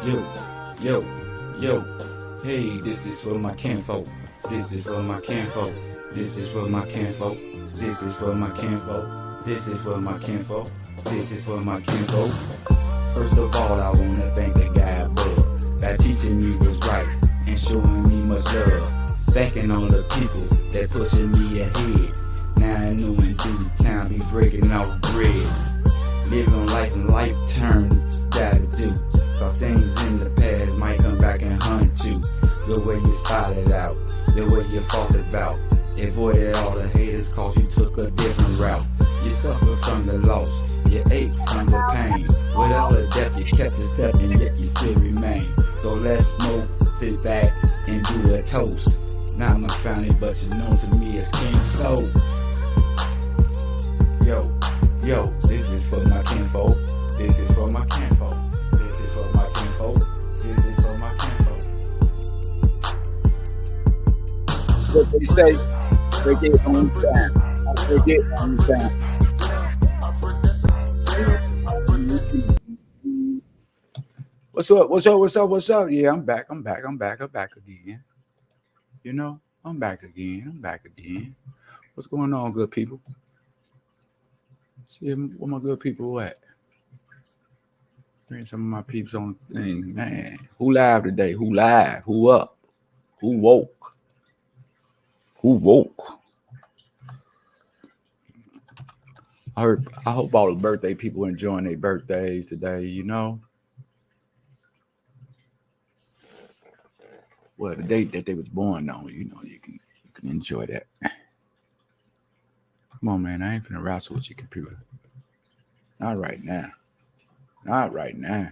Yo, yo, yo. Hey, this is for my kinfolk. This is for my kinfolk. This is for my kinfolk. This is for my kinfolk. This is for my kinfolk. This is for my kinfolk. First of all, I wanna thank the guy above that teaching me was right and showing me much love. Thanking all the people that pushing me ahead. Now I know in due time be breaking off bread. Living life in life terms, gotta do. Cause things in the past might come back and hunt you. The way you started out, the way you fought about. Avoided all the haters cause you took a different route. You suffered from the loss, you ate from the pain. With all the death you kept a step and yet you still remain. So let's smoke, sit back and do a toast. Not my family but you're known to me as King Flo. Yo, this is for my kinfolk. This is for my kinfolk. This is for my kinfolk. This is for my kinfolk. What they say, forget on time. I forget on time. What's up? What's up? What's up? What's up? Yeah, I'm back. I'm back again. You know, I'm back again. What's going on, good people? See where my good people at? Bring some of my peeps on the thing, man. Who live today? Who live? Who up? Who woke? Who woke? I hope all the birthday people enjoying their birthdays today, you know. Well, the date that they was born on, you know, you can enjoy that. Come on, man. I ain't finna wrestle with your computer. Not right now. Not right now.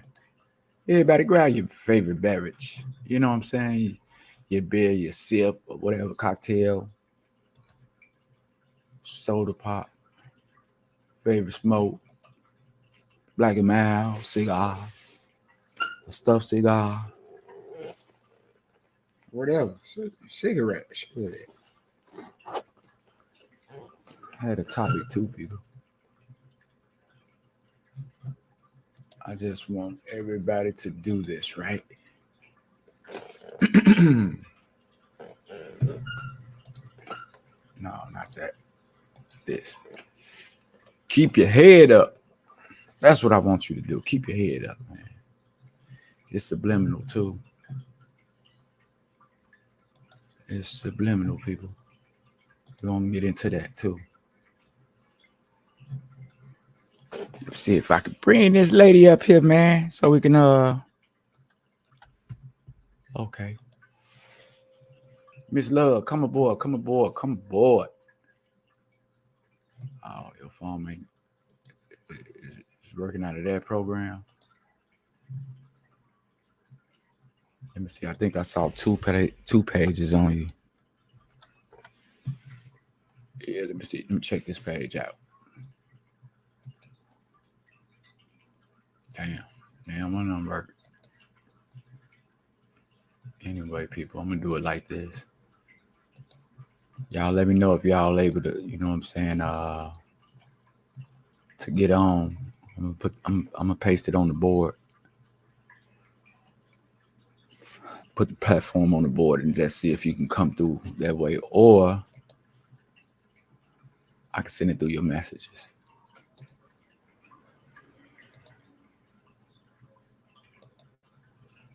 Everybody grab your favorite beverage. You know what I'm saying? Your beer, your sip, or whatever, cocktail, soda pop, favorite smoke, Black and Mild, cigar, a stuffed cigar, whatever, cigarette. Shit. I had a topic too, people. I just want everybody to do this, right? No, not that. This. Keep your head up. That's what I want you to do. Keep your head up, man. It's subliminal, too. It's subliminal, people. We're going to get into that, too. Let's see if I can bring this lady up here, man, so we can, okay. Miss Love, come aboard. Oh, your phone ain't is working out of that program. Let me see. I think I saw two pages on you. Yeah, let me see. Let me check this page out. Damn, one of them work. Anyway, people, I'm gonna do it like this. Y'all let me know if y'all able to, you know what I'm saying, to get on. I'm gonna paste it on the board. Put the platform on the board and just see if you can come through that way, or I can send it through your messages.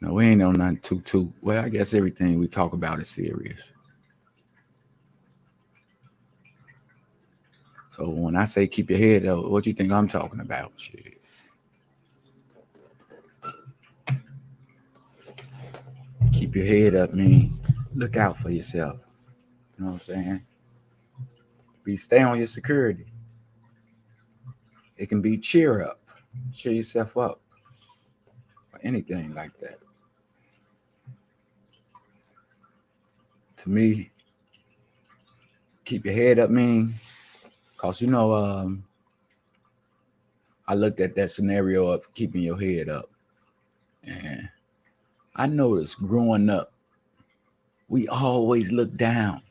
No, we ain't on nothing too. Well, I guess everything we talk about is serious. So when I say keep your head up, what you think I'm talking about? Shit. Keep your head up, man. Look out for yourself. You know what I'm saying? Stay on your security. It can be cheer up. Cheer yourself up. Or anything like that. To me, keep your head up, man. Cause you know, I looked at that scenario of keeping your head up, and I noticed growing up, we always look down.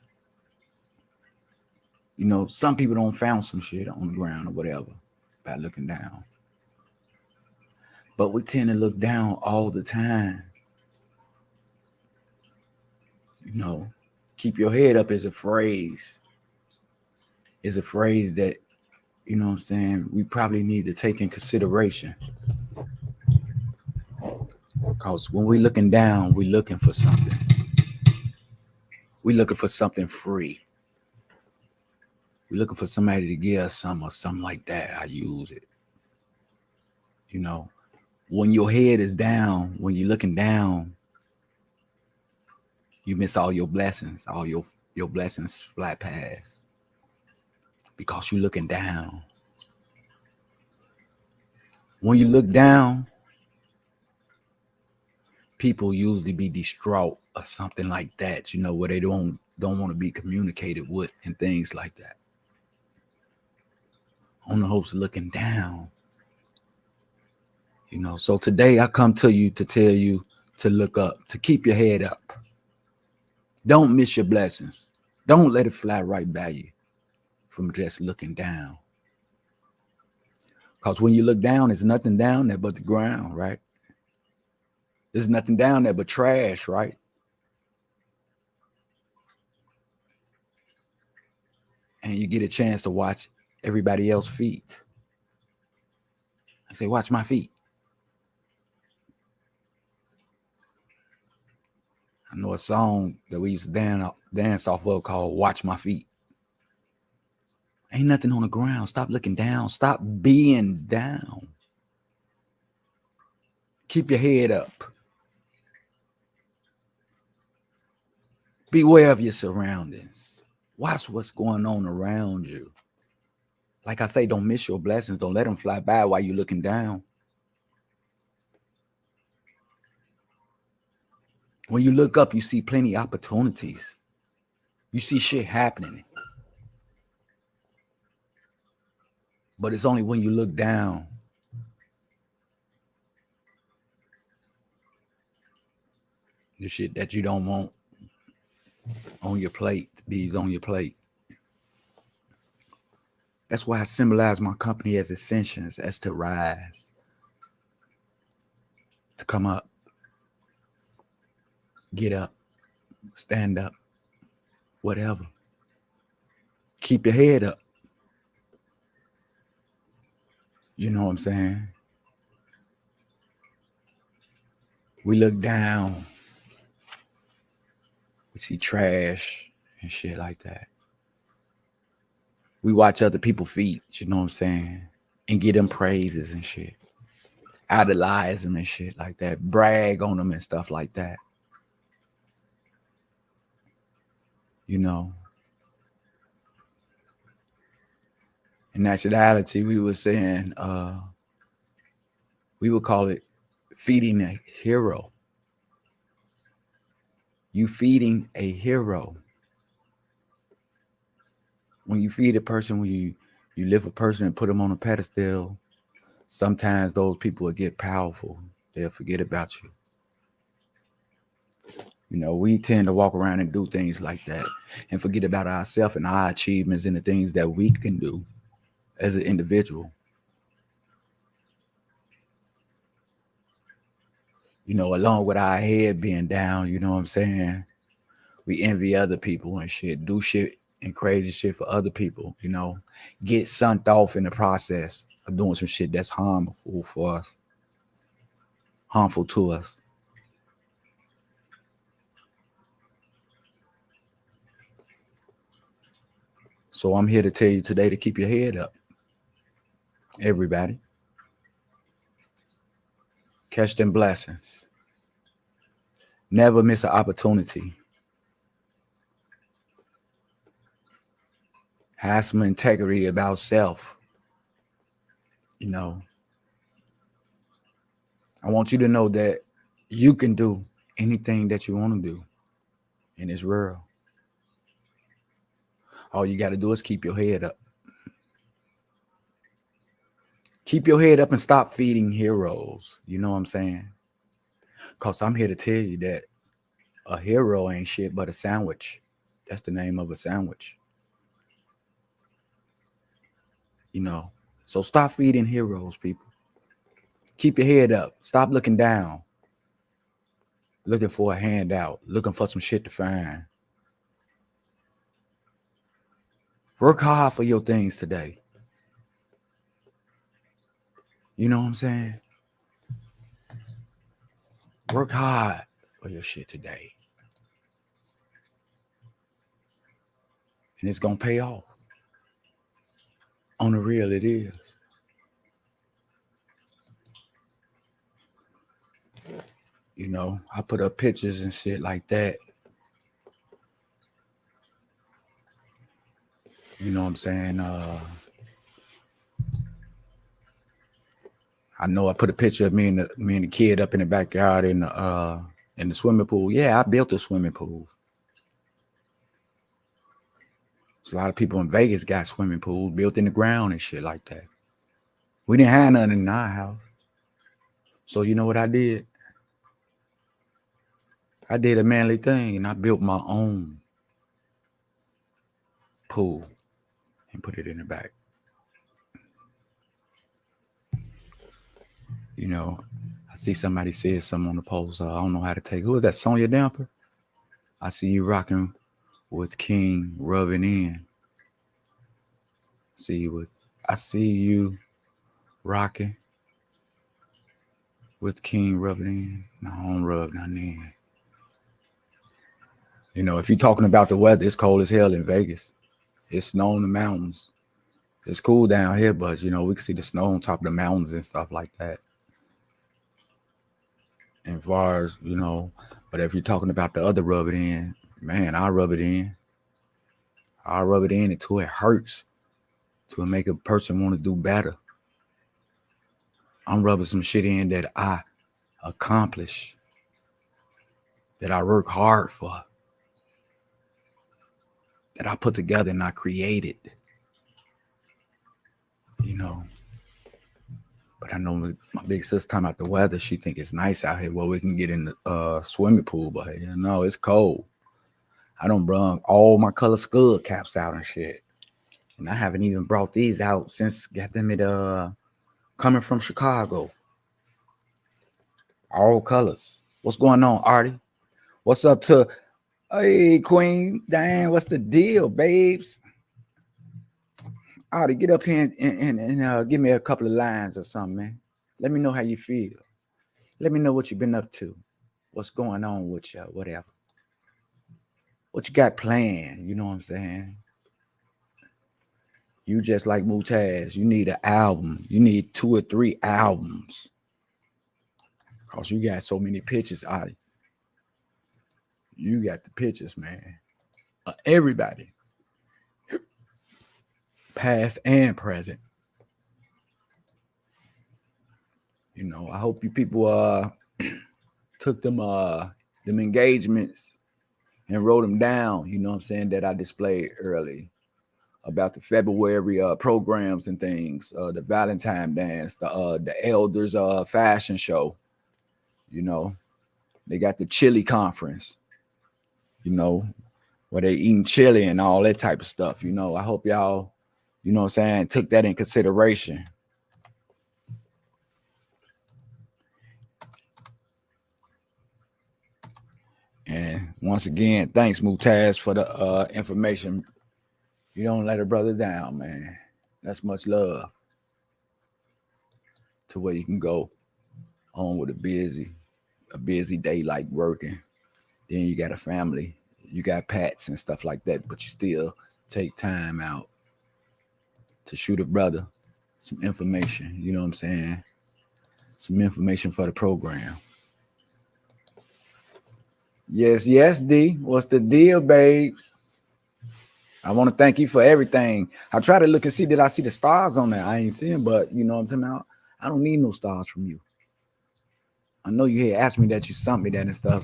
You know, some people don't found some shit on the ground or whatever by looking down. But we tend to look down all the time. You know, keep your head up is a phrase. Is a phrase that, you know what I'm saying, we probably need to take in consideration. Because when we're looking down, we're looking for something. We're looking for something free. We're looking for somebody to give us some or something like that. I use it. You know, when your head is down, when you're looking down, you miss all your blessings. All your blessings fly past because you're looking down. When you look down, people usually be distraught or something like that, you know, where they don't want to be communicated with and things like that. On the hopes of looking down. You know, so today I come to you to tell you to look up, to keep your head up. Don't miss your blessings. Don't let it fly right by you from just looking down. Because when you look down, there's nothing down there but the ground, right? There's nothing down there but trash, right? And you get a chance to watch everybody else's feet. I say, watch my feet. I know a song that we used to dance off of called Watch My Feet. Ain't nothing on the ground. Stop looking down. Stop being down. Keep your head up. Beware of your surroundings. Watch what's going on around you. Like I say, don't miss your blessings. Don't let them fly by while you're looking down. When you look up, you see plenty of opportunities. You see shit happening. But it's only when you look down the shit that you don't want on your plate, these on your plate. That's why I symbolize my company as ascensions, as to rise, to come up, get up, stand up, whatever. Keep your head up. You know what I'm saying? We look down, we see trash and shit like that. We watch other people's feet, you know what I'm saying? And give them praises and shit. Idolize them and shit like that. Brag on them and stuff like that. You know. In nationality, we were saying, we would call it feeding a hero. You feeding a hero. When you feed a person, when you lift a person and put them on a pedestal, sometimes those people will get powerful. They'll forget about you. You know, we tend to walk around and do things like that and forget about ourselves and our achievements and the things that we can do as an individual. You know, along with our head being down, you know what I'm saying? We envy other people and shit, do shit and crazy shit for other people, you know, get sunk off in the process of doing some shit that's harmful for us, harmful to us. So I'm here to tell you today to keep your head up. Everybody. Catch them blessings. Never miss an opportunity. Have some integrity about self. You know, I want you to know that you can do anything that you want to do in this world. All you got to do is keep your head up. Keep your head up and stop feeding heroes. You know what I'm saying? Because I'm here to tell you that a hero ain't shit but a sandwich. That's the name of a sandwich. You know, so stop feeding heroes, people. Keep your head up. Stop looking down. Looking for a handout. Looking for some shit to find. Work hard for your things today. You know what I'm saying? Work hard for your shit today. And it's going to pay off. On the real, it is. You know, I put up pictures and shit like that. You know what I'm saying? I know I put a picture of me and the kid up in the backyard in the swimming pool. Yeah, I built a swimming pool. There's a lot of people in Vegas got swimming pools built in the ground and shit like that. We didn't have none in our house. So you know what I did? I did a manly thing and I built my own pool and put it in the back. You know, I see somebody said something on the post. I don't know how to take. Who is that? Sonya Damper? I see you rocking with King rubbing in. I see you rocking with King rubbing in. No, I don't rub nothing in. You know, if you're talking about the weather, it's cold as hell in Vegas. It's snow in the mountains. It's cool down here, but you know, we can see the snow on top of the mountains and stuff like that. And far as, you know, but if you're talking about the other rub it in, man, I'll rub it in. I'll rub it in until it hurts. To make a person want to do better. I'm rubbing some shit in that I accomplish. That I work hard for. That I put together and I created. You know. But I know my big sister talking about the weather. She think it's nice out here. Well, we can get in the swimming pool, but you know, it's cold. I done brung all my color skull caps out and shit. And I haven't even brought these out since got them at coming from Chicago. All colors. What's going on, Artie? What's up to hey Queen? Diane, what's the deal, babes? Artie, get up here and give me a couple of lines or something, man. Let me know how you feel. Let me know what you've been up to. What's going on with you, whatever. What you got planned, you know what I'm saying? You just like Mutaz, you need an album. You need 2 or 3 albums. Because you got so many pictures, Artie. You got the pictures, man. Everybody. Past and present. You know, I hope you people took them engagements and wrote them down, you know what I'm saying, that I displayed early about the February programs and things, the Valentine dance, the elders fashion show, you know. They got the chili conference, you know, where they eating chili and all that type of stuff, you know. I hope y'all, you know what I'm saying, took that in consideration. And once again, thanks, Mutaz, for the information. You don't let a brother down, man. That's much love. To where you can go on with a busy day like working. Then you got a family. You got pets and stuff like that, but you still take time out to shoot a brother some information. You know what I'm saying? Some information for the program. Yes, D. What's the deal, babes? I want to thank you for everything. I try to look and see, did I see the stars on there? I ain't seeing, but you know what I'm talking about? I don't need no stars from you. I know you had asked me that, you sent me that and stuff.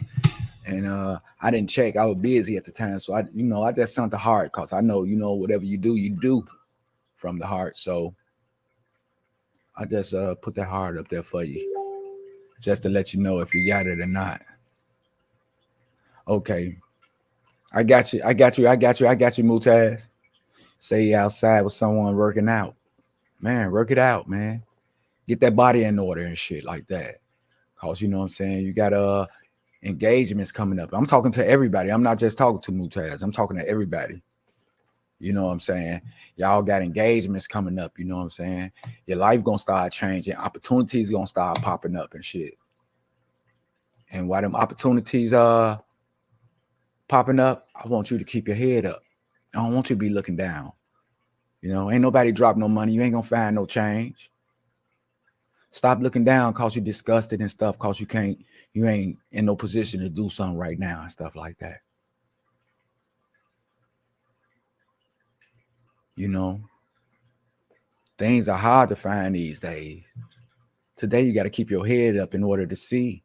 And I didn't check. I was busy at the time. So I just sent the heart because I know, you know, whatever you do from the heart. So I just put that heart up there for you. Just to let you know if you got it or not. Okay. I got you, Mutaz. Say you outside with someone working out. Man, work it out, man. Get that body in order and shit like that. Cause you know what I'm saying, you got engagements coming up. I'm talking to everybody. I'm not just talking to Mutaz. I'm talking to everybody. You know what I'm saying? Y'all got engagements coming up. You know what I'm saying? Your life gonna start changing. Opportunities gonna start popping up and shit. And while them opportunities popping up, I want you to keep your head up. I don't want you to be looking down. You know, ain't nobody drop no money. You ain't gonna find no change. Stop looking down cause you're disgusted and stuff, cause you ain't in no position to do something right now and stuff like that. You know, things are hard to find these days. Today, you got to keep your head up in order to see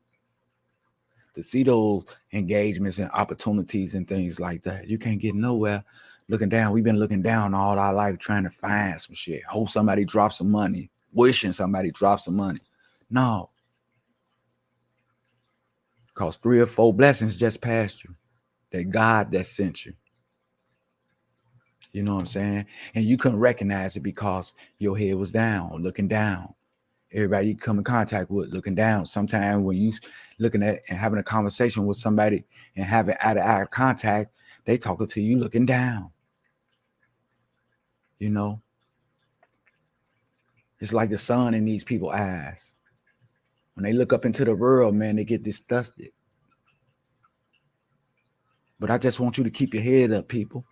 those engagements and opportunities and things like that. You can't get nowhere looking down. We've been looking down all our life trying to find some shit. Hope somebody drops some money, wishing somebody drops some money. No. Because 3 or 4 blessings just passed you. That God that sent you. You know what I'm saying? And you couldn't recognize it because your head was down, looking down. Everybody you come in contact with looking down. Sometimes when you looking at and having a conversation with somebody and having eye-to-eye contact, they talking to you looking down. You know? It's like the sun in these people's eyes. When they look up into the world, man, they get disgusted. But I just want you to keep your head up, people.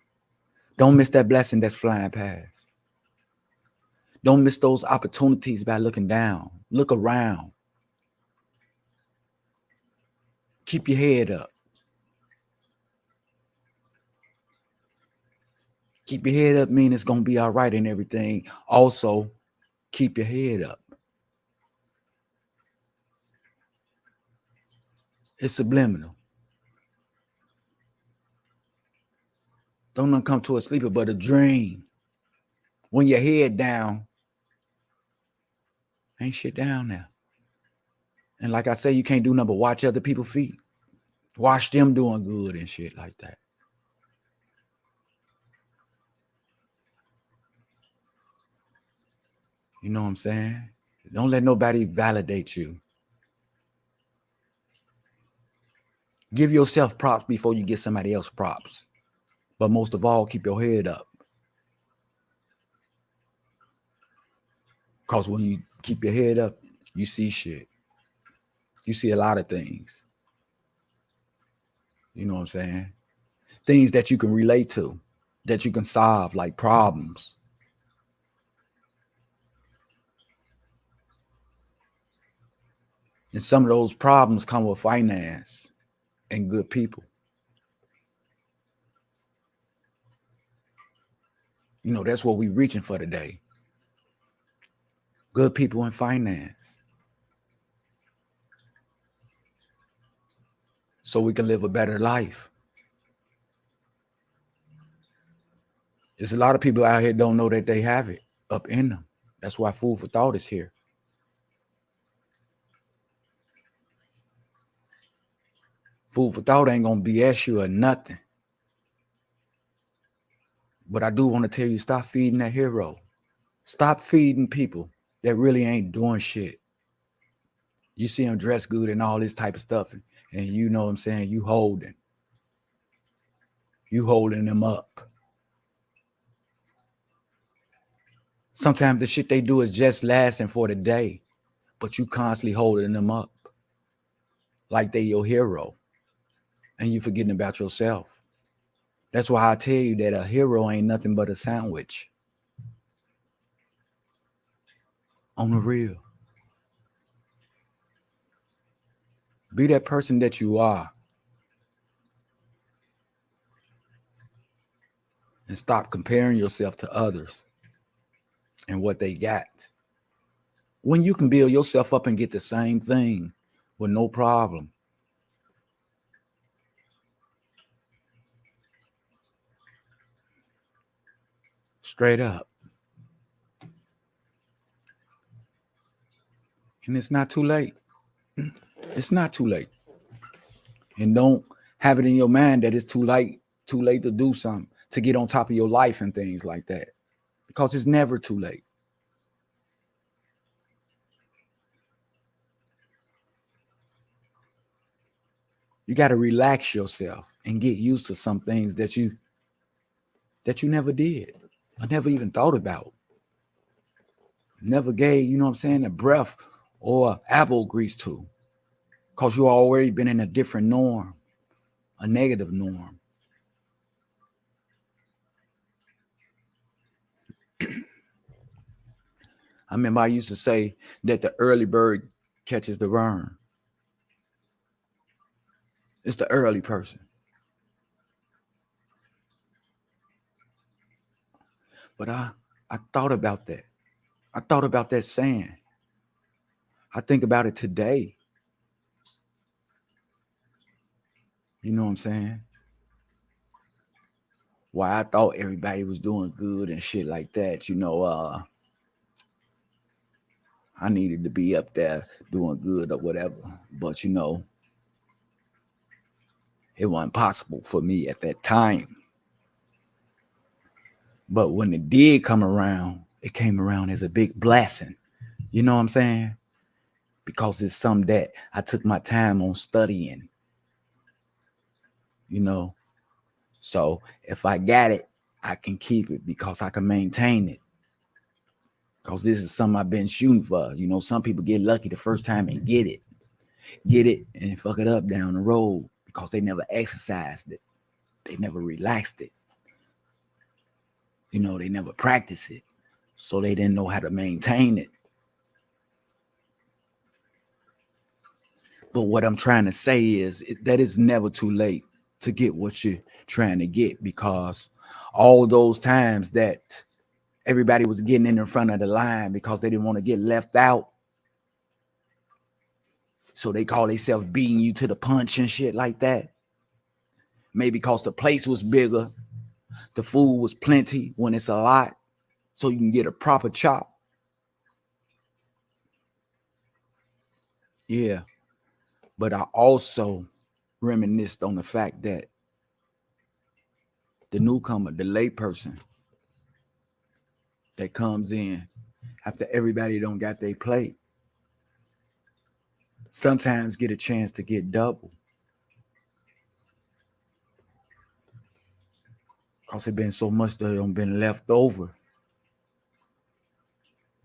Don't miss that blessing that's flying past. Don't miss those opportunities by looking down. Look around. Keep your head up. Keep your head up mean it's going to be all right and everything. Also, keep your head up. It's subliminal. Don't none come to a sleeper but a dream. When your head down, ain't shit down there. And like I say, you can't do nothing but watch other people's feet. Watch them doing good and shit like that. You know what I'm saying? Don't let nobody validate you. Give yourself props before you get somebody else props. But most of all, keep your head up. Because when you keep your head up, you see shit. You see a lot of things. You know what I'm saying? Things that you can relate to, that you can solve, like problems. And some of those problems come with finance and good people. You know, that's what we're reaching for today. Good people in finance. So we can live a better life. There's a lot of people out here don't know that they have it up in them. That's why Food for Thought is here. Food for Thought ain't gonna BS you or nothing. But I do want to tell you, stop feeding that hero. Stop feeding people that really ain't doing shit. You see them dress good and all this type of stuff, and you know what I'm saying, you holding them up. Sometimes the shit they do is just lasting for the day, but you constantly holding them up like they your hero, and you forgetting about yourself. That's why I tell you that a hero ain't nothing but a sandwich. On the real. Be that person that you are. And stop comparing yourself to others and what they got. When you can build yourself up and get the same thing with no problem. Straight up. And it's not too late. It's not too late. And don't have it in your mind that it's too late to do something, to get on top of your life and things like that. Because it's never too late. You got to relax yourself and get used to some things that you never did. I never even thought about. Never gave, you know what I'm saying, a breath or apple grease to. Because you already been in a different norm, a negative norm. I remember I used to say that the early bird catches the worm. It's the early person. But I thought about that. I thought about that saying. I think about it today. You know what I'm saying? Why I thought everybody was doing good and shit like that. I needed to be up there doing good or whatever. But, it wasn't possible for me at that time. But when it did come around, it came around as a big blessing. You know what I'm saying? Because it's something that I took my time on studying. So if I got it, I can keep it because I can maintain it. Because this is something I've been shooting for. Some people get lucky the first time and get it and fuck it up down the road because they never exercised it. They never relaxed it. They never practiced it. So they didn't know how to maintain it. But what I'm trying to say is that it's never too late to get what you're trying to get, because all those times that everybody was getting in front of the line because they didn't want to get left out, so they call themselves beating you to the punch and shit like that. Maybe because the place was bigger, the food was plenty when it's a lot, so you can get a proper chop. Yeah. But I also reminisced on the fact that the newcomer, the lay person that comes in after everybody don't got their plate, sometimes get a chance to get double. Because it been so much that don't been left over.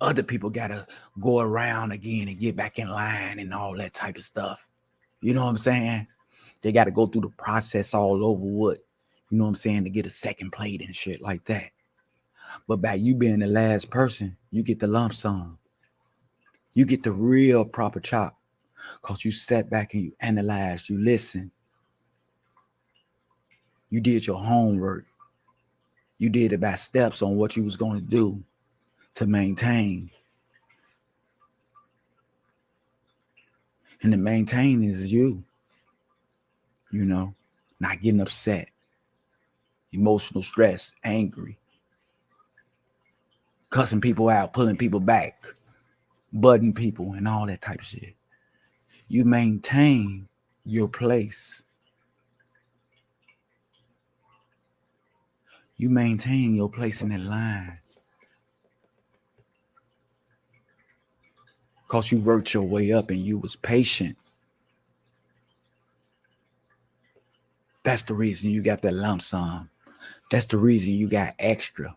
Other people got to go around again and get back in line and all that type of stuff. You know what I'm saying? They got to go through the process all over what, you know what I'm saying, to get a second plate and shit like that. But by you being the last person, you get the lump sum. You get the real proper chop because you sat back and you analyzed, you listened. You did your homework. You did it by steps on what you was going to do to maintain. And the maintain is you, not getting upset, emotional stress, angry, cussing people out, pulling people back, butting people, and all that type of shit. You maintain your place. You maintain your place in that line. Because you worked your way up and you was patient. That's the reason you got that lump sum. That's the reason you got extra.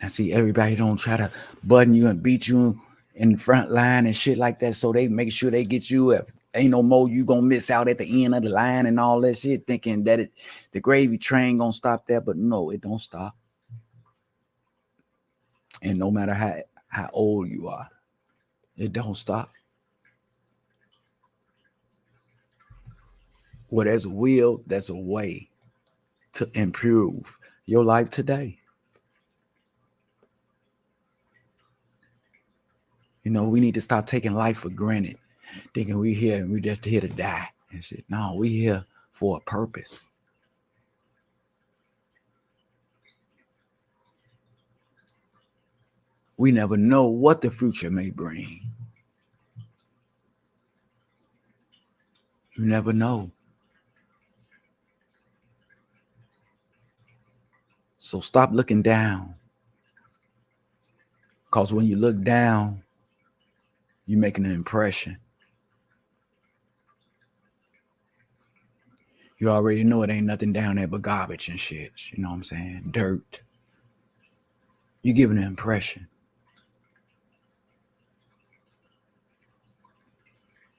Now see, everybody don't try to button you and beat you in the front line and shit like that, so they make sure they get you. If ain't no more, you gonna miss out at the end of the line and all that shit, thinking that the gravy train gonna stop there. But no, it don't stop. And no matter how old you are, it don't stop. Where there's a will, there's a way to improve your life today. We need to stop taking life for granted, thinking we're here and we're just here to die and shit. No, we're here for a purpose. We never know what the future may bring. You never know. So stop looking down. Because when you look down, you're making an impression. You already know it ain't nothing down there but garbage and shit. You know what I'm saying? Dirt. You giving an impression.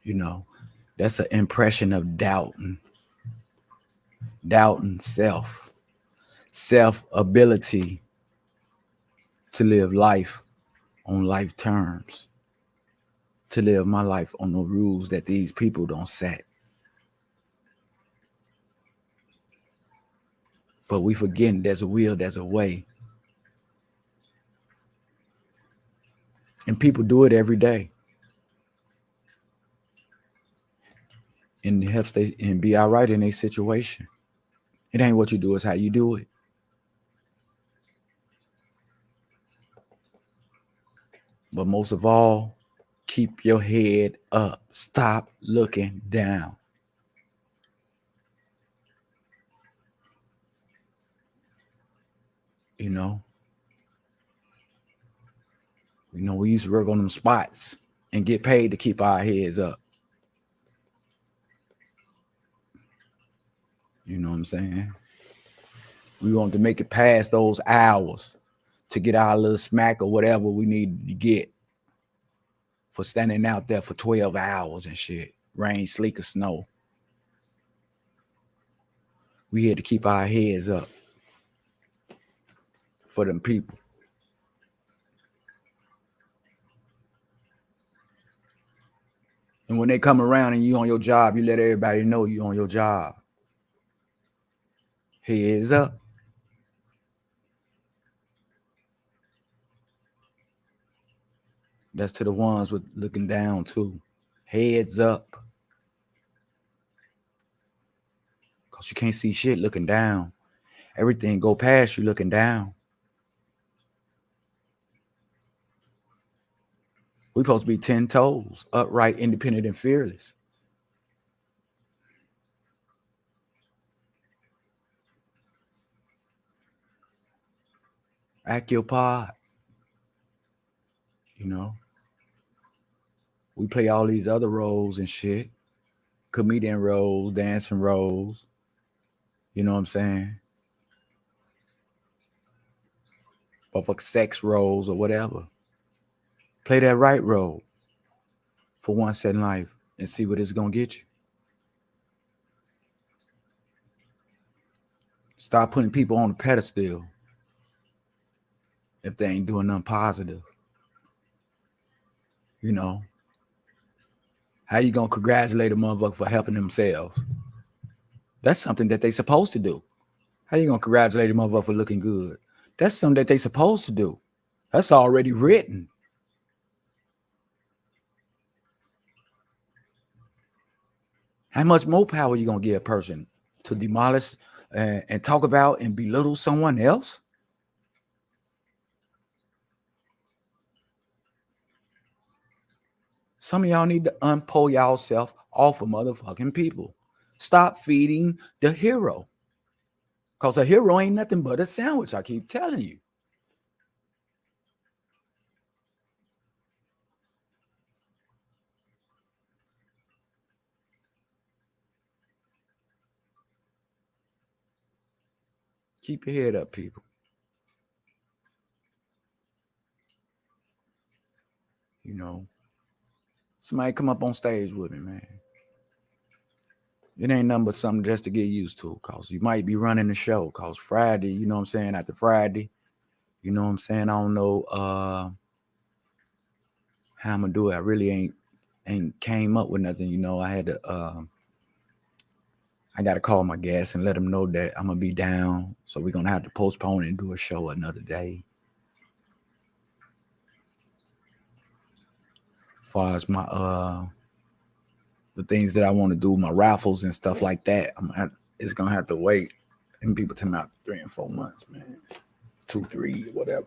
You know, that's an impression of doubting self ability to live life on life terms, to live my life on the rules that these people don't set. But we forgetting there's a will, there's a way. And people do it every day. And it helps they and be all right in a situation. It ain't what you do, it's how you do it. But most of all, keep your head up. Stop looking down. You know, we used to work on them spots and get paid to keep our heads up. You know what I'm saying? We want to make it past those hours to get our little smack or whatever we need to get for standing out there for 12 hours and shit. Rain, sleet, or snow. We had to keep our heads up for them people. And when they come around and you on your job, you let everybody know you on your job. Heads up. That's to the ones with looking down too. Heads up. Because you can't see shit looking down. Everything go past you looking down. We supposed to be 10 toes, upright, independent, and fearless. Act your part. You know. We play all these other roles and shit. Comedian roles, dancing roles. You know what I'm saying? Or for sex roles or whatever. Play that right role for once in life and see what it's going to get you. Stop putting people on the pedestal if they ain't doing nothing positive. You know, how you going to congratulate a motherfucker for helping themselves? That's something that they supposed to do. How you going to congratulate a motherfucker for looking good? That's something that they supposed to do. That's already written. How much more power you going to give a person to demolish and talk about and belittle someone else? Some of y'all need to unpull yourself off of motherfucking people. Stop feeding the hero. Because a hero ain't nothing but a sandwich, I keep telling you. Keep your head up, people. You know, somebody come up on stage with me, man. It ain't nothing but something just to get used to, because you might be running the show. Because Friday, you know what I'm saying, after Friday, you know what I'm saying, I don't know how I'm going to do it. I really ain't came up with nothing. You know, I had to, I got to call my guests and let them know that I'm going to be down. So we're going to have to postpone and do a show another day. As far as my, the things that I want to do, my raffles and stuff like that, it's going to have to wait. And people tell me out 3 and 4 months, man. 2, 3, whatever.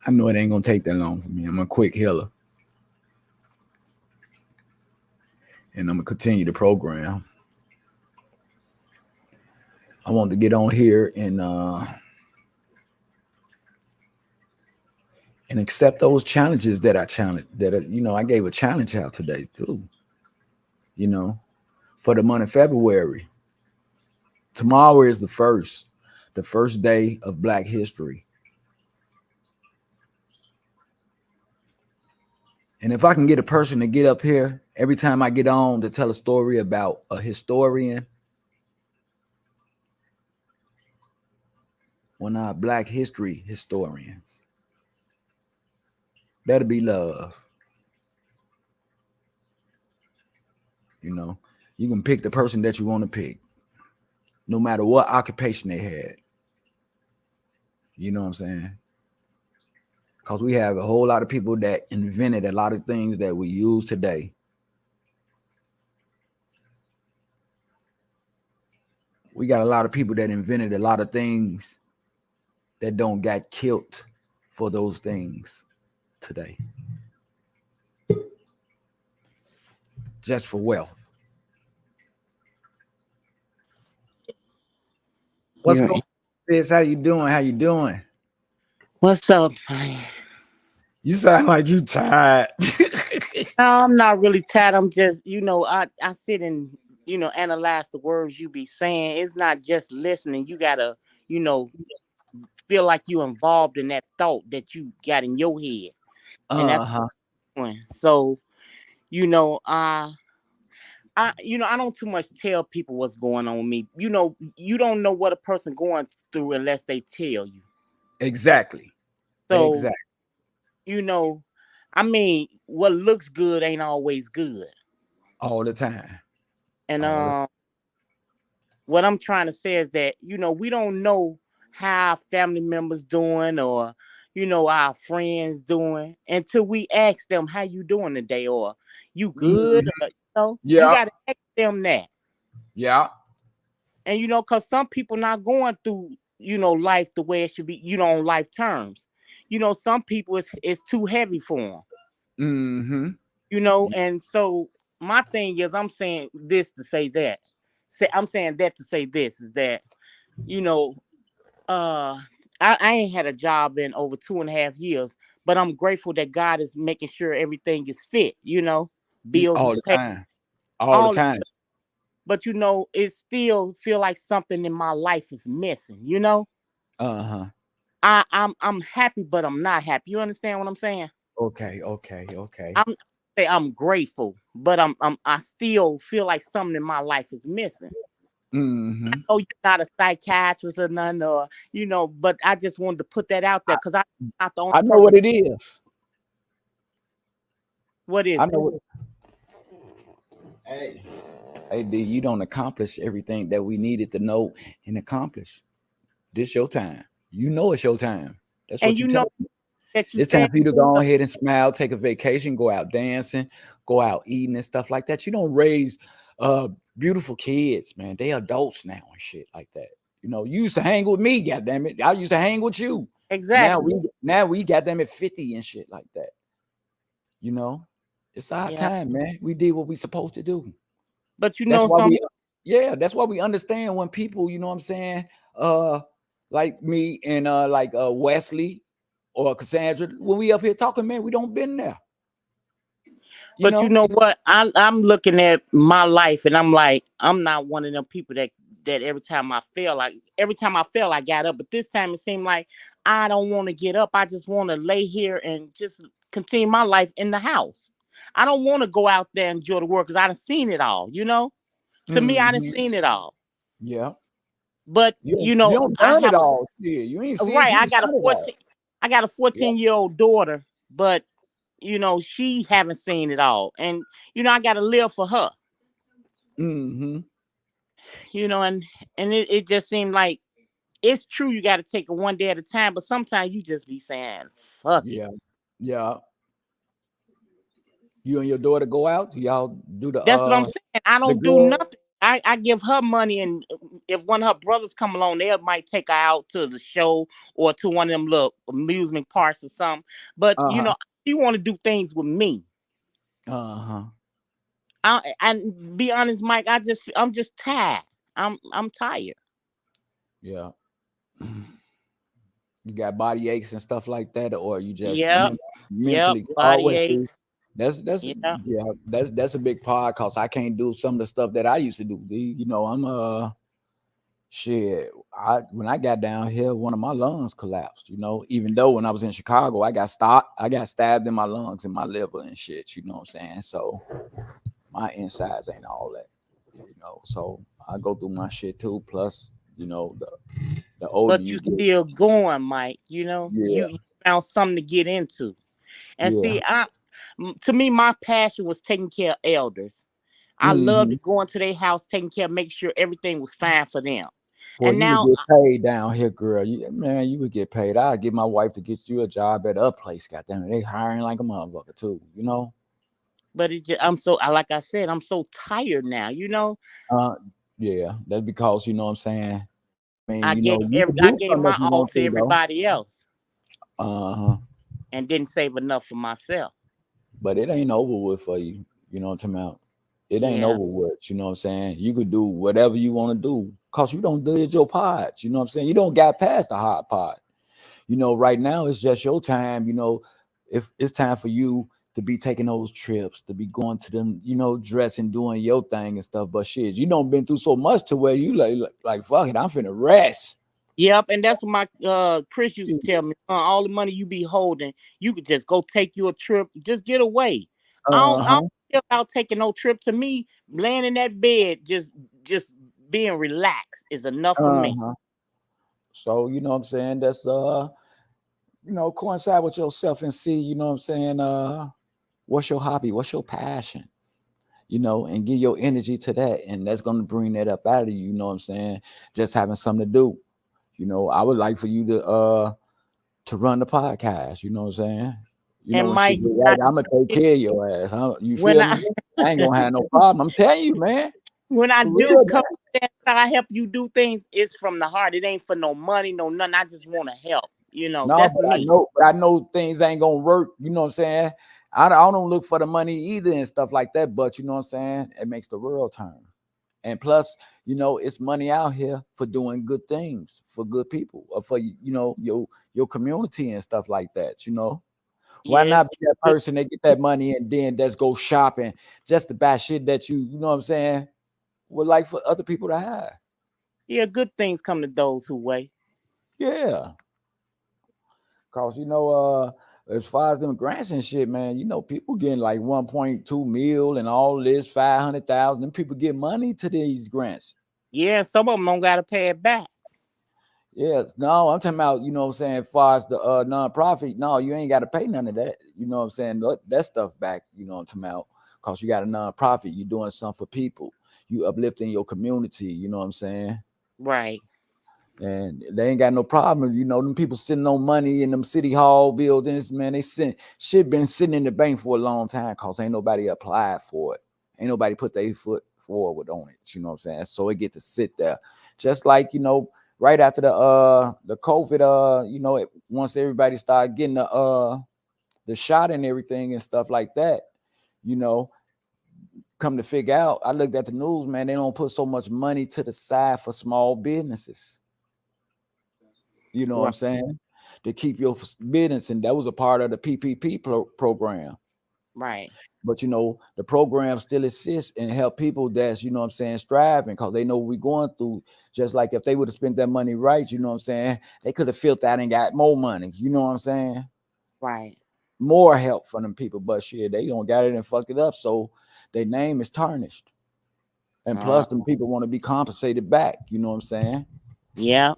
I know it ain't going to take that long for me. I'm a quick healer. And I'm going to continue the program. I want to get on here and accept those challenges that I challenged. You know, I gave a challenge out today too. You know, for the month of February. Tomorrow is the first day of Black History. And if I can get a person to get up here every time I get on to tell a story about a historian, one of our Black history historians, that'll be love. You know, you can pick the person that you want to pick, no matter what occupation they had. You know what I'm saying? Because we have a whole lot of people that invented a lot of things that we use today. We got a lot of people that invented a lot of things that don't get killed for those things today. Just for wealth. What's You're going on, sis? How you doing? How you doing? What's up, man? You sound like you tired. No, I'm not really tired. I'm just, I sit and, analyze the words you be saying. It's not just listening. You gotta, you know, feel like you involved in that thought that you got in your head. And that's Uh-huh. what I'm doing. So, you know, uh I don't too much tell people what's going on with me. You don't know what a person going through unless they tell you. Exactly. So, Exactly. you know, what looks good ain't always good. All the time. And All the what I'm trying to say is that, we don't know how our family members doing or, our friends doing until we ask them how you doing today or you good Mhm. or, you Yeah. got to ask them that. Yeah. And, cause some people not going through, life the way it should be, on life terms. Some people it's too heavy for them, Mm-hmm. and so my thing is I'm saying this to say that. I'm saying that to say this is that, you know, uh I ain't had a job in over 2.5 years, but I'm grateful that God is making sure everything is fit, bills All is the paid, time. All the all, time. but it still feel like something in my life is missing, Uh-huh. I'm happy, but I'm not happy. You understand what I'm saying? Okay. Okay. Okay. I'm grateful, but I still feel like something in my life is missing. Mm-hmm. Oh, you're not a psychiatrist or none, or but I just wanted to put that out there because I'm not the only I know person. what it is. What I is it? know what. Hey. Hey, D, you don't accomplish everything that we needed to know and accomplish. This your time. You know it's your time. That's And what you you know tell me. that you It's time saying for you to go ahead and smile, take a vacation, go out dancing, go out eating and stuff like that. You don't raise beautiful kids, man. They adults now and shit like that. You used to hang with me, goddamn it. I used to hang with you. Now exactly. we goddamn it 50 and shit like that. You know, it's our Yeah, time, man. We did what we supposed to do. but That's why some that's why we understand when people, you know what I'm saying, like me and like Wesley or Cassandra, when we up here talking, man, we don't been there. You But you know? know what? I'm looking at my life and I'm like, I'm not one of them people that every time I fell, I got up. But this time it seemed like I don't want to get up. I just want to lay here and just continue my life in the house. I don't want to go out there and enjoy the world because I done seen it all, To me, I done Mhm. seen it all. Yeah. But You don't I done it have all. Yeah, you ain't see it, right. you done it all. I got a Yeah. 14-year-old daughter, but she haven't seen it all, and I got to live for her. Mm-hmm. And it just seemed like it's true you got to take it one day at a time, but sometimes you just be saying fuck it. Yeah. Yeah. You and your daughter go out? Do y'all do That's what I'm saying. I the don't do girl? nothing. I give her money, and if one of her brothers come along, they might take her out to the show or to one of them little amusement parks or something. But Uh-huh. she want to do things with me. Uh-huh. And be honest, Mike, I'm just tired. I'm tired. Yeah. You got body aches and stuff like that, or you just Yep, yep, mentally body always do. aches. That's Yeah, yeah, that's a big part because I can't do some of the stuff that I used to do. I'm Shit, when I got down here, one of my lungs collapsed. You know, even though when I was in Chicago, I got stabbed in my lungs and my liver and shit. You know what I'm saying? So my insides ain't all that. You know, so I go through my shit too. Plus, you know, the older But you you get, still going, Mike. You know, yeah, you found something to get into. And yeah, see, to me, my passion was taking care of elders. I loved mm-hmm. to go into their house, taking care, make sure everything was fine for them. Boy, And you would now, get paid down here, girl. Man, you would get paid. I'd get my wife to get you a job at a place. Goddamn it, they hiring like a motherfucker too. You know. but it just, like I said, I'm so tired now. You know, Uh, yeah, that's because you know what I'm saying. I mean, I you gave know, you can I do gave something my if you all want to to, though. everybody else, Uh-huh. and didn't save enough for myself. But it ain't over with for you. You know what I'm talking about? It ain't Yeah, over with. You know what I'm saying? You could do whatever you want to do because you don't did your part. You know what I'm saying? You don't got past the hard part. You know, right now it's just your time. You know, if it's time for you to be taking those trips, to be going to them, you know, dressing, doing your thing and stuff. But shit, you don't been through so much to where you like fuck it, I'm finna rest. yep, and that's what my Chris used to tell me. All the money you be holding, you could just go take you a trip, just get away. I don't Uh-huh. care about taking no trip. To me, laying in that bed, just being relaxed is enough for me. Uh-huh. So you know what I'm saying? That's you know, coincide with yourself and see, you know what I'm saying, what's your hobby, what's your passion, you know, and give your energy to that. And that's gonna bring that up out of you, you know what I'm saying? Just having something to do. You know, I would like for you to run the podcast, you know what I'm saying? You know, And when shit Mike, get right, I'm gonna take care of your ass. You when feel I me? I ain't gonna have no problem. I'm telling you, man. when I For do real, come that I help you do things, it's from the heart. It ain't for no money, no nothing. I just want to help. You know, no, that's me. but I know things ain't gonna work. You know what I'm saying? I don't look for the money either and stuff like that. But you know what I'm saying? It makes the world turn. And plus, you know, it's money out here for doing good things for good people or for you know your community and stuff like that. You know, why not Yes, be that person that get that money and then just go shopping just to buy shit that you know what I'm saying? Would like for other people to have. yeah, good things come to those who wait. Yeah. Cause you know, as far as them grants and shit, man, you know, people getting like 1.2 mil and all this 500,000. Them people get money to these grants. Yeah, some of them don't gotta pay it back. Yes, no, I'm talking about, you know what I'm saying, as far as the nonprofit, no, you ain't got to pay none of that. You know what I'm saying? That stuff back, you know what I'm talking about. Cause you got a nonprofit, you doing something for people, you uplifting your community, you know what I'm saying? Right. And they ain't got no problem. You know, them people sitting on money in them city hall buildings, man. They shit been sitting in the bank for a long time because ain't nobody applied for it. Ain't nobody put their foot forward on it. You know what I'm saying? So it get to sit there. Just like, you know, right after the COVID, you know, once everybody started getting the shot and everything and stuff like that, you know, come to figure out, I looked at the news, man, they don't put so much money to the side for small businesses. You know what I'm Right. saying? To keep your business, and that was a part of the PPP program. Right. But you know, the program still exists and help people that's, you know what I'm saying, striving because they know what we're going through. Just like if they would have spent that money right, you know what I'm saying, they could have filled that and got more money. You know what I'm saying? Right. More help from them people. But shit, they don't got it and fucked it up. So their name is tarnished. And Uh, plus them people want to be compensated back. You know what I'm saying? yeah.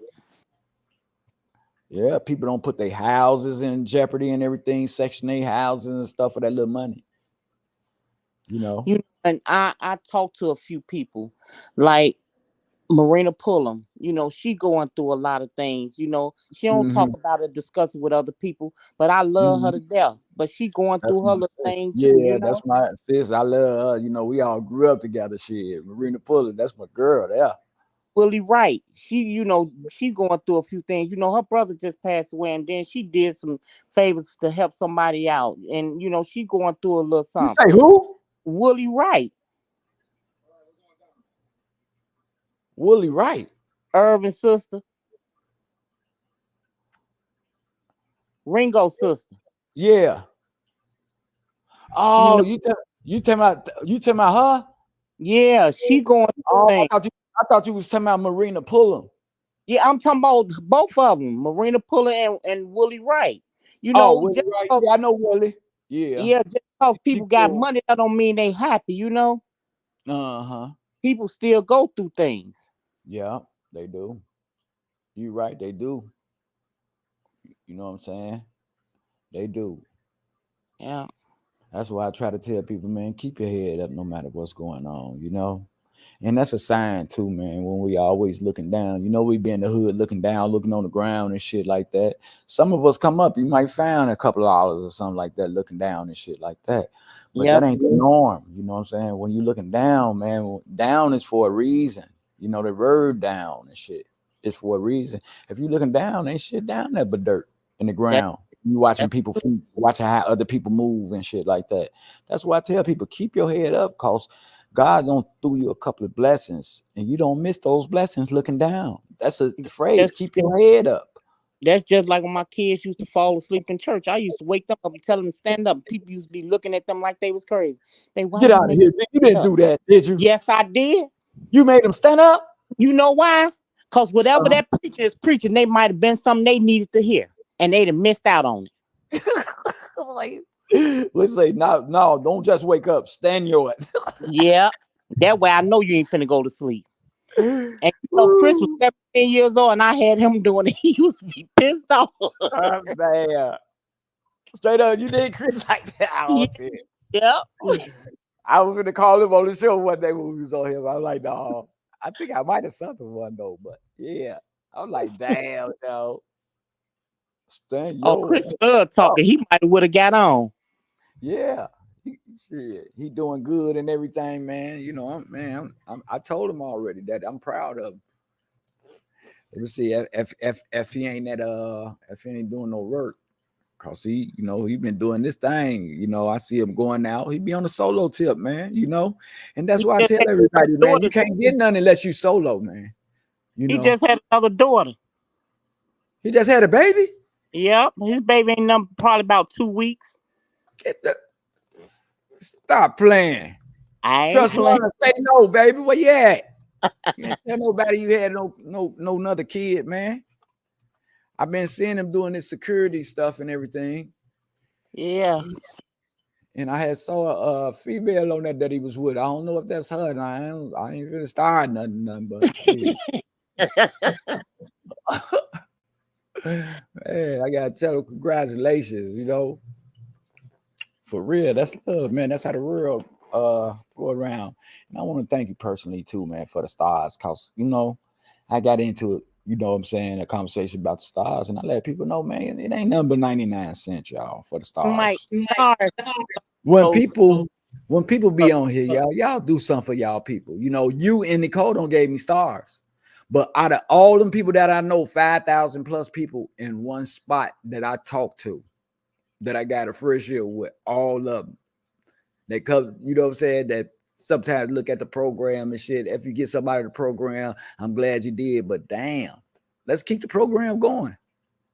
Yeah, people don't put their houses in jeopardy and everything, Section 8 houses and stuff for that little money, you know. You know, and I talked to a few people, like Marina Pullum. You know, she going through a lot of things. You know, she don't talk Hmm. about it, discuss it with other people, but I love her Hmm. to death. But she going That's through her my little sis. thing too. You Yeah, know. that's my sis. I love her. You know, we all grew up together. Shit, Marina Fuller, that's my girl. Yeah. Willie Wright. She, you know, she going through a few things. You know, her brother just passed away, and then she did some favors to help somebody out, and you know, she going through a little You say something. who? Willie Wright, Wooly Wright. Irvin's sister, Ringo's sister. Yeah. You Oh, know, you talking about her? yeah, she going through Oh, things. I thought you was talking about Marina Pullum. Yeah, I'm talking about both of them, Marina Puller and Willie Wright. You Oh, know, Willie just Wright. because, Yeah, I know Willie. Yeah. yeah, just because She people got cool. money, that don't mean they happy. You know, Uh-huh. people still go through things. Yeah, they do. You right, they do. You know what I'm saying? They do. Yeah, That's why I try to tell people, man, keep your head up no matter what's going on, you know? And that's a sign too, man, when we always looking down. You know, we be in the hood looking down, looking on the ground and shit like that. Some of us come up, you might find a couple of dollars or something like that, looking down and shit like that. But that yep. ain't the norm. You know what I'm saying? When you looking down, man, down is for a reason. You know, the word down and shit is for a reason. If you looking down, ain't shit down there but dirt in the That, ground. You watching that's people feet, watching how other people move and shit like that. That's why I tell people, keep your head up, cause God don't throw you a couple of blessings, and you don't miss those blessings looking down. That's the phrase. that's Keep your head up. that's just like when my kids used to fall asleep in church. I used to wake them up and tell them to stand up. People used to be looking at them like they was crazy. They, why Get you out of make here. You it didn't up? do that, did you? Yes, I did. You made them stand up. You know why? Because whatever Uh-huh. that preacher is preaching, they might have been something they needed to hear, and they'd have missed out on it. Like, let's say, no, no, don't just wake up. Stand your it. Yeah, that way I know you ain't finna go to sleep. And you know, Chris was 17 years old, and I had him doing it. He used to be pissed off. Man. Straight up, you did Chris like that. Oh, Yeah, shit. yeah. I was gonna call him on the show one day when we was on him. I was like, no, I think I might have something one though, but yeah. I was like, damn, yo. Stand Oh, your Chris ass loved up. talking. He might have would have got on. Yeah. Shit, he doing good and everything, man. You know, I told him already that I'm proud of him. Let me see if he ain't if he ain't doing no work. Cause he, you know, he been doing this thing. You know, I see him going out. He be on a solo tip, man. You know, and that's He why I just tell had everybody, another man, you daughter. can't get none unless you solo, man. You He know, just had another daughter. he just had a baby. Yep, his baby ain't number probably about 2 weeks. Get the stop playing. I ain't Trust playing. one, say no, baby. Where you at? You ain't tell nobody you had no another kid, man. I've been seeing him doing this security stuff and everything. Yeah. And I had saw a female on that he was with. I don't know if that's her. And I ain't really started nothing, but shit. Man, I gotta tell her congratulations, you know. For real. That's love, man. That's how the world go around. And I want to thank you personally too, man, for the stars. Cause you know, I got into it, you know what I'm saying, a conversation about the stars, and I let people know, man, it ain't nothing but 99 cents, y'all, for the My stars. stars. when So, people when people be on here, y'all do something for y'all people. You know, you and Nicole don't gave me stars. But out of all them people that I know, 5,000 plus people in one spot that I talk to, that I got a friendship with, all of them. They come, you know what I'm saying, that sometimes look at the program and shit. If you get somebody to the program, I'm glad you did. But damn, let's keep the program going.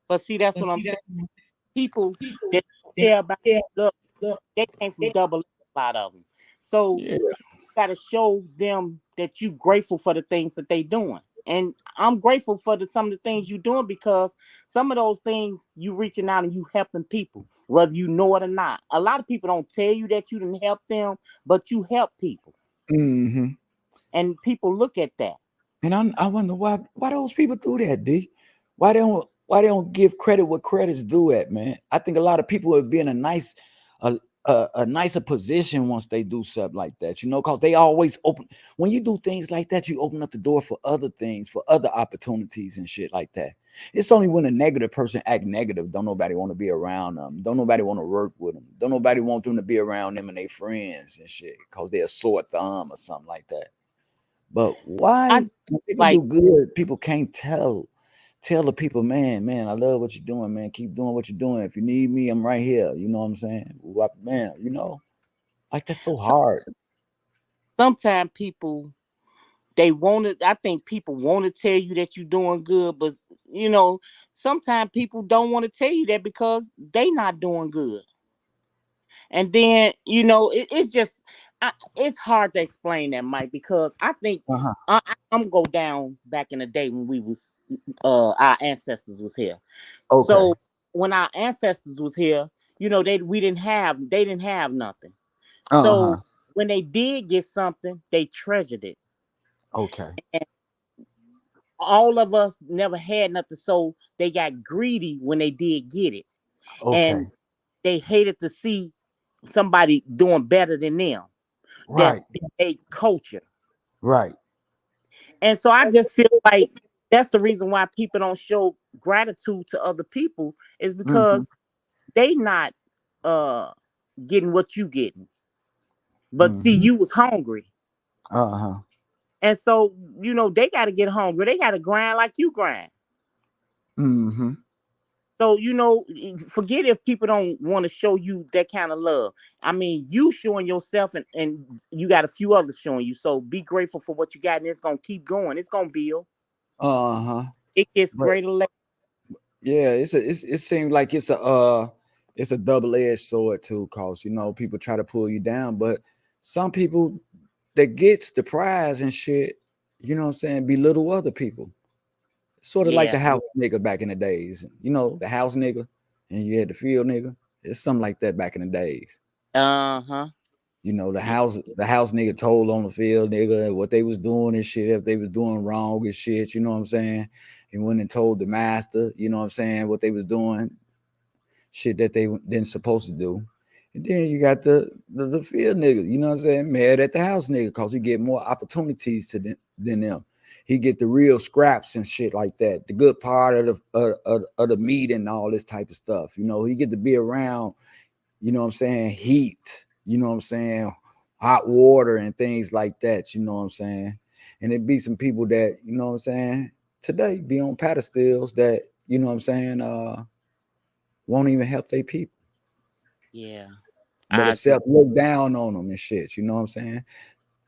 but see, that's what I'm saying. People that care about look, they came from double A, a lot of them. So Yeah. gotta show them that you grateful for the things that they doing. And I'm grateful for some of the things you doing because some of those things you reaching out and you helping people, whether you know it or not. A lot of people don't tell you that you didn't help them, but you help people. Mm-hmm. And people look at that. And I wonder why those people do that, D? Why they don't give credit what credit's due at, man? I think a lot of people would be in a a nicer position once they do something like that, you know, because they always open when you do things like that, you open up the door for other things, for other opportunities and shit like that. It's only when a negative person act negative, don't nobody want to be around them, don't nobody want to work with them, don't nobody want them to be around them and their friends and shit, because they're a sore thumb or something like that. But I why when people like do good, people can't tell the people, man, I love what you're doing, man. Keep doing what you're doing. If you need me, I'm right here. You know what I'm saying? Man, you know, like that's so hard. sometimes people they want to. I think people want to tell you that you're doing good, but you know, sometimes people don't want to tell you that because they not doing good. And then, you know, it's just It's hard to explain that, Mike, because I think Uh-huh. I'm go down back in the day when we was our ancestors was here. Okay. So when our ancestors was here, they didn't have nothing. Uh-huh. So when they did get something, they treasured it. Okay. And all of us never had nothing, so they got greedy when they did get it, and Okay. they hated to see somebody doing better than them. Right. That's a culture. Right. And so I just feel like that's the reason why people don't show gratitude to other people is Mm-hmm. because they not uh getting what you getting. But see, Mm-hmm. you was hungry. Uh-huh. And so, they gotta get hungry. They gotta grind like you grind. Mm-hmm. So, forget if people don't want to show you that kind of love. I mean, you showing yourself and you got a few others showing you. So be grateful for what you got, and it's gonna keep going. It's gonna build. Uh-huh. It gets But greater later. yeah, it seems like it's a double-edged sword too, cause people try to pull you down, but some people that gets the prize and shit, you know what I'm saying, belittle other people. Sort of like Yeah. the house nigga back in the days, the house nigga, and you had the field nigga. It's something like that back in the days. Uh-huh. The Yeah. house nigga told on the field nigga what they was doing and shit, if they was doing wrong and shit, you know what I'm saying? And went and told the master, you know what I'm saying, what they was doing, shit that they didn't supposed to do. And then you got the field nigga, you know what I'm saying, mad at the house nigga because he get more opportunities than them. He get the real scraps and shit like that, the good part of the meat and all this type of stuff. He get to be around, you know what I'm saying, heat, you know what I'm saying, hot water and things like that, you know what I'm saying. And it be some people that, you know what I'm saying, today be on pedestals that, you know what I'm saying, won't even help their people, Yeah. but I agree. except look down on them and shit, you know what I'm saying.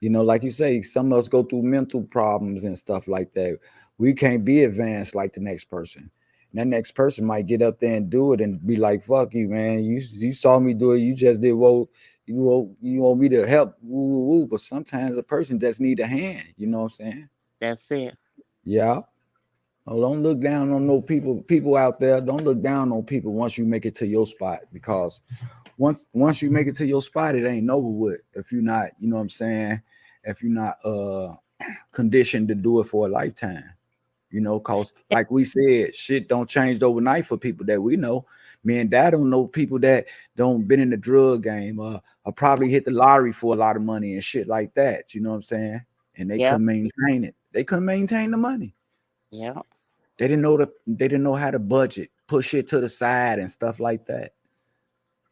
Like you say, some of us go through mental problems and stuff like that. We can't be advanced like the next person. And that next person might get up there and do it and be like, "Fuck you, man! You saw me do it. You just did what you want me to help." Woo, woo, woo. But sometimes a person just need a hand. You know what I'm saying? That's it. Yeah. Oh, don't look down on no people out there. Don't look down on people once you make it to your spot, because once you make it to your spot, it ain't over with if you're not, you know what I'm saying, if you're not conditioned to do it for a lifetime. Cause like we said, shit don't change overnight for people that we know. Me and Dad don't know people that don't been in the drug game, or probably hit the lottery for a lot of money and shit like that. You know what I'm saying? And they Yeah. couldn't maintain it. They couldn't maintain the money. Yeah. They didn't know how to budget, push it to the side and stuff like that.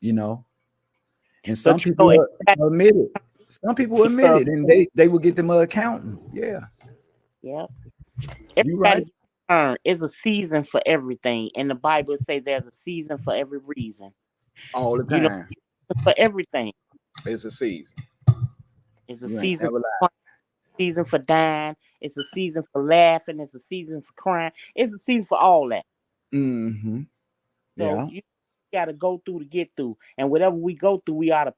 You know, and some But people admit it. Some people admit it, because and they will get them an accountant. Yeah, yeah, you right. everybody gets turned. It's a season for everything. And the Bible say there's a season for every reason. All the You know, time. for everything. It's a season. It's a You ain't season never for lied. crying, season for dying. It's a season for laughing. It's a season for crying. It's a season for all that. Mm-hmm. So Yeah. you gotta go through to get through. And whatever we go through, we ought to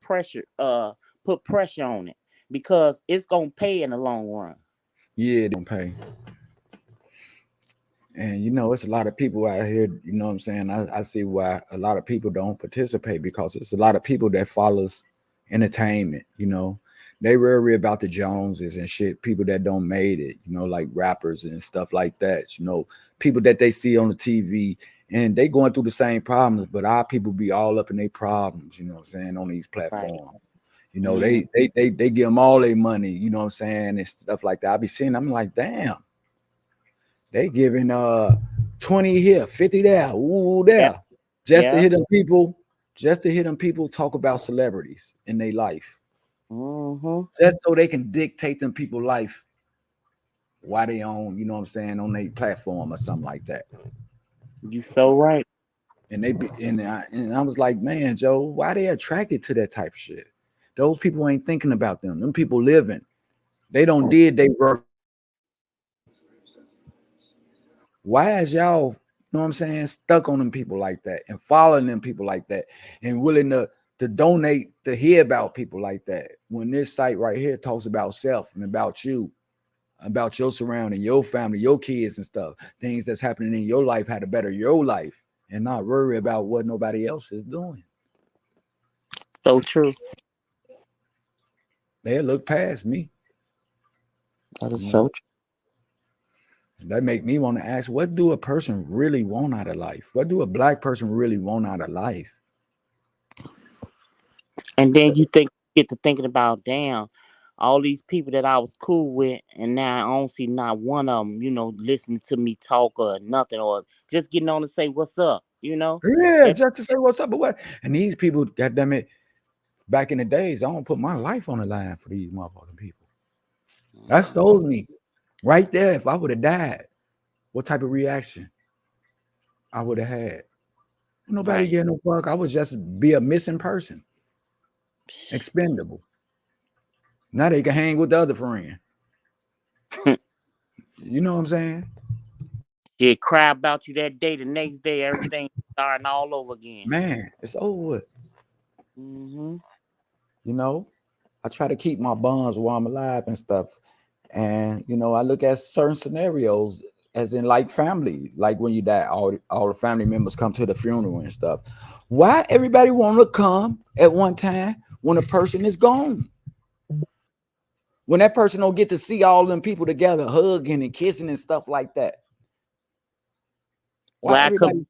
put pressure on it because it's gonna pay in the long run. Yeah, they don't pay. And it's a lot of people out here, you know what I'm saying? I see why a lot of people don't participate, because it's a lot of people that follows entertainment, They worry about the Joneses and shit, people that don't made it, like rappers and stuff like that, people that they see on the TV, and they going through the same problems, but our people be all up in their problems, you know what I'm saying, on these Right. platforms. Mm. They give them all their money, you know what I'm saying, and stuff like that. I be seeing, I'm like, damn. They giving 20 here, 50 there, ooh Yeah. there, just to Yeah. hear them people, talk about celebrities in their life, Mm-hmm. just so they can dictate them people life while they on, you know what I'm saying, on their platform or something like that. You so right. And they be and I was like, man, Joe, why they attracted to that type of shit? Those people ain't thinking about them. Them people living. They don't did they work. Why is y'all, you know what I'm saying, stuck on them people like that and following them people like that and willing to to donate to hear about people like that. When this site right here talks about self and about you, about your surrounding, your family, your kids and stuff, things that's happening in your life, how to better your life and not worry about what nobody else is doing. So true. They look past me. That is so true. That make me want to ask, what do a person really want out of life? What do a black person really want out of life? And then you get to thinking about, damn, all these people that I was cool with, and now I don't see not one of them, listening to me talk or nothing, or just getting on to say what's up, Yeah, just to say what's up. But what? And these people, goddamn it, back in the days, I don't put my life on the line for these motherfucking people. That stole me right there. If I would have died, what type of reaction I would have had? Nobody Right. get no fuck. I would just be a missing person, expendable. Now they can hang with the other friend. You know what I'm saying? She'd cry about you that day. The next day, everything starting all over again. Man, it's over with. Mm-hmm. You know, I try to keep my bonds while I'm alive and stuff. And, I look at certain scenarios as in like family, like when you die, all the family members come to the funeral and stuff. Why everybody want to come at one time when a person is gone? When that person don't get to see all them people together hugging and kissing and stuff like that. Why everybody?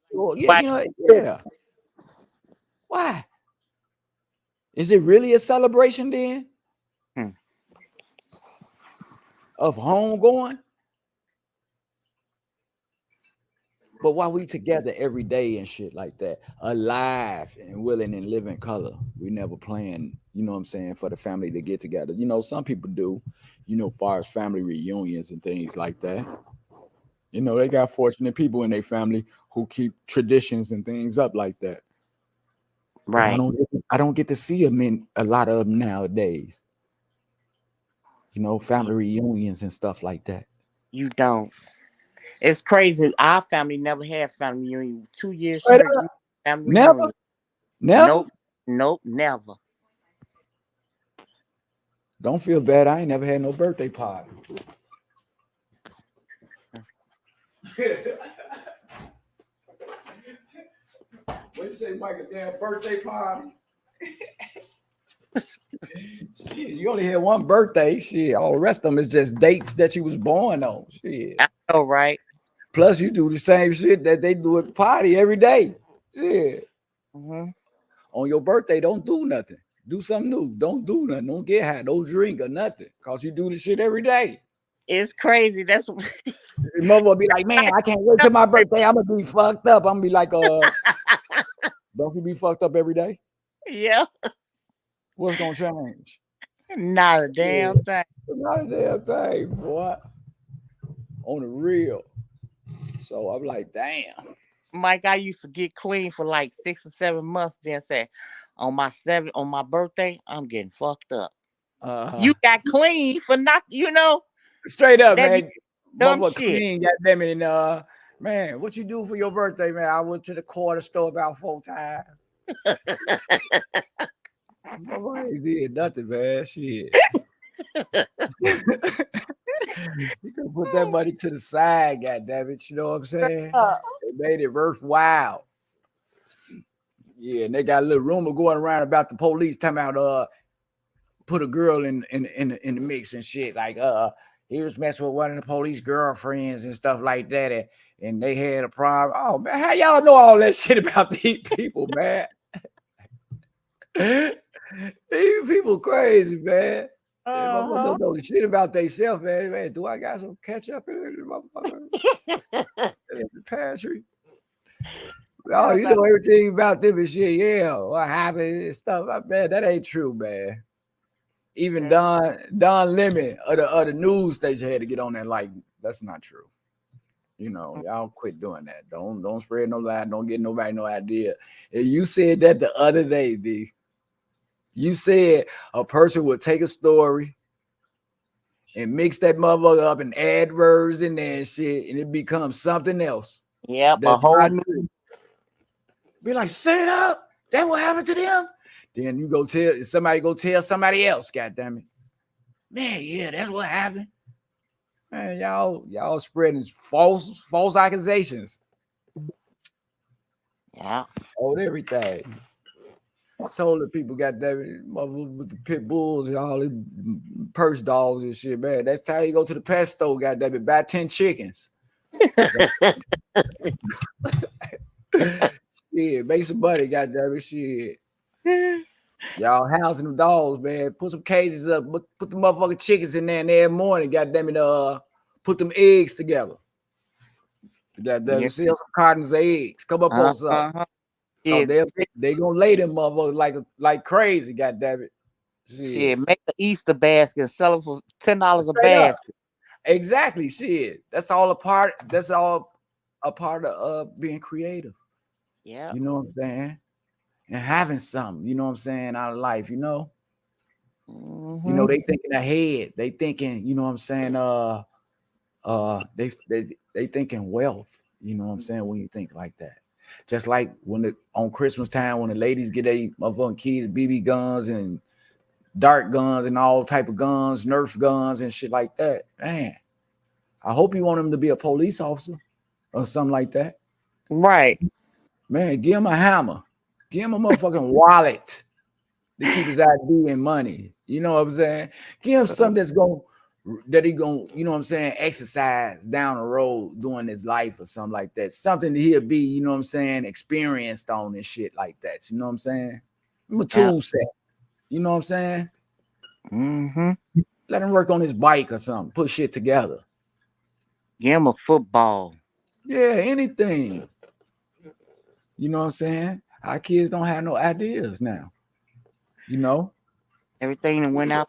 Yeah. Why? Is it really a celebration then? Of home going? But while we together every day and shit like that, alive and willing and living color, we never plan, you know what I'm saying, for the family to get together. Some people do, far as family reunions and things like that. They got fortunate people in their family who keep traditions and things up like that. Right. But I don't get to see them in a lot of them nowadays. Family reunions and stuff like that. You don't. It's crazy. Our family never had family reunion. 2 years straight. Family Never? reunion. Never? Nope, never. Don't feel bad. I ain't never had no birthday party. What you say, Mike? A damn birthday party? Shit, you only had one birthday. Shit, all the rest of them is just dates that you was born on. Shit. I know, right? Plus, you do the same shit that they do at the party every day. Shit. Mm-hmm. On your birthday, don't do nothing. Do something new. Don't do nothing. Don't get high. Don't drink or nothing. Because you do the shit every day. It's crazy. That's what mother will be like, man, I can't wait till my birthday. I'm gonna be fucked up. I'm gonna be like, don't you be fucked up every day? Yeah. What's gonna change? Not a damn thing. Not a damn thing, boy. On the real. So I'm like, damn. Mike, I used to get clean for like 6 or 7 months, then say, on my birthday, I'm getting fucked up. You got clean for not, straight up, man. Dumb shit. Clean, goddamn it. And man, what you do for your birthday, man? I went to the corner store about 4 times. Nobody did nothing, man. Shit. You can put that money to the side, goddamn it. You know what I'm saying? They made it worthwhile. Yeah, and they got a little rumor going around about the police talking about put a girl in the mix and shit. Like he was messing with one of the police girlfriends and stuff like that, and they had a problem. Oh man, how y'all know all that shit about these people, man? These people crazy, man. They don't know the shit about themselves, man. Man, do I got some ketchup in the pantry? Oh, you know everything about them and shit. Yeah, what happened and stuff. Man, that ain't true, man. Even Don Lemon of the news station had to get on there like, that's not true. Y'all quit doing that. Don't spread no lie. Don't get nobody no idea. And you said that the other day, D. You said a person would take a story and mix that motherfucker up and add words in there and shit, and it becomes something else. Yep, a whole new. Be like, set it up. That what happened to them? Then you go tell somebody else, goddamn it. Man, yeah, that's what happened. Man, y'all spreading false accusations. Yeah. Owed everything. I told the people, goddamn it, with the pit bulls and all the purse dogs and shit, man. That's how you go to the pet store, goddamn it, buy 10 chickens. Yeah, make some money, goddamn it, shit. Y'all housing them dogs, man. Put some cages up, put the motherfucking chickens in there, and every morning, goddamn it, put them eggs together. Goddamn it, sell some cartons of eggs. Come up on something. Yeah, they gonna lay them motherfuckers like crazy, goddamn it. Shit, make an Easter basket and sell them for $10 a Straight up. basket. Exactly, shit. That's all a part of being creative. Yeah. You know what I'm saying? And having something, you know what I'm saying, out of life, you know. You know, they thinking ahead. They thinking, you know what I'm saying, they thinking wealth, you know what I'm saying, when you think like that. Just like on Christmas time, when the ladies get their motherfucking kids BB guns and dart guns and all type of guns, Nerf guns and shit like that. Man, I hope you want him to be a police officer or something like that. Right. Man, give him a hammer. Give him a motherfucking wallet to keep his ID and money. You know what I'm saying? Give him something that he gonna, you know what I'm saying, exercise down the road during his life or something like that. Something that he'll be, you know what I'm saying, experienced on and shit like that. You know what I'm saying? I'm a tool set. You know what I'm saying? Let him work on his bike or something. Put shit together. Give him a football. Yeah, anything. You know what I'm saying? Our kids don't have no ideas now. You know? Everything that went out.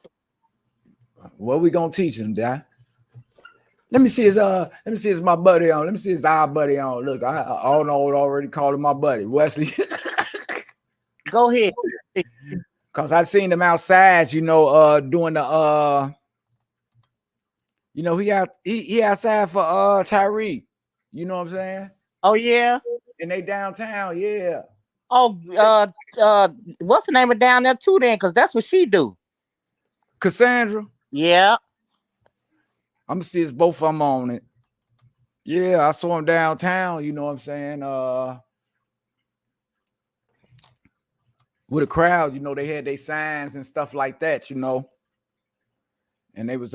What we gonna teach them, Dad? Let me see his my buddy on. Let me see his our buddy on. Look, I don't know what already called him my buddy, Wesley. Go ahead. Cause I seen him outside, you know, doing the you know, he outside for Tyreek. You know what I'm saying? Oh yeah. And they downtown, yeah. Oh, what's the name of down there too then? Because that's what she do. Cassandra. Yeah. I'm gonna see it's both of them on it. Yeah, I saw him downtown, you know what I'm saying? With a crowd, you know, they had their signs and stuff like that, you know. And they was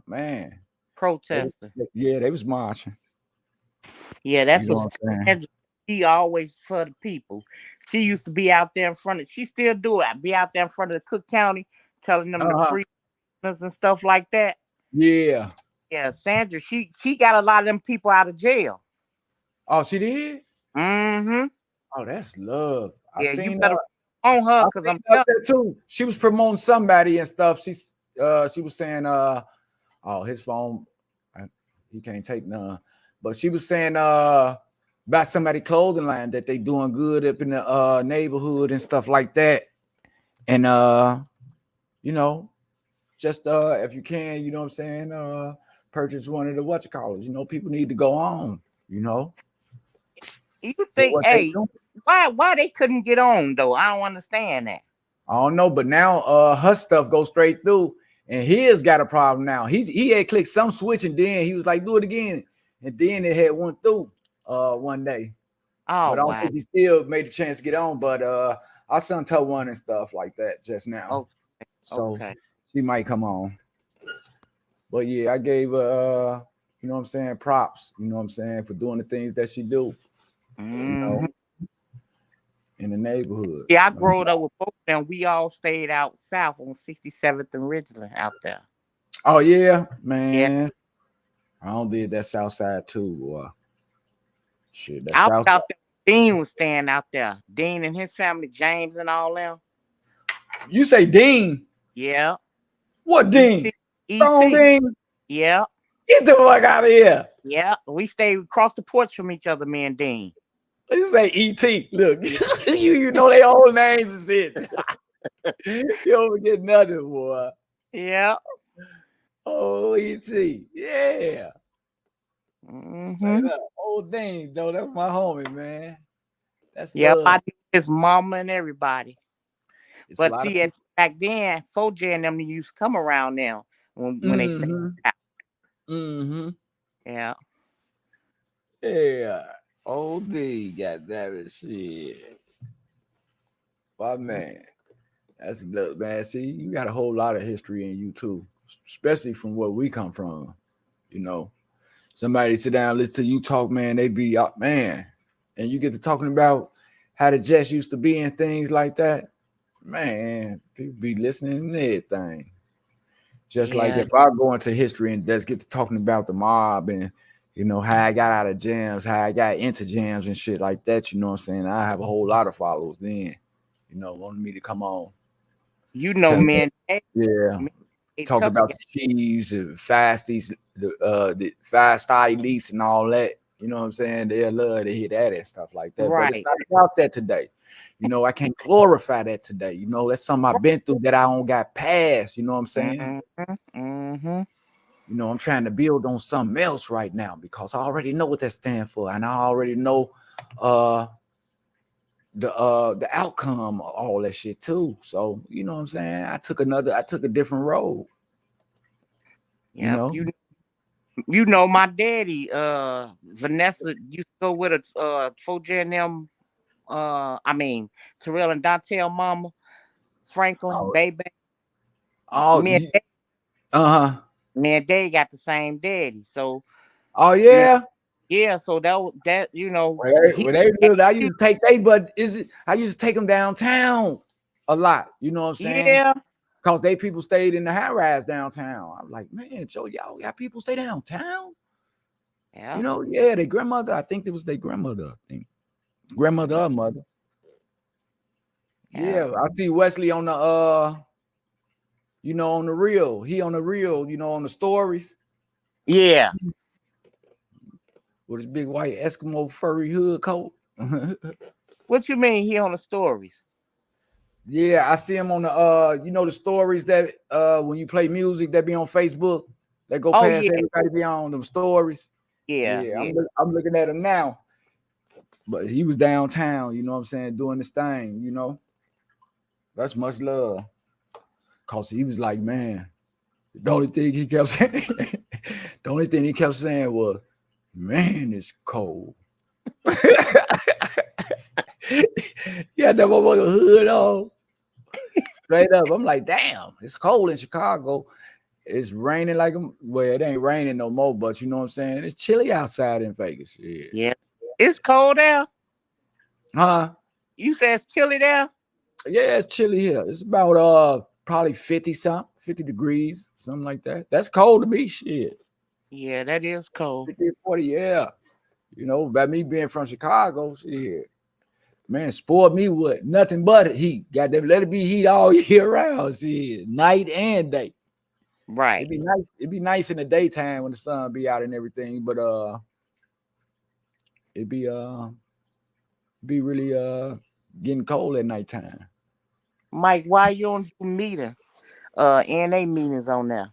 man. Protesting. They was marching. Yeah, that's you know what she always for the people. She used to be out there in front of, she still do it. Be out there in front of the Cook County telling them the free and stuff like that. Yeah. Yeah, Sandra, she got a lot of them people out of jail. Oh, she did? Mm-hmm. Oh, that's love. Yeah, I seen you better on her because I'm up there too. She was promoting somebody and stuff. She was saying oh, his phone, he can't take none. But she was saying about somebody clothing line that they doing good up in the neighborhood and stuff like that. And you know, just if you can, you know what I'm saying, purchase one of the whatchamacallits. You know, people need to go on, you know. You think, hey, why they couldn't get on though? I don't understand that. I don't know, but now her stuff goes straight through, and his got a problem now. He had clicked some switch, and then he was like, do it again, and then it had went through one day. Oh, but I don't think he still made a chance to get on. But I sent her one and stuff like that just now. Okay. So she might come on. But yeah, I gave her you know what I'm saying, props, you know what I'm saying, for doing the things that she do. You know, in the neighborhood. Yeah, I grew up with both of them. We all stayed out south on 67th and Ridgeland out there. Oh yeah, man. Yeah. I don't did that south side too. Shit, that's I was out there. Dean was staying out there. Dean and his family, James and all them. You say Dean? Yeah. What Dean? E.T. Dean? Yeah. Get the fuck out of here. Yeah. We stayed across the porch from each other, me and Dean. You say E.T. Look, you know their old names and shit. You don't forget nothing, boy. Yeah. Oh, E.T. Yeah. Old Dean, though. That's my homie, man. That's I knew his mama and everybody. It's a But lot of see, people. back then, 4J and them used to come around now when they say, Mm-hmm. Mm-hmm. yeah, Yeah. OD, goddamn it, shit. My man. That's good, man. See, you got a whole lot of history in you too, especially from where we come from. You know, somebody sit down, listen to you talk, man. They be up, man, and you get to talking about how the Jets used to be and things like that. Man, people be listening and everything. Just like yeah, if I go into history and just get to talking about the mob and how I got out of jams, how I got into jams and shit like that. You know what I'm saying? I have a whole lot of followers then. Wanted me to come on, tell me, man, yeah, they talk Tucker about got, the Chiefs and fasties, the 5-star elites and all that. You know what I'm saying? They love to hear that and stuff like that. But it's right, not about that today. I can't glorify that today. That's something I've been through that I don't got past. You know what I'm saying? mm-hmm, mm-hmm, I'm trying to build on something else right now because I already know what that stands for, and I already know uh the outcome of all that shit too. So you know what I'm saying? I took a different road, you yep. know. My daddy, Vanessa used to go with a 4J and them. I mean, Terrell and Dontel mama, Franklin, Oh, baby. oh, Me and Dave, uh-huh. me and Dave got the same daddy, so Oh you know, yeah. yeah. So that he. I used to take they, but I used to take them downtown a lot. You know what I'm saying? Yeah, Because they people stayed in the high rise downtown. I'm like, man, Joe, y'all got people stay downtown. yeah, Yeah, their grandmother. I think it was their grandmother. I think grandmother or mother. yeah, Yeah, I see Wesley on the on the reel. He on the reel, on the stories yeah. with his big white Eskimo furry hood coat. What you mean he on the stories? Yeah, I see him on the the stories that when you play music that be on Facebook that go Oh past yeah, everybody be on them stories. yeah, Yeah, yeah, I'm looking at him now. But he was downtown, you know what I'm saying, doing this thing, That's much love. Cause he was like, man, the only thing he kept saying, the only thing he kept saying was, man, it's cold. Yeah, that motherfucker hood on. Straight up. I'm like, damn, it's cold in Chicago. It's raining well, it ain't raining no more, but you know what I'm saying? It's chilly outside in Vegas. Yeah. yeah. It's cold there. Huh? You said it's chilly there. Yeah, it's chilly here. It's about probably 50 something, 50 degrees, something like that. That's cold to me. Shit. Yeah, that is cold. 50, 40, yeah. By me being from Chicago, shit. Man, spoiled me with nothing but heat. Goddamn, let it be heat all year round. Shit. Night and day. Right. It'd be nice. It'd be nice in the daytime when the sun be out and everything, but it'd be really getting cold at nighttime. Mike, why you don't do meetings? NA meetings on there.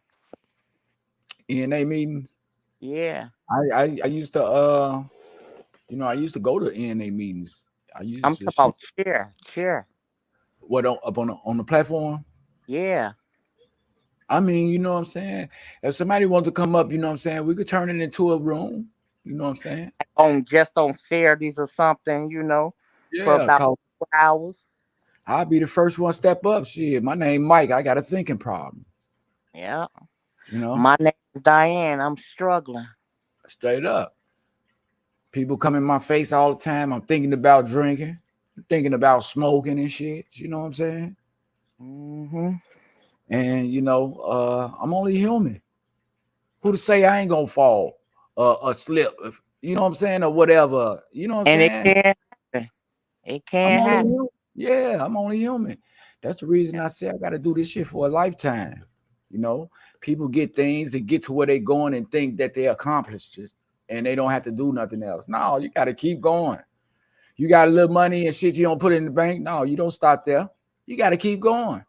ENA meetings. Yeah. I used to I used to go to ENA meetings. I I'm used to talking shit. about chair. What up on the platform? Yeah. I mean, you know what I'm saying? If somebody wants to come up, you know what I'm saying, we could turn it into a room. You know what I'm saying? On Saturdays or something, for Yeah, about cause 4 hours. I'll be the first one step up. Shit, my name Mike. I got a thinking problem. Yeah. You know, My name is Diane. I'm struggling. straight up. People come in my face all the time. I'm thinking about drinking, thinking about smoking and shit. You know what I'm saying? Hmm. And I'm only human. Who to say I ain't gonna fall or slip? You know what I'm saying, or whatever. You know what I'm And it saying? can happen. It I'm can only happen. human. Yeah, I'm only human. That's the reason I say I got to do this shit for a lifetime. People get things and get to where they going and think that they accomplished it and they don't have to do nothing else. No, you got to keep going. You got a little money and shit you don't put in the bank. No, you don't stop there. You got to keep going.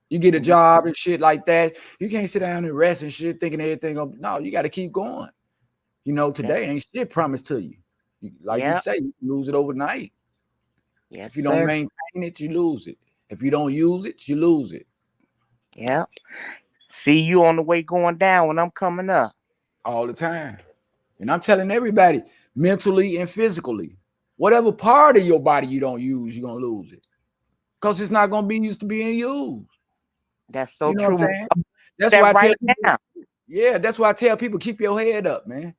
You get a Yeah. job and shit like that. You can't sit down and rest and shit thinking everything. No, you got to keep going. Yeah. Today ain't shit promised to you. Like we Yeah. say, you lose it overnight. Yes, If you don't sir. maintain it, you lose it. If you don't use it, you lose it. Yeah. See you on the way going down when I'm coming up. All the time. And I'm telling everybody, mentally and physically, whatever part of your body you don't use, you're gonna lose it. Because it's not gonna be used to being used. That's so You know what I'm true. saying? That's That why I tell right people, now. yeah, that's why I tell people keep your head up, man.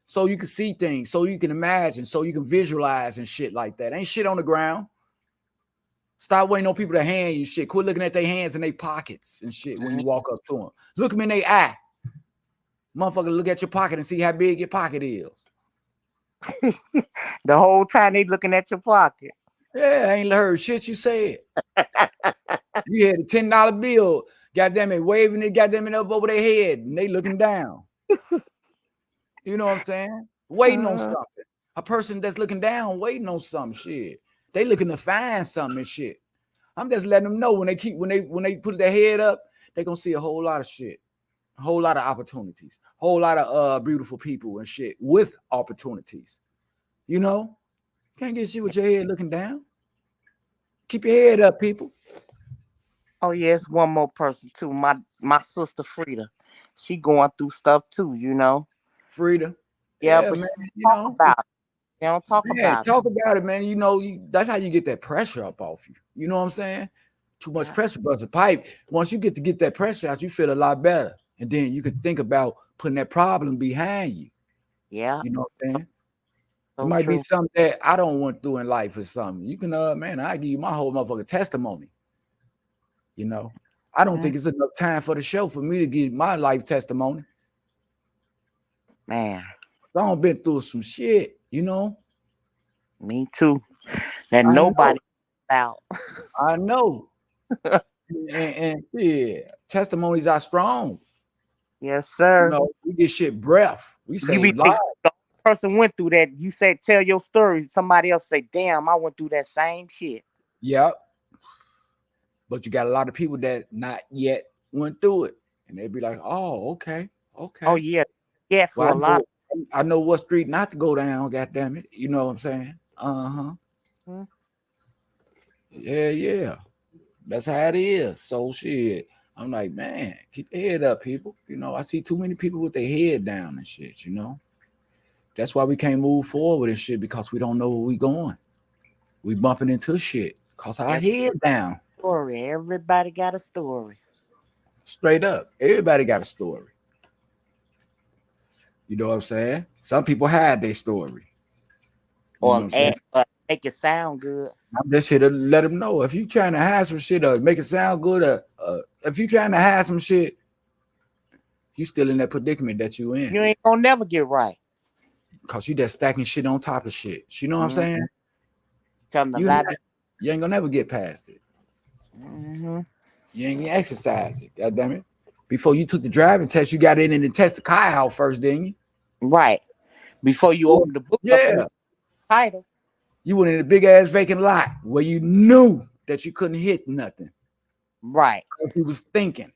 So you can see things, so you can imagine, so you can visualize and shit like that. Ain't shit on the ground. Stop waiting on people to hand you shit. Quit looking at their hands in their pockets and shit when you walk up to them. Look them in their eye. Motherfucker, look at your pocket and see how big your pocket is. The whole time they looking at your pocket. Yeah, I ain't heard shit you said. You had a $10 bill, goddamn it, waving it, goddamn it up over their head, and they looking down. You know what I'm saying? Waiting on something. A person that's looking down, waiting on some shit. They looking to find something and shit. I'm just letting them know when they put their head up, they gonna see a whole lot of shit, a whole lot of opportunities, a whole lot of beautiful people and shit with opportunities. You know, can't get shit with your head looking down. Keep your head up, people. Oh yes, one more person too. My sister Frida. She going through stuff too, you know. Frida. Yeah, Yeah, but man. she You don't talk know, about it. They don't talk man, about it. talk about it, man. You know, that's how you get that pressure up off you. You know what I'm saying? Too much pressure busts a pipe. Once you get that pressure out, you feel a lot better. And then you can think about putting that problem behind you. Yeah. You know what I'm saying? So It might be true. something that I don't want through in life or something. You can, man, I give you my whole motherfucking testimony. You know, I don't think it's enough time for the show for me to give my life testimony. Man. I been through some shit, you know. Me too. That I nobody know. about. I know. and yeah, testimonies are strong. Yes, You sir. know, we get shit breath. We You say be live. thinking the person went through that. You say tell your story. Somebody else say, damn, I went through that same shit. Yep. But you got a lot of people that not yet went through it. And they be like, oh, okay. Oh yeah. Yeah, Well, for a lot. I know what street not to go down, god damn it. You know what I'm saying? Hmm. Yeah. That's how it is. So shit. I'm like, man, keep your head up, people. You know, I see too many people with their head down and shit, you know. That's why we can't move forward and shit, because we don't know where we going. We bumping into shit because our head down. Story. Everybody got a story. Straight up. Everybody got a story. You know what I'm saying? Some people hide their story. You know what I'm saying? Make it sound good. I'm just here to let them know. If you trying to hide some shit or make it sound good, if you trying to hide some shit, you still in that predicament that you in. You ain't gonna never get right. Because you just stacking shit on top of shit. You know what I'm saying? Tell them You lie. ain't gonna never get past it. You ain't gonna exercise it. God damn it. Before you took the driving test, you got in and test the car out first, didn't you? Right. Before you open the book up and the title. You went in a big ass vacant lot where you knew that you couldn't hit nothing. Right. Because you was thinking.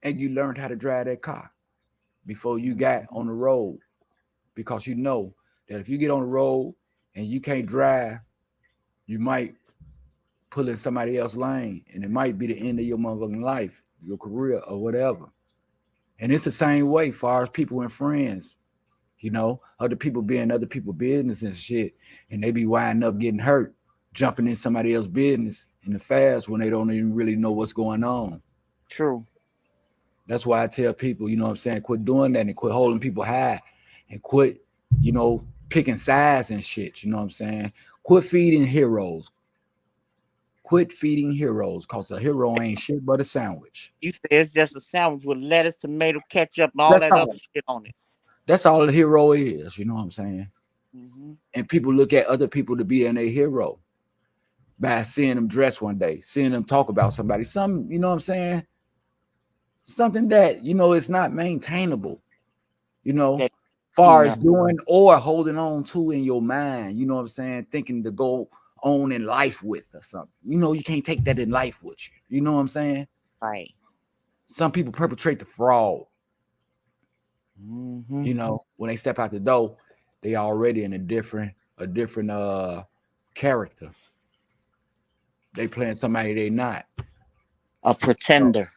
And you learned how to drive that car before you got on the road. Because you know that if you get on the road and you can't drive, you might pull in somebody else's lane. And it might be the end of your motherfucking life, your career, or whatever. And it's the same way far as people and friends. You know, other people being other people's business and shit, and they be winding up getting hurt, jumping in somebody else's business in the fast when they don't even really know what's going on. True. That's why I tell people, you know what I'm saying, quit doing that and quit holding people high and quit, you know, picking sides and shit. You know what I'm saying? Quit feeding heroes. Quit feeding heroes, because a hero ain't shit but a sandwich. You say it's just a sandwich with lettuce, tomato, ketchup, and all that other shit on it. That's all a hero is, you know what I'm saying? And people look at other people to be a hero by seeing them dress one day, seeing them talk about somebody, some, you know what I'm saying? Something that, you know, it's not maintainable, you know, far as doing or holding on to in your mind, you know what I'm saying? Thinking to go on in life with or something. You know, you can't take that in life with you. You know what I'm saying? Right. Some people perpetrate the fraud. You know, when they step out the door, they already in a different character. they playing somebody they not. A pretender.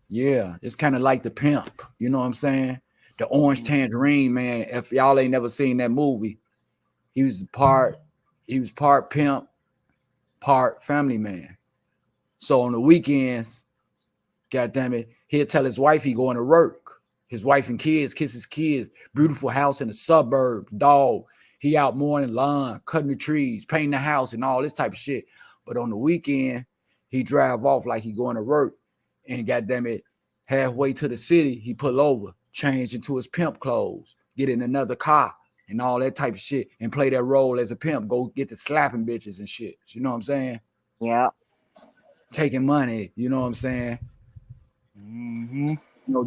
Yeah, it's kind of like the pimp. You know what I'm saying? The Orange Tangerine Man. If y'all ain't never seen that movie, he was part pimp, part family man. So on the weekends, God damn it, he'll tell his wife he going to work. His wife and kids, kiss his kids, beautiful house in the suburbs, dog. He out mowing the lawn, cutting the trees, painting the house, and all this type of shit. But on the weekend, he drive off like he going to work. And goddamn it, halfway to the city, he pull over, change into his pimp clothes, get in another car, and all that type of shit, and play that role as a pimp. Go get the slapping bitches and shit. You know what I'm saying? Yeah. Taking money. You know what I'm saying? Mm-hmm.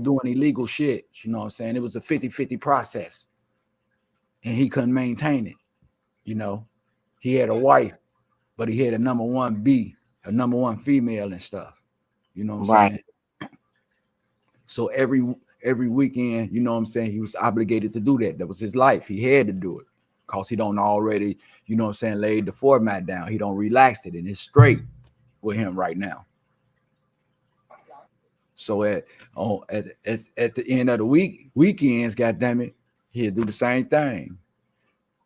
Doing illegal shit. You know what I'm saying? It was a 50-50 process. And he couldn't maintain it. He had a wife, but he had a number one female and stuff. You know what I'm saying? So every weekend, you know what I'm saying, he was obligated to do that. That was his life. He had to do it because he don't already, you know what I'm saying, laid the format down. He don't relaxed it, and it's straight with him right now. So at the end of the weekends, goddamn it, he'll do the same thing.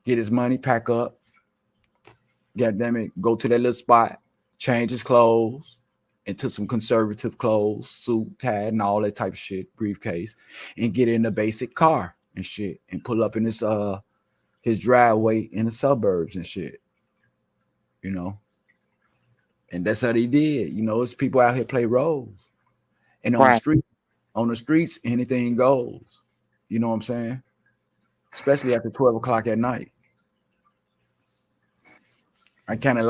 Get his money, pack up, goddamn it, go to that little spot, change his clothes into some conservative clothes, suit, tie, and all that type of shit, briefcase, and get in a basic car and shit, and pull up in his driveway in the suburbs and shit. And that's what he did. It's people out here play roles. And on the streets, anything goes. You know what I'm saying? Especially after 12 o'clock at night. I kind of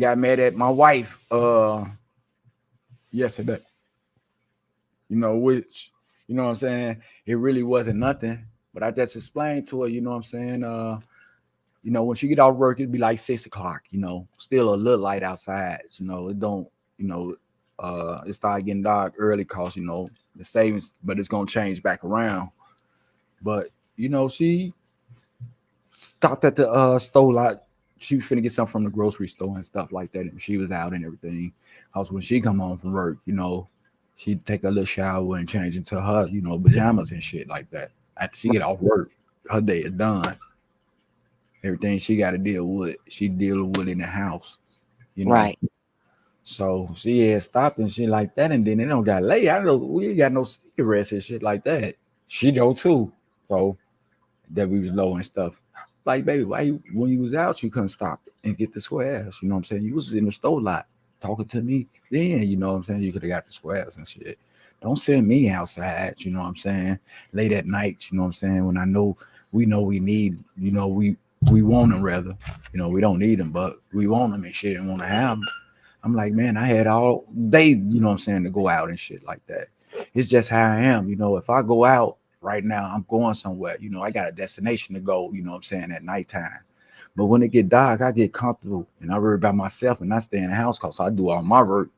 got mad at my wife yesterday. Which, you know what I'm saying? It really wasn't nothing. But I just explained to her, you know what I'm saying? When she get off work, it'd be like 6 o'clock, still a little light outside. It don't, it started getting dark early cause, the savings, but it's gonna change back around. But, she stopped at the store lot. She was finna get something from the grocery store and stuff like that. And she was out and everything. Cause when she come home from work, she'd take a little shower and change into her, pajamas and shit like that. After she get off work, her day is done. Everything she got to deal with, she dealing with in the house, Right. So she had stopped and shit like that, and then it don't got late. I know we ain't got no cigarettes and shit like that. She go too, so that we was low and stuff. Like, baby, why when you was out, you couldn't stop and get the squares? You know what I'm saying? You was in the store lot talking to me then. You know what I'm saying? You could have got the squares and shit. Don't send me outside. You know what I'm saying? Late at night. You know what I'm saying? When I know we need. We want them rather. We don't need them, but we want them and shit and want to have them. I'm like, man, I had all day, you know what I'm saying, to go out and shit like that. It's just how I am. If I go out right now, I'm going somewhere. I got a destination to go, you know what I'm saying, at nighttime. But when it get dark, I get comfortable and I worry about myself and I stay in the house because I do all my work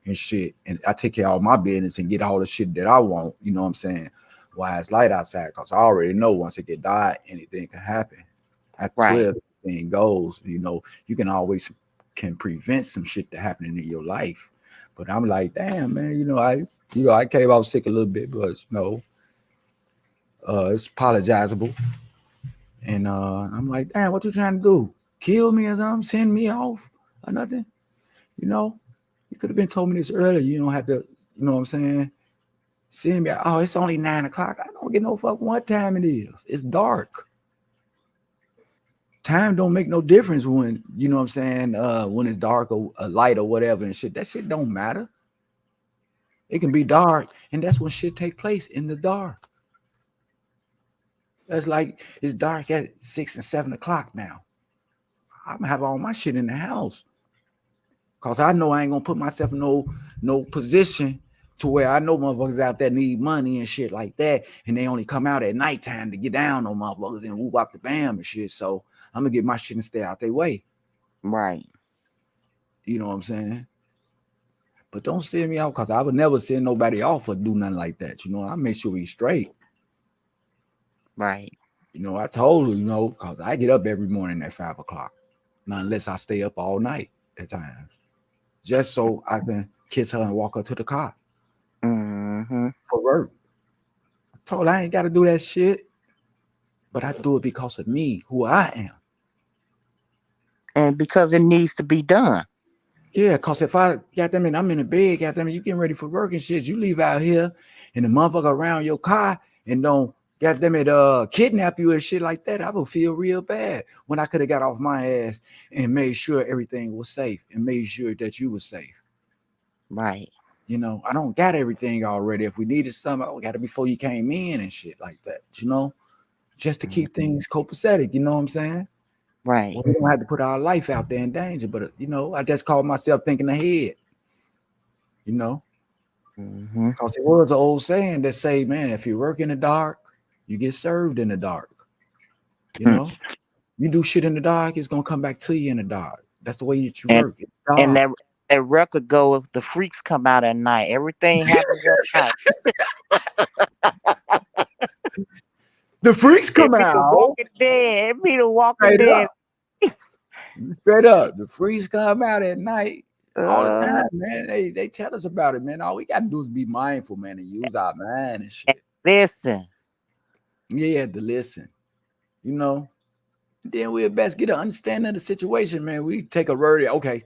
and shit. And I take care of all my business and get all the shit that I want, you know what I'm saying, while it's light outside, because I already know once it get dark, anything can happen. At 12, thing goes, you can always prevent some shit to happening in your life. But I'm like, damn, man, I came out sick a little bit, but it's apologizable. And I'm like, damn, what you trying to do? Kill me or something? Send me off or nothing? You could have been told me this earlier. You don't have to, you know what I'm saying? Send me. Oh, it's only 9 o'clock. I don't get no fuck what time it is. It's dark. Time don't make no difference when, you know what I'm saying, when it's dark or light or whatever and shit. That shit don't matter. It can be dark, and that's when shit take place, in the dark. That's like it's dark at 6 and 7 o'clock now. I'm gonna have all my shit in the house. Cause I know I ain't gonna put myself in no position to where I know motherfuckers out there need money and shit like that, and they only come out at nighttime to get down on motherfuckers and whoop up the bam and shit. So I'm gonna get my shit and stay out their way. Right. You know what I'm saying? But don't send me out, because I would never send nobody off or do nothing like that. I make sure we straight. Right. I told her, because I get up every morning at 5 o'clock. Now, unless I stay up all night at times. just so I can kiss her and walk her to the car for work. I told her I ain't got to do that shit, but I do it because of me, who I am. And because it needs to be done. Yeah, because if I'm in the bed, you getting ready for work and shit, you leave out here and the motherfucker around your car and don't kidnap you and shit like that, I would feel real bad when I could have got off my ass and made sure everything was safe and made sure that you were safe. Right. You know, I don't got everything already. If we needed something, I got it before you came in and shit like that, you know, just to keep things copacetic, you know what I'm saying? Right. Well, we don't have to put our life out there in danger, but you know, I just called myself thinking ahead, you know, because it was an old saying that say, man, if you work in the dark, you get served in the dark. You know, you do shit in the dark, it's gonna come back to you in the dark. That's the way that you work. And that record go, the freaks come out at night. Everything happens at night. The freaks come out. Walking dead. Peter walking dead. Straight up. The freaks come out at night all the time, man. They tell us about it, man. All we gotta do is be mindful, man, and use our mind and shit. Listen. Yeah, you have to listen. You know, then we'll best get an understanding of the situation, man. We take a word, okay.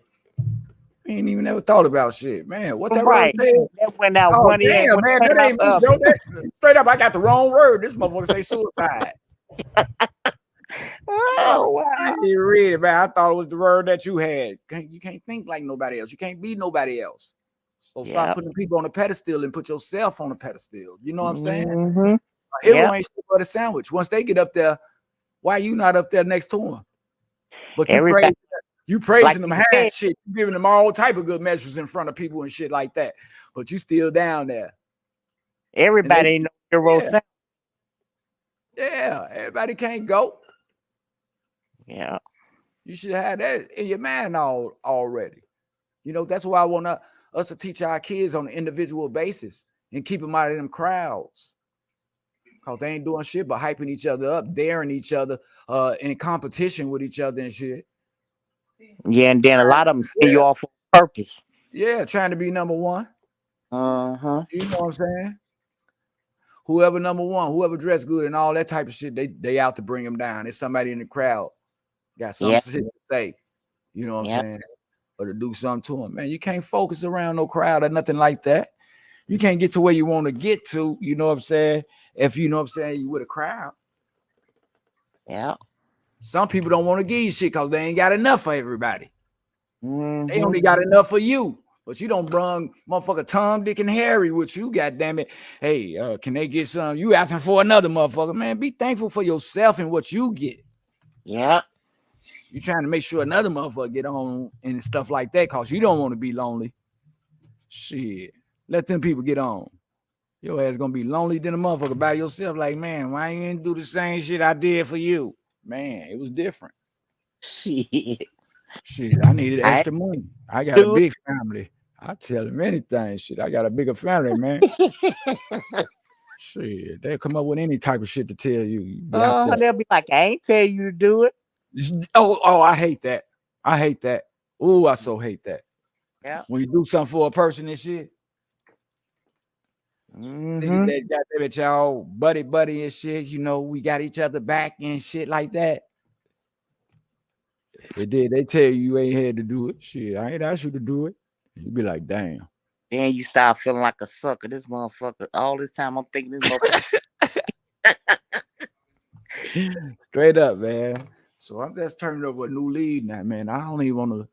We ain't even ever thought about shit, man. What that word said? That went out Oh, one damn, ear, man, that ain't me, yo. Straight up, I got the wrong word. This motherfucker say suicide. Oh, wow. I didn't read it, man. I thought it was the word that you had. You can't think like nobody else. You can't be nobody else. So stop putting people on a pedestal and put yourself on a pedestal. You know what I'm saying? A hero ain't shit but a sandwich. Once they get up there, why you not up there next to them? But you praising like them, high shit, you giving them all type of good measures in front of people and shit like that. But you still down there. Everybody ain't no hero. Yeah, everybody can't go. Yeah. You should have that in your mind already. You know, that's why I want us to teach our kids on an individual basis and keep them out of them crowds. Because they ain't doing shit but hyping each other up, daring each other, in competition with each other and shit. Yeah, and then a lot of them say you off on purpose. Yeah, trying to be number one. You know what I'm saying? Whoever number one, whoever dressed good and all that type of shit, they out to bring them down. There's somebody in the crowd got some shit to say. You know what I'm saying? Or to do something to them. Man, you can't focus around no crowd or nothing like that. You can't get to where you want to get to, you know what I'm saying? If you know what I'm saying, you with a crowd. Yeah. Some people don't want to give you shit because they ain't got enough for everybody. They only got enough for you. But you don't bring motherfucker Tom, Dick, and Harry with you, goddamn it. Hey, can they get some? You asking for another motherfucker, man. Be thankful for yourself and what you get. Yeah. You trying to make sure another motherfucker get on and stuff like that because you don't want to be lonely. Shit. Let them people get on. Your ass gonna be lonely than a motherfucker by yourself. Like, man, why you didn't do the same shit I did for you? Man, it was different. Shit, I needed extra money. I got a big family. I tell them anything. Shit, I got a bigger family, man. Shit, they'll come up with any type of shit to tell you. They'll be like, I ain't tell you to do it. Oh, I hate that. I hate that. Oh, I so hate that. Yeah. When you do something for a person and shit. They got them at y'all buddy and shit. You know, we got each other back and shit like that. They tell you ain't had to do it. Shit, I ain't asked you to do it. You be like, damn. Then you start feeling like a sucker. This motherfucker, all this time I'm thinking this motherfucker. Straight up, man. So I'm just turning over a new lead now, man. I don't even want to.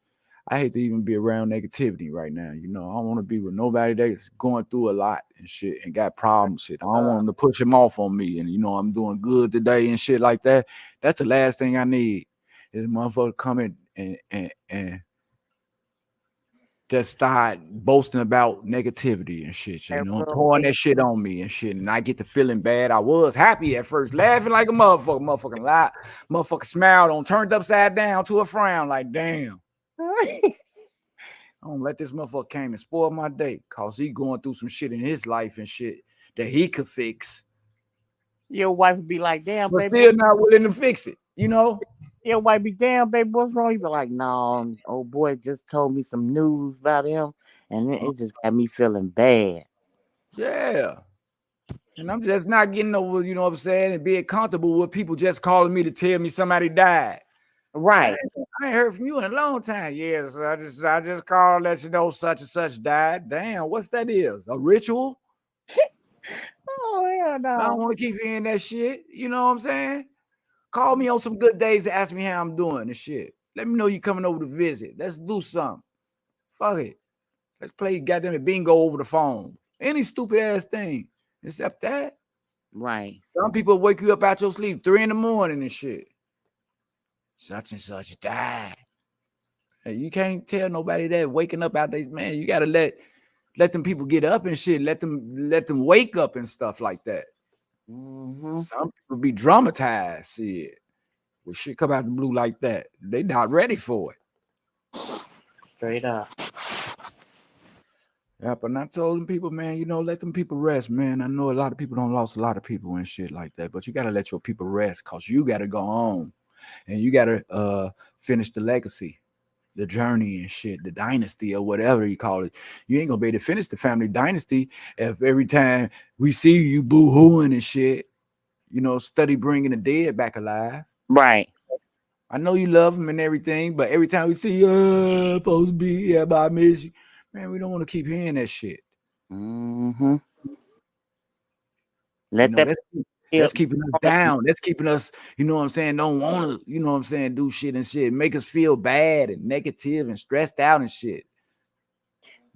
I hate to even be around negativity right now. You know, I don't want to be with nobody that's going through a lot and shit and got problems. Shit, I don't want them to push him off on me. And you know, I'm doing good today and shit like that. That's the last thing I need. Is motherfucker coming and just start boasting about negativity and shit, you know, pouring that shit on me and shit, and I get to feeling bad. I was happy at first, laughing like a motherfucking lie, motherfucker smiled on, turned upside down to a frown, like damn. I don't let this motherfucker came and spoil my day, cause he going through some shit in his life and shit that he could fix. Your wife would be like, damn, but baby, still not willing to fix it, you know. Your wife be damn, baby, what's wrong? You be like, no, old boy just told me some news about him, and it just got me feeling bad. Yeah. And I'm just not getting over, you know what I'm saying, and being comfortable with people just calling me to tell me somebody died. Right. I ain't heard from you in a long time. Yes, I just called, let you know such and such died. Damn, what's that is? A ritual? Oh, hell I don't no. want to keep hearing that shit. You know what I'm saying? Call me on some good days to ask me how I'm doing and shit. Let me know you coming over to visit. Let's do something. Fuck it. Let's play goddamn it bingo over the phone. Any stupid ass thing. Except that. Right. Some people wake you up out your sleep 3 a.m. and shit. Such and such died. Hey, you can't tell nobody that waking up out there, man. You gotta let them people get up and shit. Let them wake up and stuff like that. Mm-hmm. Some people be dramatized. Shit. When shit come out the blue like that, they not ready for it. Straight up. Yeah, but I told them people, man, you know, let them people rest, man. I know a lot of people don't lost a lot of people and shit like that, but you gotta let your people rest because you gotta go on and you gotta finish the legacy, the journey and shit, the dynasty or whatever you call it. You ain't gonna be able to finish the family dynasty if every time we see you boo-hooing and shit, you know, study bringing the dead back alive. Right. I know you love them and everything, but every time we see you, supposed to be here, but I miss you. Man, we don't want to keep hearing that shit. Mm-hmm. You Let know, that that's keeping us down. That's keeping us, you know what I'm saying, don't want to, you know what I'm saying, do shit and shit. Make us feel bad and negative and stressed out and shit.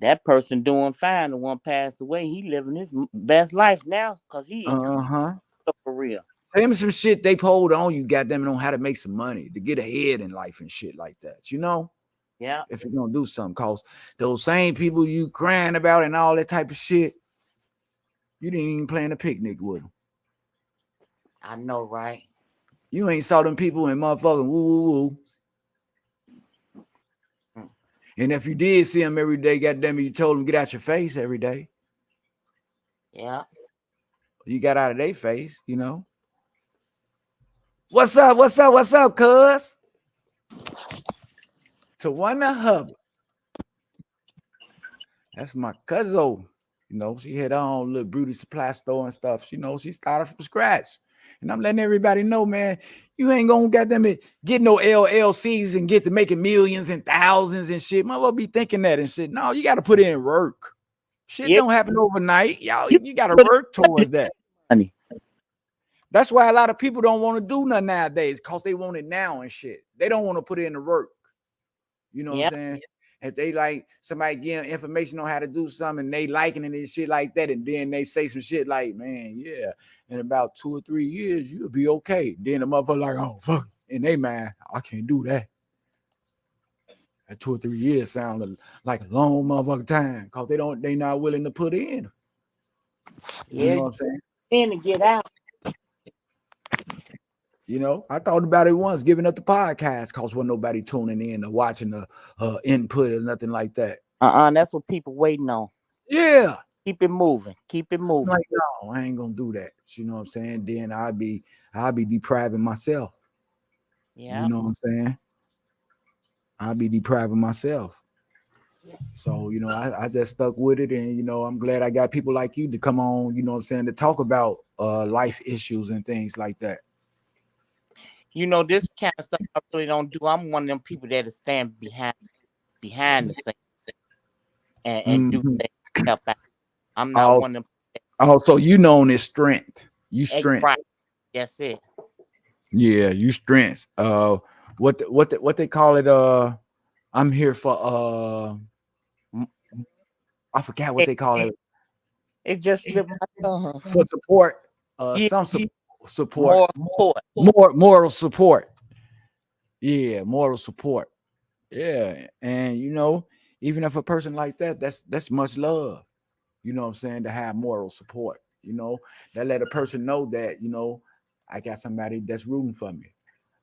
that person doing fine. The one passed away. He living his best life now because he Uh-huh. for real. Tell me some shit they pulled on you, goddamn it, on how to make some money, to get ahead in life and shit like that, you know? Yeah. If you're gonna do something, cause those same people you crying about and all that type of shit, you didn't even plan a picnic with them. I know, right? You ain't saw them people in motherfucking woo woo woo. Mm. And if you did see them every day, goddamn it, you told them get out your face every day. Yeah. You got out of their face, you know. What's up? What's up? What's up, cuz? Tawana Hubbard. That's my cousin. You know, she had her own little beauty supply store and stuff. You know, she started from scratch. And I'm letting everybody know, man, you ain't gonna goddamn it get no LLCs and get to making millions and thousands and shit. Mother be thinking that and shit. No, you got to put in work. Shit Yep. don't happen overnight. Y'all, You you got to put work towards that. money. That's why a lot of people don't want to do nothing nowadays because they want it now and shit. They don't want to put in the work. You know what I'm Yep. saying? If they like somebody giving information on how to do something and they liking it and shit like that, and then they say some shit like, man, yeah, in about 2 or 3 years, you'll be okay. Then the motherfucker like, oh, fuck. In they mind, I can't do that. That 2 or 3 years sound like a long motherfucking time because they not willing to put in. You Yeah. know what I'm saying? In to get out. You know, I thought about it once, giving up the podcast because wasn't nobody tuning in or watching the input or nothing like that. That's what people waiting on. Yeah. Keep it moving. Keep it moving. Like, no, I ain't gonna do that. You know what I'm saying? Then I'll be depriving myself. Yeah. You know what I'm saying? I'll be depriving myself. So, you know, I just stuck with it. And, you know, I'm glad I got people like you to come on, you know what I'm saying, to talk about life issues and things like that. You know, this kind of stuff I really don't do. I'm one of them people that stand behind the scene and do Mhm. things help out. I'm not Oh, one of them. so you known as strength. You strength. Right. That's it. Yeah, you strength. What they call it? I'm here for I forgot what they call it. It just slipped my tongue. For support, Yeah. some support, More support. more moral support. Yeah, moral support. Yeah, and you know, even if a person like that, that's much love. You know what I'm saying? To have moral support. You know, that let a person know that, you know, I got somebody that's rooting for me.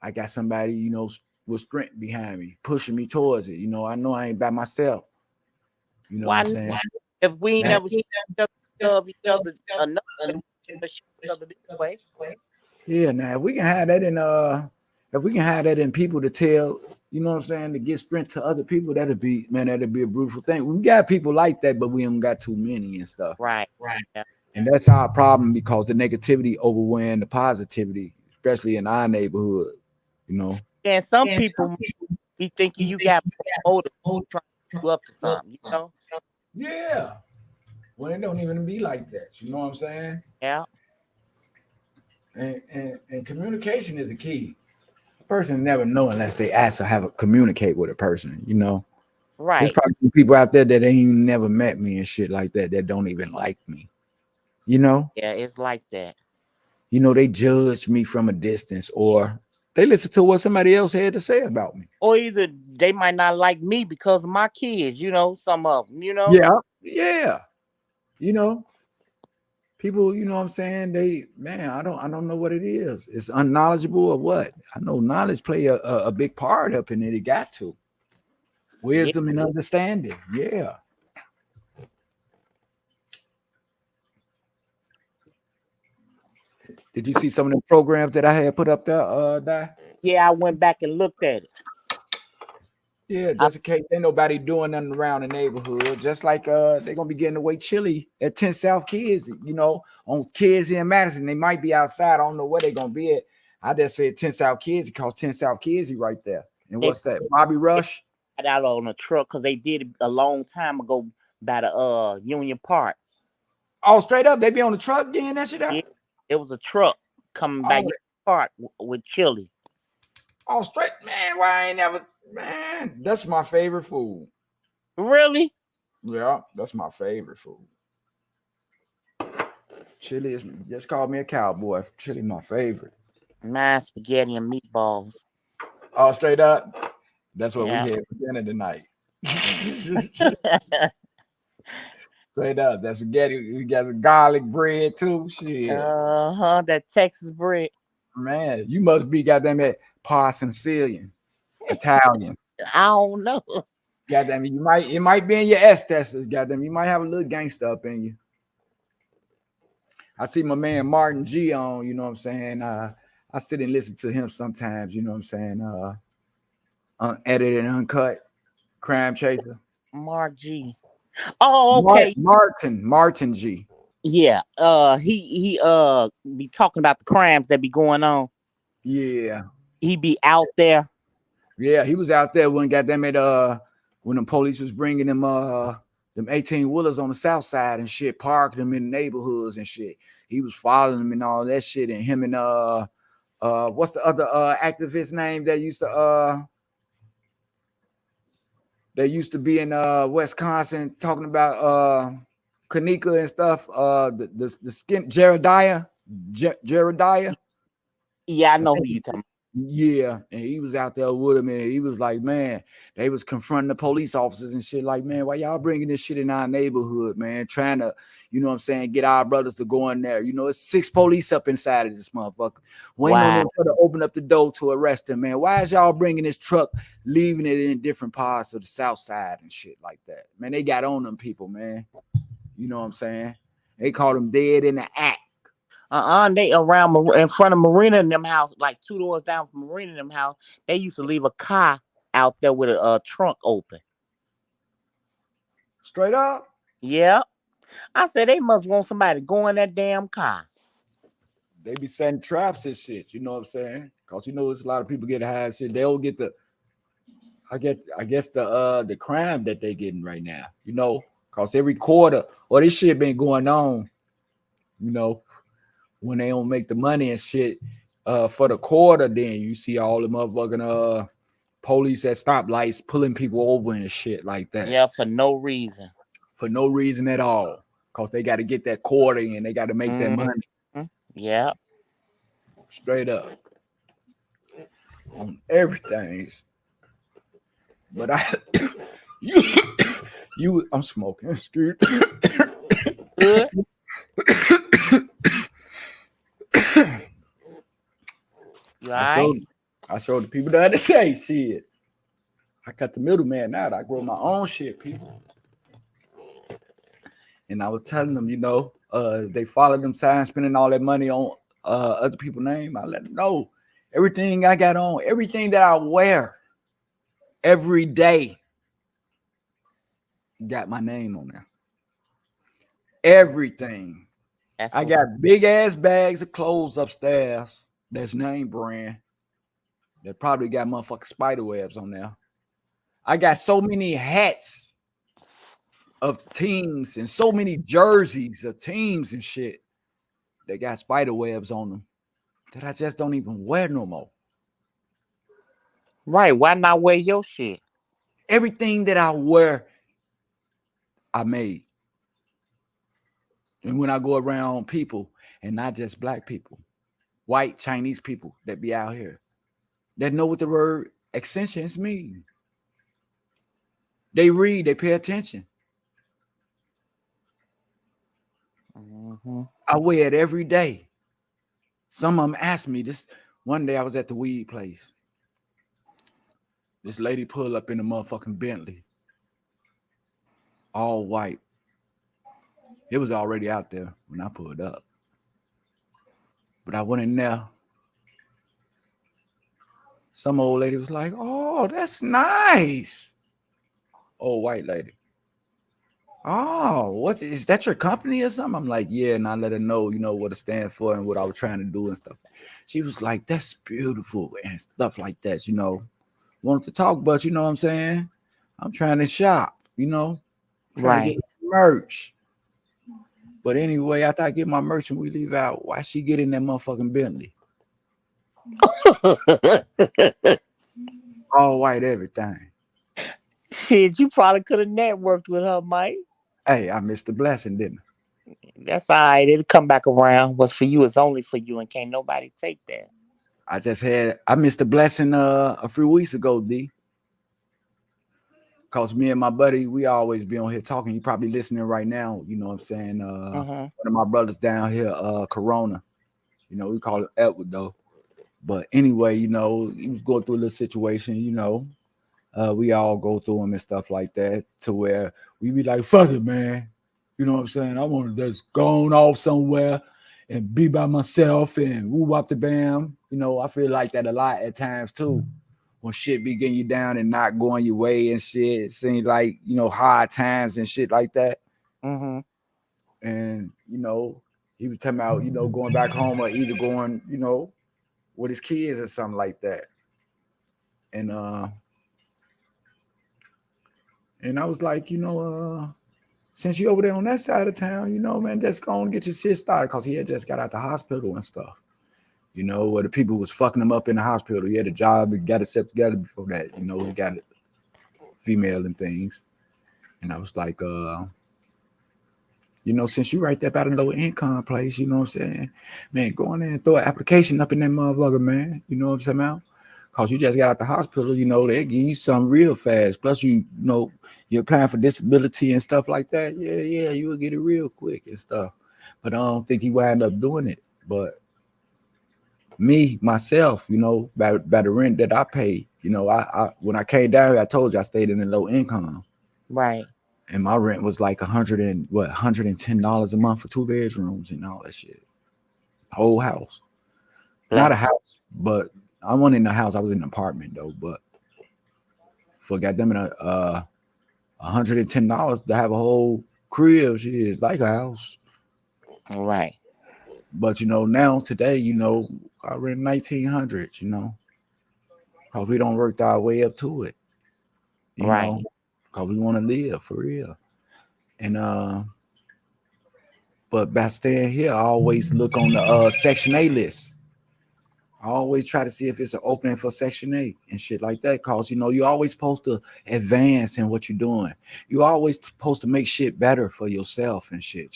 I got somebody, you know, with strength behind me, pushing me towards it. You know I ain't by myself. You know what Why I'm not? saying? If we That- never love each other enough, then we should show each other this way. yeah, now if we can have that in If we can have that in people to tell, you know what I'm saying, to give strength to other people, that'd be a beautiful thing. We got people like that, but we don't got too many and stuff. Right. Yeah. And that's our problem because the negativity overwhelming the positivity, especially in our neighborhood, you know. And some people be thinking you got motive trying to you up to something, you know? Yeah. Well, it don't even be like that. You know what I'm saying? Yeah. And communication is the key. A person never know unless they ask or have a communicate with a person, you know. Right. There's probably people out there that ain't never met me and shit like that that don't even like me. You know? Yeah, it's like that. You know, they judge me from a distance or they listen to what somebody else had to say about me. Or either they might not like me because of my kids, you know, some of them, you know? Yeah. You know, people, you know what I'm saying? I don't know what it is. It's unknowledgeable or what? I know knowledge play a big part up in it. It got to. Wisdom and understanding. Yeah. Did you see some of the programs that I had put up there, Di? Yeah, I went back and looked at it. Yeah, just in case ain't nobody doing nothing around the neighborhood. Just like they're gonna be getting away chili at 10 South Kids, you know, on Kids in Madison. They might be outside. I don't know where they're gonna be at. I just said 10 South Kids because 10 South Kids right there. And what's that? Bobby Rush? Got out on a truck because they did it a long time ago by the Union Park. Oh, straight up, they be on the truck getting that shit out. Yeah, it was a truck coming back Union Park with chili. Oh, straight, man. Why I ain't never, man? That's my favorite food. Really? Yeah, that's my favorite food. Chili is just call me a cowboy. Chili my favorite. My spaghetti and meatballs. Oh, straight up. That's what we had for dinner tonight. Straight up. That's spaghetti. We got the garlic bread too. Shit. That Texas bread. Man, you must be goddamn it Parson Sicilian, Italian. I don't know. Goddamn it, it might be in your S testers. Goddamn, you might have a little gangster up in you. I see my man Martin G on, you know what I'm saying? I sit and listen to him sometimes, you know what I'm saying? Unedited and uncut, Crime Chaser. Mark G. Oh, okay. Martin G. Yeah. He be talking about the crimes that be going on. Yeah. He be out there. Yeah, he was out there when goddamn it when the police was bringing them 18-wheelers on the south side and shit, parking them in the neighborhoods and shit. He was following them and all that shit. And him and what's the other activist name that used to be in Wisconsin talking about Kanika and stuff, the skin Jeremiah. Yeah, I know who you talking about. Yeah, and he was out there with him, and he was like, man, they was confronting the police officers and shit like, man, why y'all bringing this shit in our neighborhood, man, trying to, you know what I'm saying, get our brothers to go in there. You know, it's 6 police up inside of this motherfucker. Waiting on them to open up the door to arrest him, man. Why is y'all bringing this truck, leaving it in different parts of the south side and shit like that? Man, they got on them people, man. You know what I'm saying? They call them dead in the act. They around in front of Marina in them house, like 2 doors down from Marina in them house. They used to leave a car out there with a trunk open. Straight up? Yeah. I said they must want somebody to go in that damn car. They be setting traps and shit, you know what I'm saying? Because you know there's a lot of people get high and shit. They don't get I guess the crime that they getting right now, you know, because every quarter or this shit been going on, you know. When they don't make the money and shit for the quarter, then you see all the motherfucking police at stoplights pulling people over and shit like that. Yeah, for no reason. For no reason at all. Because they got to get that quarter and they got to make that money. Yeah. Straight up. On everything. But I'm smoking. Excuse Good. I showed the people the other day, shit. I cut the middleman out. I grow my own shit, people. And I was telling them, you know, they follow them signs, spending all that money on other people's name. I let them know Everything I got on, everything that I wear every day got my name on there. Everything. That's I what's got big ass bags of clothes upstairs that's name brand that probably got motherfucking spider webs on there. I got so many hats of teams and so many jerseys of teams and shit that got spider webs on them that I just don't even wear no more. right. Why not wear your shit? Everything that I wear, I made. And when I go around people, and not just black people, white Chinese people that be out here, that know what the word extensions mean. They read, they pay attention. Mm-hmm. I wear it every day. Some of them ask me this. One day I was at the weed place. This lady pulled up in a motherfucking Bentley, all white. It was already out there when I pulled up. But I went in there. Some old lady was like, "Oh, that's nice." Old white lady. "Oh, what is that your company or something?" I'm like, "Yeah," and I let her know, what it stands for and what I was trying to do and stuff. She was like, "That's beautiful," and stuff like that, Wanted to talk, but you know what I'm saying? I'm trying to shop, trying to get Right. merch. But anyway, after I get my merch and we leave out, why she get in that motherfucking Bentley? All white, everything. Shit, you probably could have networked with her, Mike. Hey, I missed the blessing, didn't That's all right. It'll come back around. What's for you is only for you, and can't nobody take that. I missed the blessing a few weeks ago, D. Cause me and my buddy, we always be on here talking. You probably listening right now, you know what I'm saying? One Mm-hmm. of my brothers down here, Corona. We call it Edward though. But anyway, he was going through a little situation, we all go through them and stuff like that, to where we be like, fuck it, man. You know what I'm saying? I want to just go on off somewhere and be by myself and woo up the bam. I feel like that a lot at times too. When shit be getting you down and not going your way and shit, it seems like, hard times and shit like that. Mm-hmm. And, he was talking about, going back home or either going, with his kids or something like that. And I was like, since you over there on that side of town, man, just go and get your shit started, because he had just got out the hospital and stuff. Where the people was fucking him up in the hospital. He had a job, he got himself together before that, he got a female and things. And I was like, since you right there about a low income place, you know what I'm saying? Man, go in there and throw an application up in that motherfucker, man. You know what I'm saying, man? Because you just got out the hospital, they give you something real fast. Plus, you're applying for disability and stuff like that. Yeah, you'll get it real quick and stuff. But I don't think he wound up doing it. But me, myself, by the rent that I pay, I when I came down here, I told you I stayed in a low income. Right. And my rent was like $110 a month for 2 bedrooms and all that shit. Whole house. Not a house, but I wasn't in the house. I was in an apartment though. But for goddamn it, $110 to have a whole crib, shit is like a house. Right. But now today, I rent 1,900. Because we don't work our way up to it. Right. Because we want to live for real. And but by staying here, I always look on the Section A list. I always try to see if it's an opening for Section 8 and shit like that. Cause you're always supposed to advance in what you're doing. You're always supposed to make shit better for yourself and shit,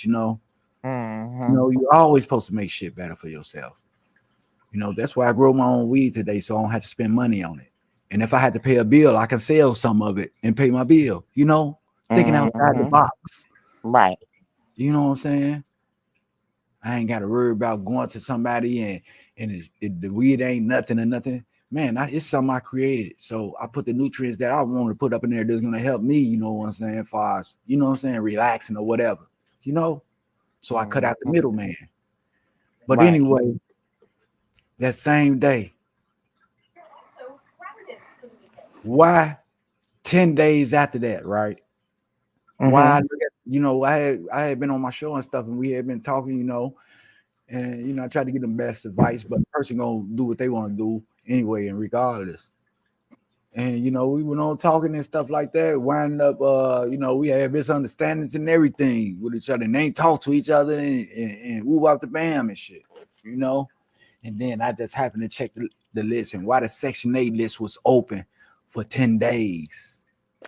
Mm-hmm. You're always supposed to make shit better for yourself. That's why I grow my own weed today, so I don't have to spend money on it. And if I had to pay a bill, I can sell some of it and pay my bill, thinking outside the box. Right. You know what I'm saying? I ain't got to worry about going to somebody and the weed ain't nothing or nothing. Man, it's something I created. So I put the nutrients that I want to put up in there that's going to help me, you know what I'm saying, as far as, relaxing or whatever, So I cut out the middleman. But anyway, that same day, Why 10 days after that, right? Why, you know, I had been on my show and stuff, and we had been talking, you know, and you know, I tried to get them best advice, but the person gonna do what they want to do anyway, and regardless. And you know, we went on talking and stuff like that, winding up you know, we had misunderstandings and everything with each other, and they ain't talk to each other and woo out the bam and shit, you know. And then I just happened to check the list, and why the Section 8 list was open for 10 days.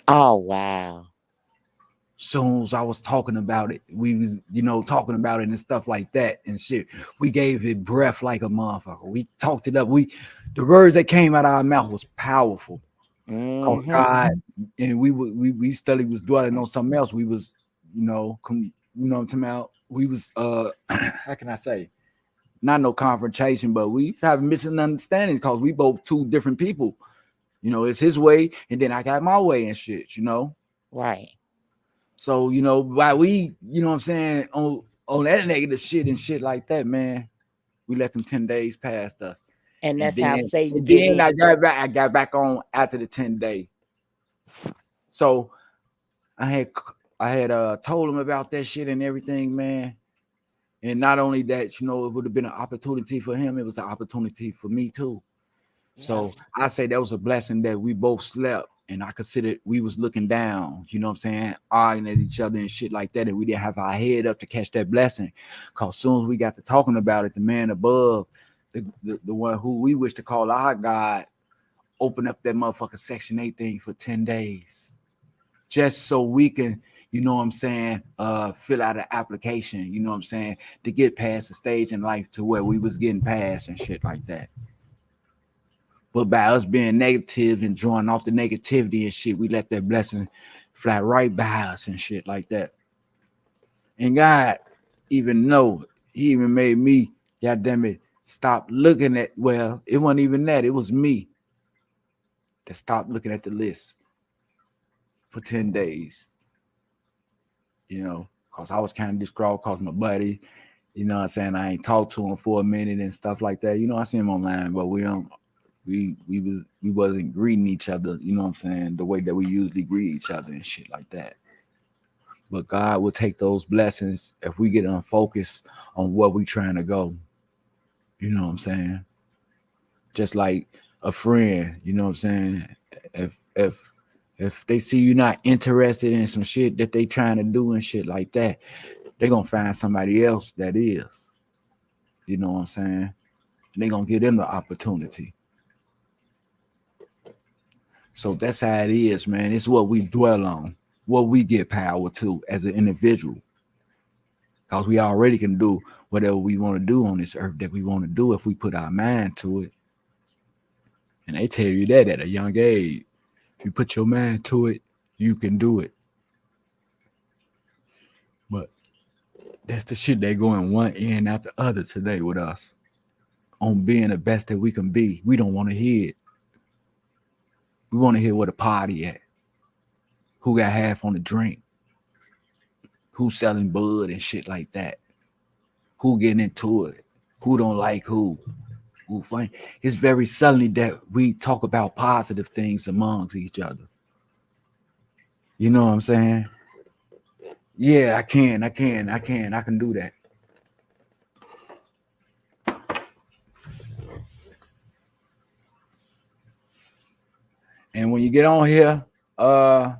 Oh wow. Soon as I was talking about it, we was, you know, talking about it and stuff like that and shit. We gave it breath like a motherfucker. We talked it up. The words that came out of our mouth was powerful. God, and we studied, was dwelling on something else. We was, you know, you know what I'm talking about. We was how can I say, not no confrontation, but we having misunderstandings because we both two different people. You know, it's his way, and then I got my way and shit, you know. Right. So, you know, while we, you know what I'm saying, on that negative shit and shit like that, man, we let them 10 days past us. And that's how then, Satan and get then in. I got back on after the 10 day. So I had told him about that shit and everything, man. And not only that, you know, it would have been an opportunity for him, it was an opportunity for me too. Yeah. So I say that was a blessing that we both slept, and I considered we was looking down, you know what I'm saying, eyeing at each other and shit like that, and we didn't have our head up to catch that blessing. Cause soon as we got to talking about it, the man above, the one who we wish to call our God, opened up that motherfucking Section 8 thing for 10 days. Just so we can, you know what I'm saying, fill out an application, you know what I'm saying, to get past the stage in life to where we was getting past and shit like that. But by us being negative and drawing off the negativity and shit, we let that blessing fly right by us and shit like that. And God even know, he even made me, goddamn it, stop looking at, well, it wasn't even that, it was me that stopped looking at the list for 10 days. You know, because I was kind of distraught because my buddy, you know what I'm saying, I ain't talked to him for a minute and stuff like that. You know, I see him online, but we wasn't greeting each other, you know what I'm saying, the way that we usually greet each other and shit like that. But God will take those blessings if we get unfocused on what we trying to go. You know what I'm saying? Just like a friend, you know what I'm saying? If they see you not interested in some shit that they trying to do and shit like that, they're gonna find somebody else that is. You know what I'm saying? And they're gonna give them the opportunity. So that's how it is, man. It's what we dwell on, what we get power to as an individual. Because we already can do whatever we want to do on this earth that we want to do if we put our mind to it. And they tell you that at a young age. If you put your mind to it, you can do it. But that's the shit they going one end after the other today with us on being the best that we can be. We don't want to hear it. We want to hear where the party at. Who got half on the drink? Who selling bud and shit like that? Who getting into it? Who don't like who? Who fight? It's very suddenly that we talk about positive things amongst each other. You know what I'm saying? Yeah, I can do that. And when you get on here, I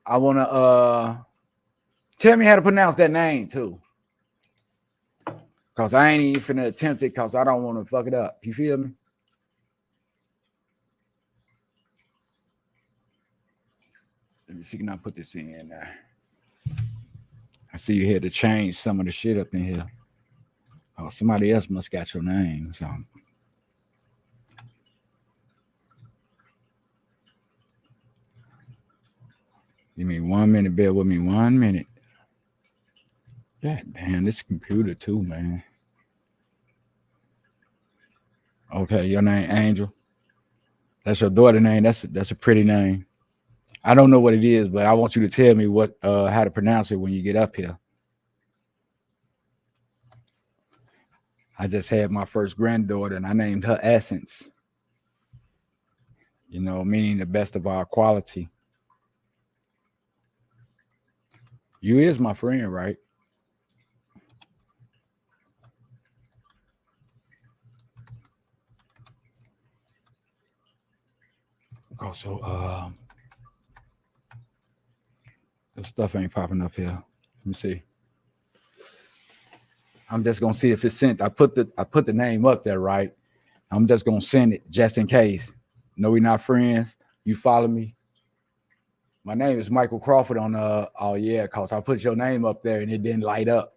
wanna tell me how to pronounce that name too. Cause I ain't even finna attempt it cause I don't want to fuck it up. You feel me? Let me see, can I put this in there? I see you had to change some of the shit up in here. Oh, somebody else must got your name. So give me 1 minute, bear with me 1 minute. God damn, this computer too, man. Okay, your name Angel. That's your daughter name. That's a pretty name. I don't know what it is, but I want you to tell me what how to pronounce it when you get up here. I just had my first granddaughter and I named her Essence. You know, meaning the best of our quality. You is my friend, right? Also, the stuff ain't popping up here. Let me see. I'm just gonna see if it's sent. I put the name up there, right? I'm just gonna send it just in case. No, we're not friends. You follow me. My name is Michael Crawford on oh yeah, cause I put your name up there and it didn't light up.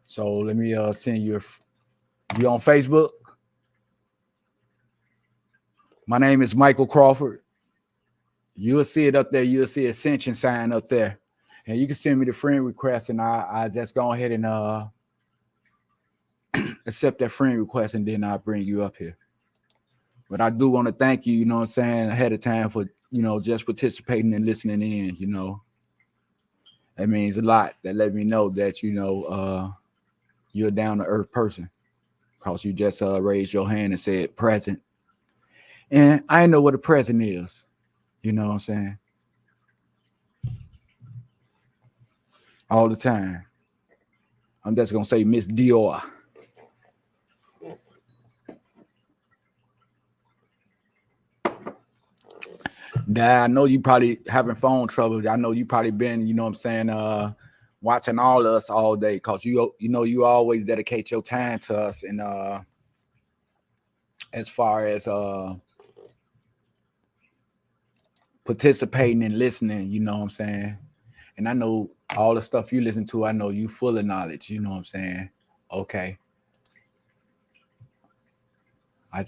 So let me send you you on Facebook. My name is Michael Crawford. You'll see it up there. You'll see Ascension sign up there. And you can send me the friend request and I just go ahead and accept that friend request and then I'll bring you up here. But I do want to thank you, you know what I'm saying, ahead of time for, you know, just participating and listening in, you know. That means a lot. That let me know that, you know, you're a down-to-earth person because you just raised your hand and said present. And I know what a present is, you know what I'm saying? All the time. I'm just going to say Miss Dior. Now, I know you probably having phone trouble. I know you probably been, you know what I'm saying, watching all of us all day because you know you always dedicate your time to us and as far as participating and listening, you know what I'm saying? And I know all the stuff you listen to, I know you full of knowledge, you know what I'm saying? Okay. I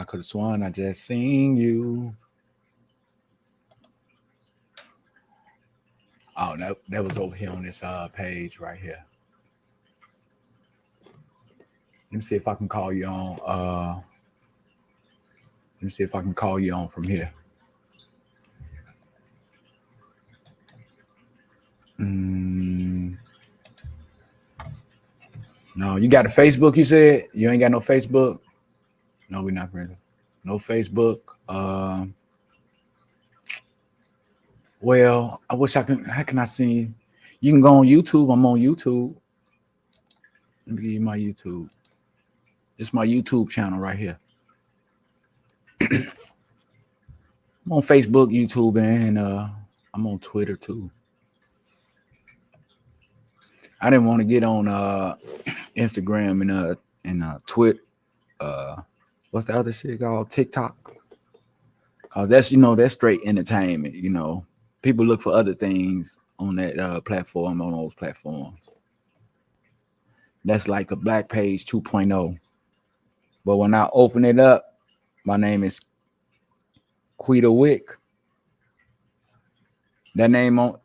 could have sworn I just seen you. Oh, no, that was over here on this page right here. Let me see if I can call you on. Let me see if I can call you on from here. No, you got a Facebook, you said? You ain't got no Facebook? No, we're not friends. No Facebook. Well, I wish I can. How can I see you? You can go on YouTube. I'm on YouTube. Let me give you my YouTube. It's my YouTube channel right here. I'm on Facebook, YouTube, and I'm on Twitter too. I didn't want to get on Instagram and Twitter. What's the other shit called? TikTok. Cause that's, you know, that's straight entertainment. You know, people look for other things on that platform, on those platforms. That's like a Black Page 2.0. But when I open it up, my name is Quita Wick. That name on,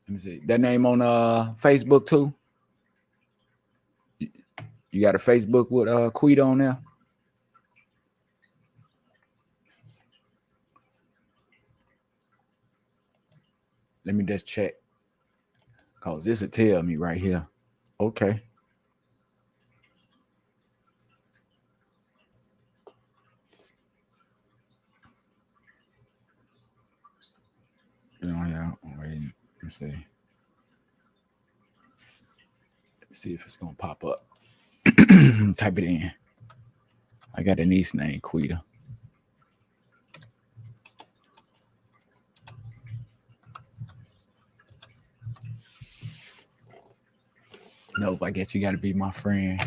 let me see, that name on Facebook too. You got a Facebook with Quita on there? Let me just check. Cause this will tell me right here. Okay. You know, yeah, I'm waiting. Let me see. Let's see if it's gonna pop up. Type it in. I got a niece named Quita. Nope, I guess you gotta be my friend.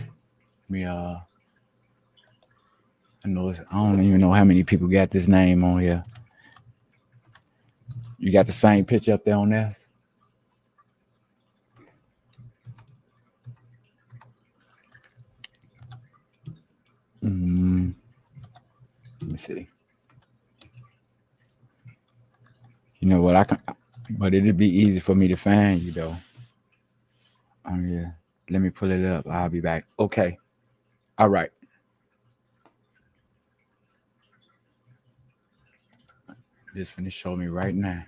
I know I don't even know how many people got this name on here. You got the same picture up there on there? Let me see. You know what? But it'd be easy for me to find you though. Yeah. Let me pull it up. I'll be back. Okay. All right. Just finna show me right now.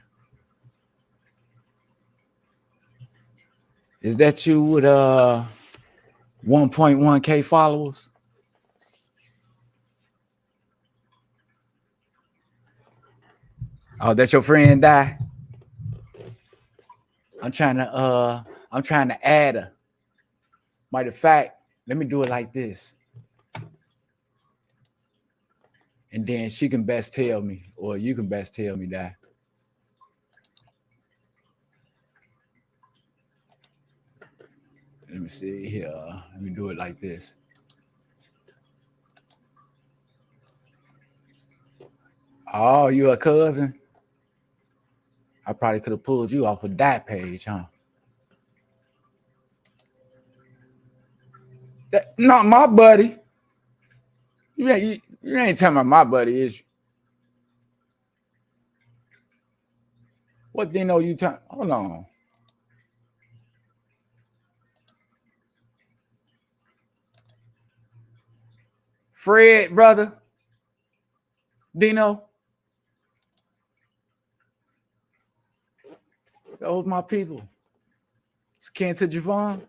Is that you with 1.1K followers? Oh, that's your friend die. I'm trying to add her. Matter of fact, let me do it like this. And then she can best tell me, or you can best tell me that. Let me see here. Let me do it like this. Oh, you a cousin? I probably could have pulled you off of that page, huh? That, not my buddy. You ain't telling me my buddy is. What Dino you telling? Hold on. Fred, brother. Dino. Those my people. It's kin to Javon.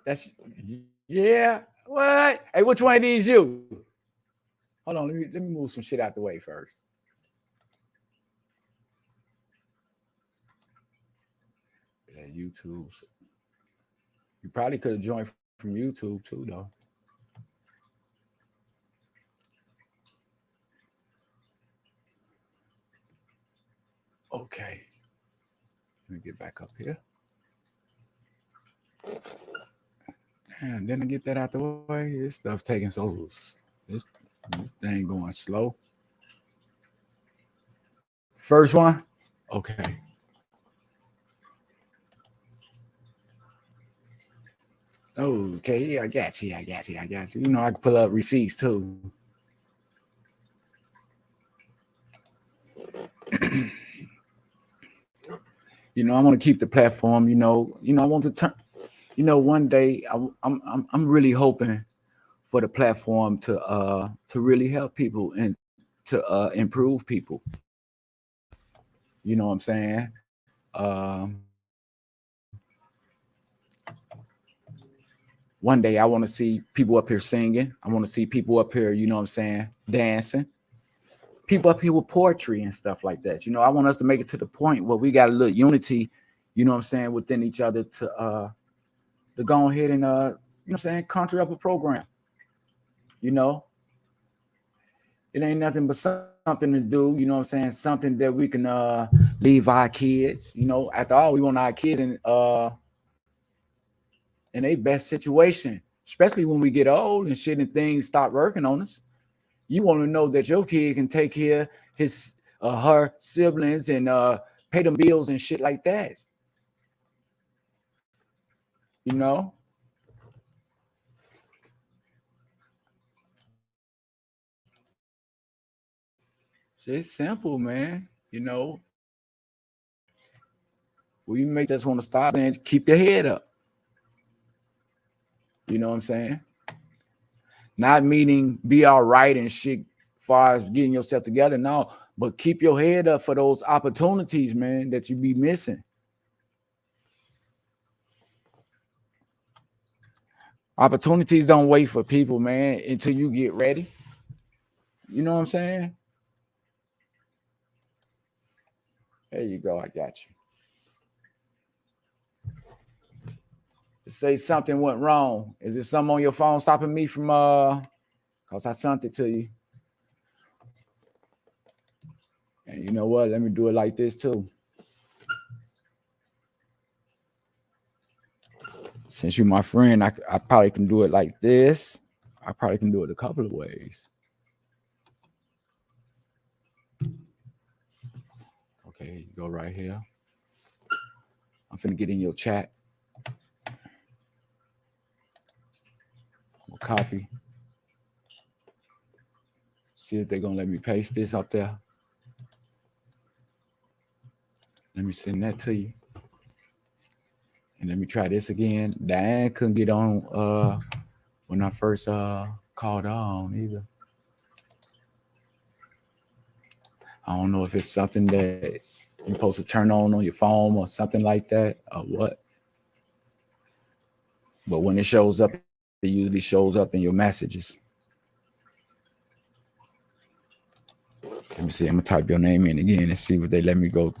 That's yeah. What? Hey, which one of these you? Hold on, let me move some shit out the way first. Yeah, YouTube. You probably could have joined from YouTube too, though. Okay. Let me get back up here. And then to get that out the way, this stuff taking so this thing going slow. First one? Okay. Okay, yeah, I got you. You know, I can pull up receipts too. You know, I want to keep the platform. You know, I want to turn. You know, one day I'm really hoping for the platform to really help people and to improve people. You know what I'm saying? One day I want to see people up here singing. I want to see people up here, you know what I'm saying, dancing. People up here with poetry and stuff like that. You know, I want us to make it to the point where we got a little unity, you know what I'm saying, within each other to go ahead and you know what I'm saying, conjure up a program. You know, it ain't nothing but something to do, you know what I'm saying, something that we can leave our kids. You know, after all, we want our kids in a best situation, especially when we get old and shit and things start working on us. You want to know that your kid can take care of his her siblings and pay them bills and shit like that. You know? It's simple, man. You know, we may just want to stop and keep your head up. You know what I'm saying? Not meaning be all right and shit as far as getting yourself together. No, but keep your head up for those opportunities, man, that you be missing. Opportunities don't wait for people, man, until you get ready. You know what I'm saying? There you go. I got you. Say something went wrong. Is there something on your phone stopping me from because I sent it to you? And you know what? Let me do it like this too. Since you're my friend, I probably can do it like this. I probably can do it a couple of ways. Okay, go right here. I'm finna get in your chat. I'm gonna copy. See if they're gonna let me paste this up there. Let me send that to you. And let me try this again. Diane couldn't get on when I first called on either. I don't know if it's something that you're supposed to turn on your phone or something like that or what. But when it shows up It usually shows up in your messages. Let me see. I'm gonna type your name in again and see what they let me go.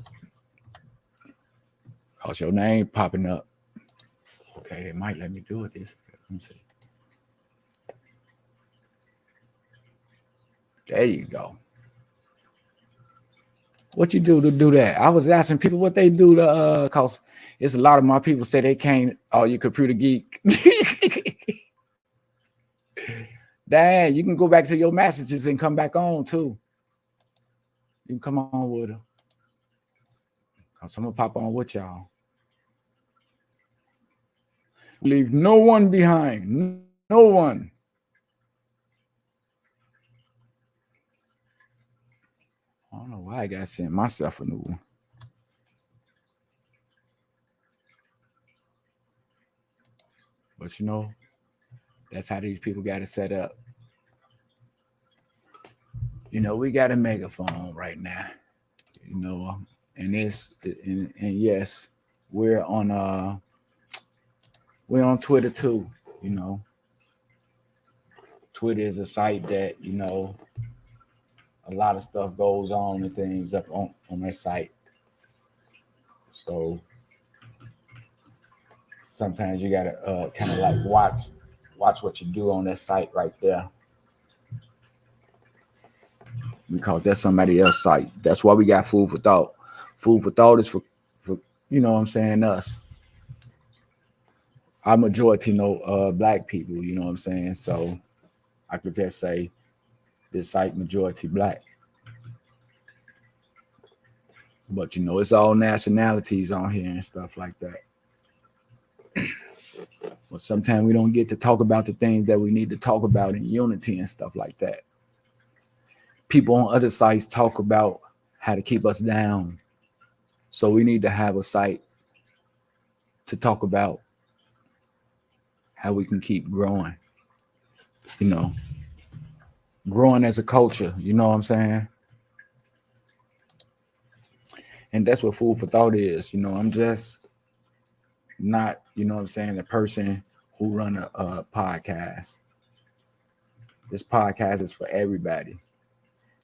Cause your name popping up. Okay, they might let me do it. This. Let me see. There you go. What you do to do that? I was asking people what they do to cause it's a lot of my people say they can't. Oh, you computer geek. Dang, you can go back to your messages and come back on too. You can come on with her. Cause I'm gonna pop on with y'all. Leave no one behind. No one. I don't know why I gotta send myself a new one. But you know, that's how these people got it set up. You know, we got a megaphone right now. You know, and yes, we're on Twitter too. You know, Twitter is a site that, you know, a lot of stuff goes on and things up on that site. So sometimes you gotta kind of like watch what you do on that site right there, because that's somebody else's site. That's why we got Food for Thought. Food for Thought is for you know what I'm saying, us. Our majority know black people, you know what I'm saying? So I could just say this site majority black. But you know, it's all nationalities on here and stuff like that. But sometimes we don't get to talk about the things that we need to talk about in unity and stuff like that. People on other sites talk about how to keep us down. So we need to have a site to talk about how we can keep growing, you know, growing as a culture, you know what I'm saying? And that's what Food for Thought is. You know, I'm just not, you know what I'm saying, the person who run a podcast. This podcast is for everybody.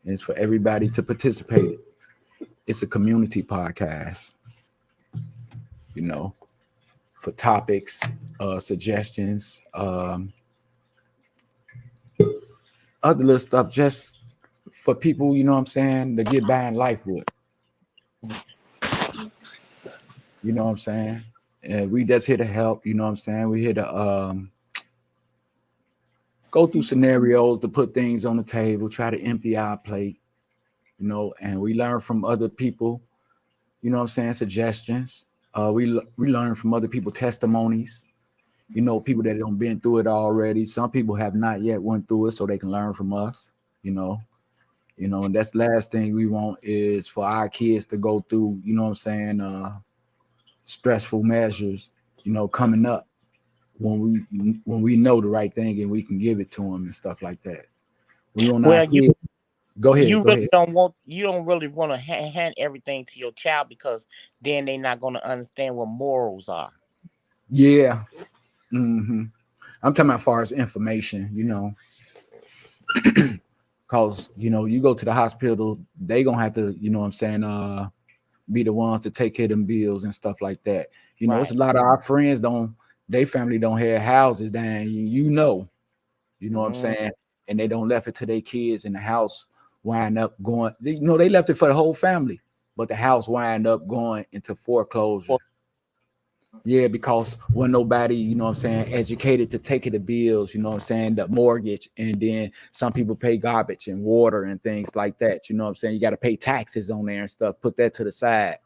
And it's for everybody to participate. It's a community podcast, you know, for topics, suggestions, other little stuff, just for people, you know what I'm saying, to get by in life with. You know what I'm saying? And we just here to help, you know what I'm saying? We're here to go through scenarios, to put things on the table, try to empty our plate, you know, and we learn from other people, you know what I'm saying, suggestions. We learn from other people's testimonies, you know, people that have been through it already. Some people have not yet went through it, so they can learn from us, you know, and that's the last thing we want is for our kids to go through, you know what I'm saying, stressful measures, you know, coming up when we know the right thing and we can give it to them and stuff like that. We want our kids. Go ahead. You don't really want to hand everything to your child, because then they're not going to understand what morals are. Yeah. Mm-hmm. I'm talking about as far as information, you know, because, you know, you go to the hospital, they going to have to, you know what I'm saying, be the ones to take care of them bills and stuff like that. You know, it's a lot of our friends their family don't have houses down, you know what I'm saying? And they don't left it to their kids, and the house wind up going, you know, they left it for the whole family, but the house wind up going into foreclosure. Yeah, because when nobody, you know what I'm saying, educated to take care of the bills, you know what I'm saying, the mortgage, and then some people pay garbage and water and things like that. You know what I'm saying? You got to pay taxes on there and stuff. Put that to the side.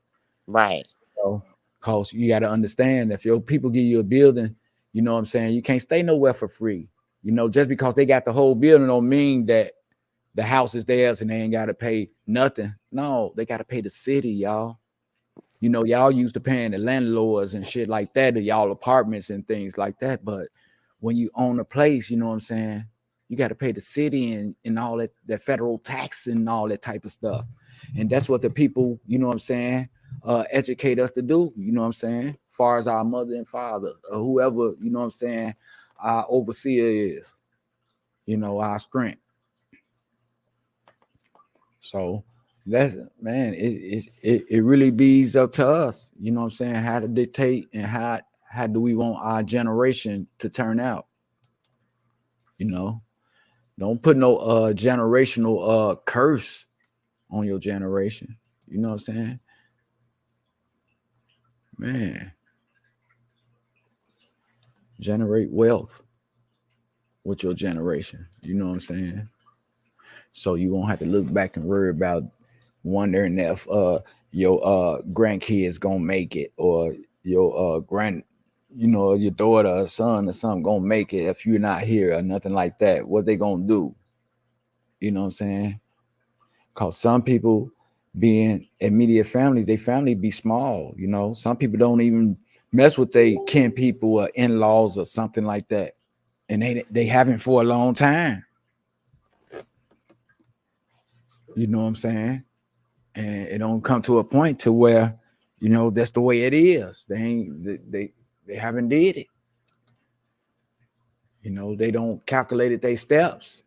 Right. So, because you got to understand, if your people give you a building, you know what I'm saying, you can't stay nowhere for free. You know, just because they got the whole building don't mean that the house is theirs and they ain't got to pay nothing. No, they got to pay the city, y'all. You know, y'all used to paying the landlords and shit like that, to y'all apartments and things like that. But when you own a place, you know what I'm saying, you got to pay the city and all that federal tax and all that type of stuff. And that's what the people, you know what I'm saying, educate us to do, you know what I'm saying, as far as our mother and father or whoever, you know what I'm saying, our overseer is, our strength. So that's, man, it really bees up to us, what I'm saying, how to dictate and how do we want our generation to turn out. Don't put no generational curse on your generation. You know what I'm saying? Man, generate wealth with your generation. You know what I'm saying? So you won't have to look back and worry about wondering if your grandkids gonna make it, or your your daughter or son or something gonna make it if you're not here, or nothing like that. What they gonna do? You know what I'm saying? Because some people being immediate families, they family be small. Some people don't even mess with they kin people or in-laws or something like that, and they haven't for a long time. You know what I'm saying? And it don't come to a point to where, that's the way it is. They haven't did it. They don't calculate their steps.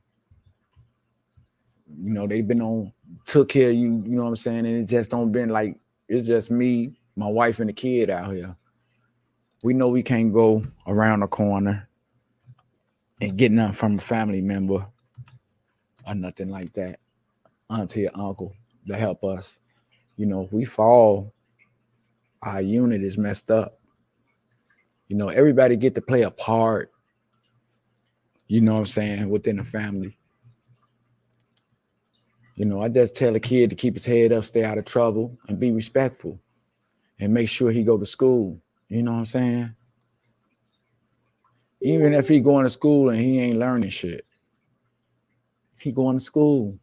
They've been took care of you, you know what I'm saying? And it just don't been like, it's just me, my wife, and the kid out here. We know we can't go around the corner and get nothing from a family member or nothing like that, auntie or uncle, to help us. If we fall, our unit is messed up. Everybody get to play a part, you know what I'm saying, within the family. I just tell a kid to keep his head up, stay out of trouble, and be respectful, and make sure he go to school. You know what I'm saying? Even if he going to school and he ain't learning shit, he going to school.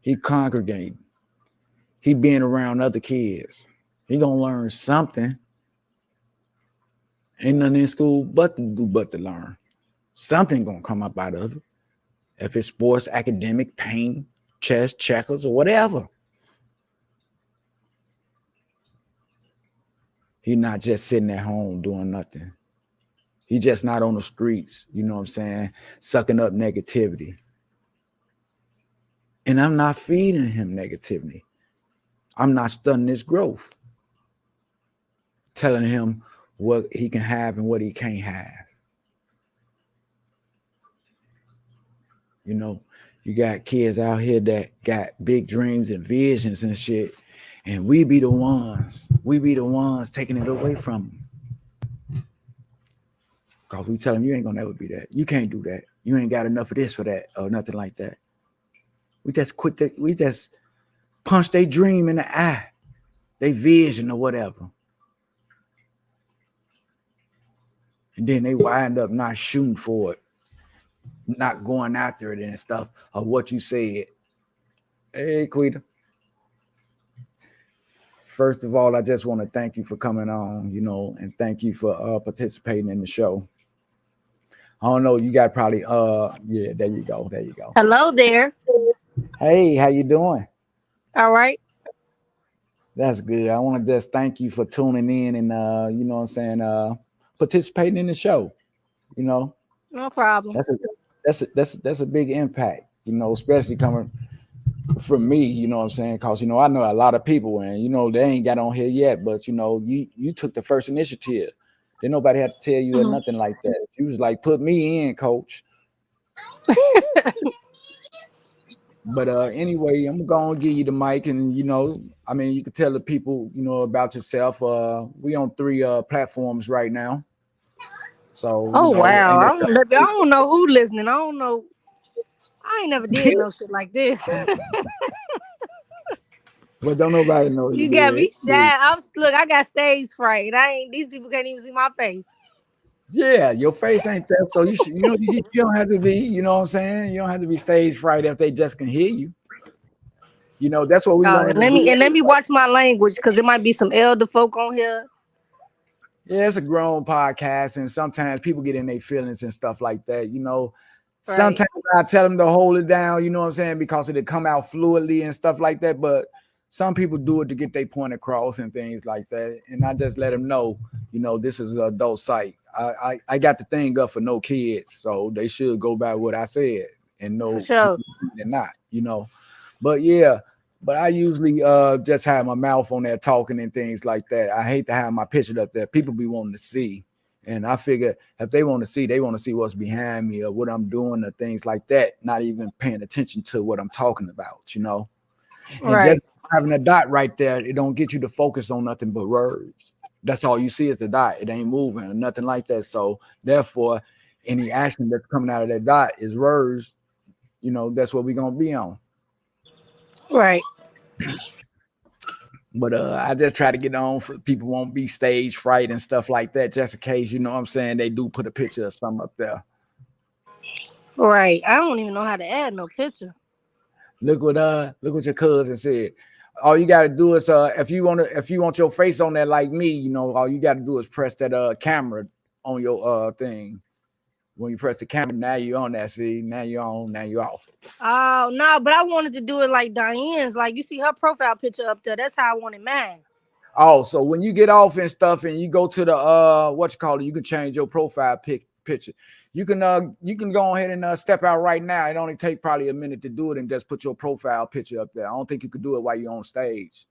He congregating. He being around other kids. He gonna learn something. Ain't nothing in school but to learn. Something gonna come up out of it. If it's sports, academic, paint, chess, checkers, or whatever. He not just sitting at home doing nothing. He just not on the streets, you know what I'm saying, sucking up negativity. And I'm not feeding him negativity. I'm not stunning his growth. Telling him what he can have and what he can't have. You got kids out here that got big dreams and visions and shit, and we be the ones taking it away from them. Because we tell them, you ain't gonna never be that. You can't do that. You ain't got enough of this for that, or nothing like that. We just punch their dream in the eye, they vision or whatever. And then they wind up not shooting for it, not going after it and stuff, of what you said. Hey, Quita. First of all, I just want to thank you for coming on, and thank you for participating in the show. I don't know, you got probably yeah, there you go. Hello there. Hey, how you doing? All right. That's good. I want to just thank you for tuning in and you know what I'm saying, participating in the show. No problem. That's a big impact, especially coming from me, you know what I'm saying? Because I know a lot of people, and they ain't got on here yet, but you took the first initiative. Then nobody had to tell you or nothing like that. You was like, put me in, coach. But anyway, I'm gonna give you the mic, and you can tell the people, about yourself. We on 3 platforms right now. So wow. I don't know who listening. I don't know. I ain't never did no shit like this. But don't nobody know you got me shy. Look, I got stage fright. These people can't even see my face. Yeah, your face ain't that, so you don't have to be, you know what I'm saying? You don't have to be stage fright if they just can hear you. That's what we want. Let me watch my language, because there might be some elder folk on here. Yeah, it's a grown podcast, and sometimes people get in their feelings and stuff like that. Right. Sometimes I tell them to hold it down, you know what I'm saying, because it come out fluidly and stuff like that. But some people do it to get their point across and things like that. And I just let them know, you know, this is an adult site. I got the thing up for no kids, so they should go by what I said and For know sure. they're not, you know. But yeah, but I usually just have my mouth on there talking and things like that. I hate to have my picture up there. People be wanting to see. And I figure if they want to see, they want to see what's behind me or what I'm doing or things like that, not even paying attention to what I'm talking about, you know. And just Right. having a dot right there, it don't get you to focus on nothing but words. That's all you see is the dot. It ain't moving or nothing like that. So therefore, any action that's coming out of that dot is words. You know, that's what we're gonna be on. Right. But I just try to get on for people won't be stage fright and stuff like that, just in case, you know what I'm saying, they do put a picture of something up there. Right. I don't even know how to add no picture. Look what your cousin said. All you gotta do is if you want your face on there like me, you know, all you gotta do is press that camera on your thing. When you press the camera, now you're on that. See, now you're on, now you're off. Oh no, but I wanted to do it like Diane's. Like you see her profile picture up there. That's how I wanted mine. Oh, so when you get off and stuff and you go to the what you call it, you can change your profile picture. You can go ahead and step out right now. It only take probably a minute to do it and just put your profile picture up there. I don't think you could do it while you're on stage,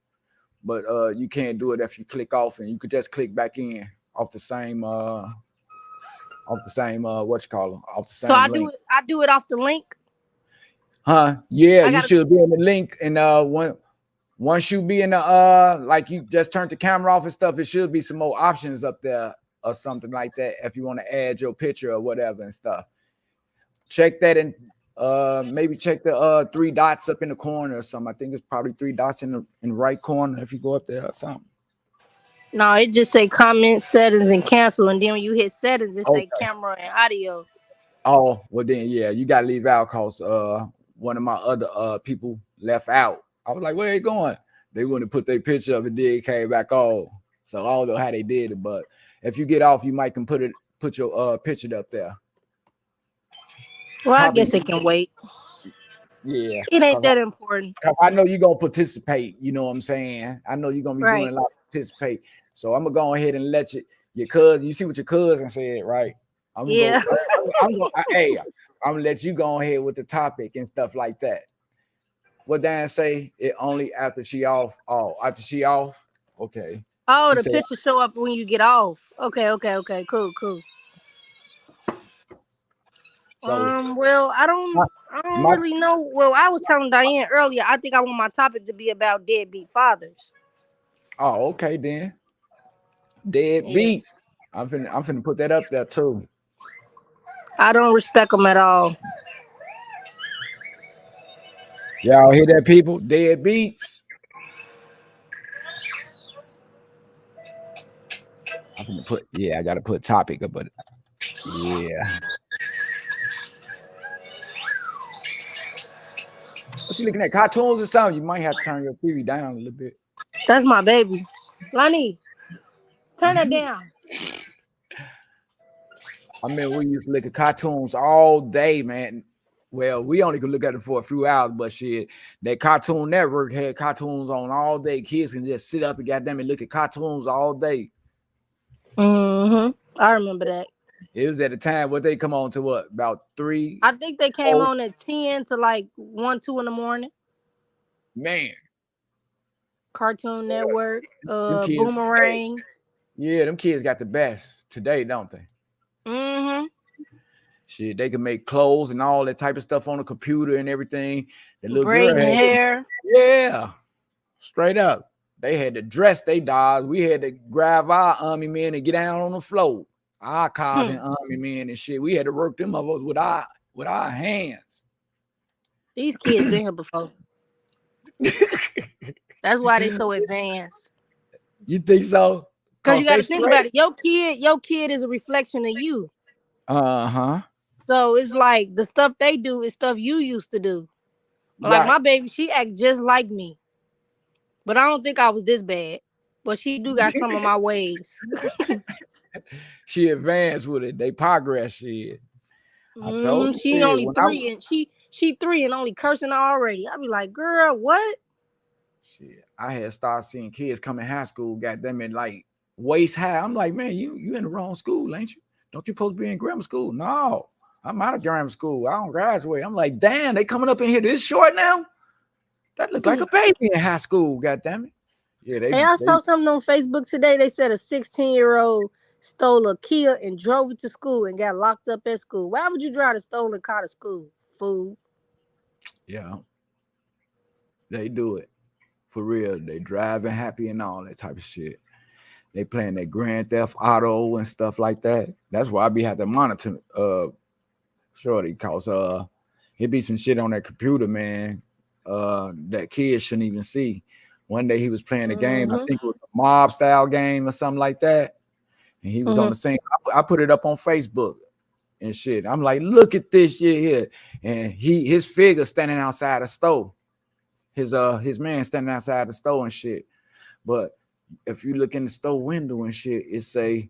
but you can't do it if you click off, and you could just click back in off the same what you call it, off the same So link. I do it off the link. Huh? Yeah, I you gotta should be in the link, and once you be in the like you just turned the camera off and stuff, it should be some more options up there or something like that if you want to add your picture or whatever and stuff. Check that and maybe check the 3 dots up in the corner or something. I think it's probably 3 dots in the right corner if you go up there or something. No, it just say comment settings and cancel, and then when you hit settings, it say Okay. camera and audio. Oh, well then yeah, you gotta leave out because one of my other people left out. I was like, where they going? They want to put their picture up and then came back on. So I don't know how they did it, but if you get off, you might can put your picture up there. Well, I Probably, guess it can wait. yeah. It ain't that important. Cause I know you're gonna participate, you know what I'm saying? I know you're gonna be doing Right. a lot of participate. So I'm gonna go ahead and let your cousin, you see what your cousin said, right? I'm gonna Yeah. go, I'm gonna let you go ahead with the topic and stuff like that. What Dan say? It only after she off. Oh, after she off. Okay. Oh, She the said picture show up when you get off. Okay. Cool. so. Well, My, I don't my really know. Well, I was telling Diane earlier, I think I want my topic to be about deadbeat fathers. oh, okay then. Dead Yeah. beats. I'm finna put that up there too. I don't respect them at all. Y'all hear that, people? Dead beats. I'm gonna put. Yeah, I gotta put topic up, but yeah. What you looking at? Cartoons or something? You might have to turn your TV down a little bit. That's my baby. Lonnie, turn that down. I mean, we used to look at cartoons all day, man. Well, we only could look at it for a few hours, but shit, that Cartoon Network had cartoons on all day. Kids can just sit up and goddamn it look at cartoons all day. I remember that. It was at a time what they come on to what about 3, I think they came 4 on at 10 to like 1, 2 in the morning. man. Cartoon Network, Them kids, hey, Boomerang. yeah, them kids got the best today, don't they? Mm-hmm. Shit, they can make clothes and all that type of stuff on the computer and everything. The little girl Braiding had, hair. yeah, straight up. They had to dress they dolls. We had to grab our army men and get down on the floor. Our cars and army men and shit. We had to work them of us with our hands. These kids been here before. That's why they so advanced. You think so? Cause you got They to think straight. about it. Your kid is a reflection of you. Uh-huh. So it's like the stuff they do is stuff you used to do. Like Right. my baby, she act just like me. But I don't think I was this bad. But she do got some of my ways. She advanced with it. They progress shit. I told you She shit. only When I 3 and she 3 and only cursing already. I be like, girl, what? shit, I had started seeing kids come in high school, got them in like waist high. I'm like, man, you in the wrong school, ain't you? Don't you supposed to be in grammar school? No, I'm out of grammar school. I don't graduate. I'm like, damn, they coming up in here this short now? That look like a baby in high school, goddamn it. Yeah, Hey, I saw something on Facebook today. They said a 16-year-old stole a Kia and drove it to school and got locked up at school. Why would you drive a stolen car to school, fool? Yeah, they do it for real. They driving happy and all that type of shit. They playing that Grand Theft Auto and stuff like that. That's why I be have to monitor shorty, cause it be some shit on that computer, man. That kids shouldn't even see. One day he was playing a game, I think it was a mob style game or something like that. And he was on the same. I put it up on Facebook and shit. I'm like, look at this shit here. And his figure standing outside the store. His man standing outside the store and shit. But if you look in the store window and shit, it say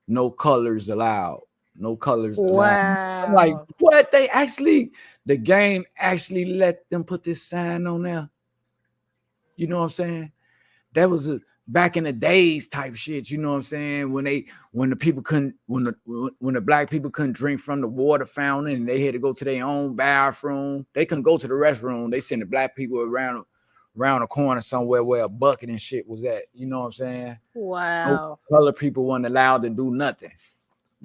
no colors allowed. No colors allowed. Wow. I'm like, what? The game actually let them put this sign on there. You know what I'm saying? That was back in the days type shit. You know what I'm saying? When the black people couldn't drink from the water fountain and they had to go to their own bathroom. They couldn't go to the restroom. They sent the black people around a corner somewhere where a bucket and shit was at. You know what I'm saying? Wow. No color people weren't allowed to do nothing.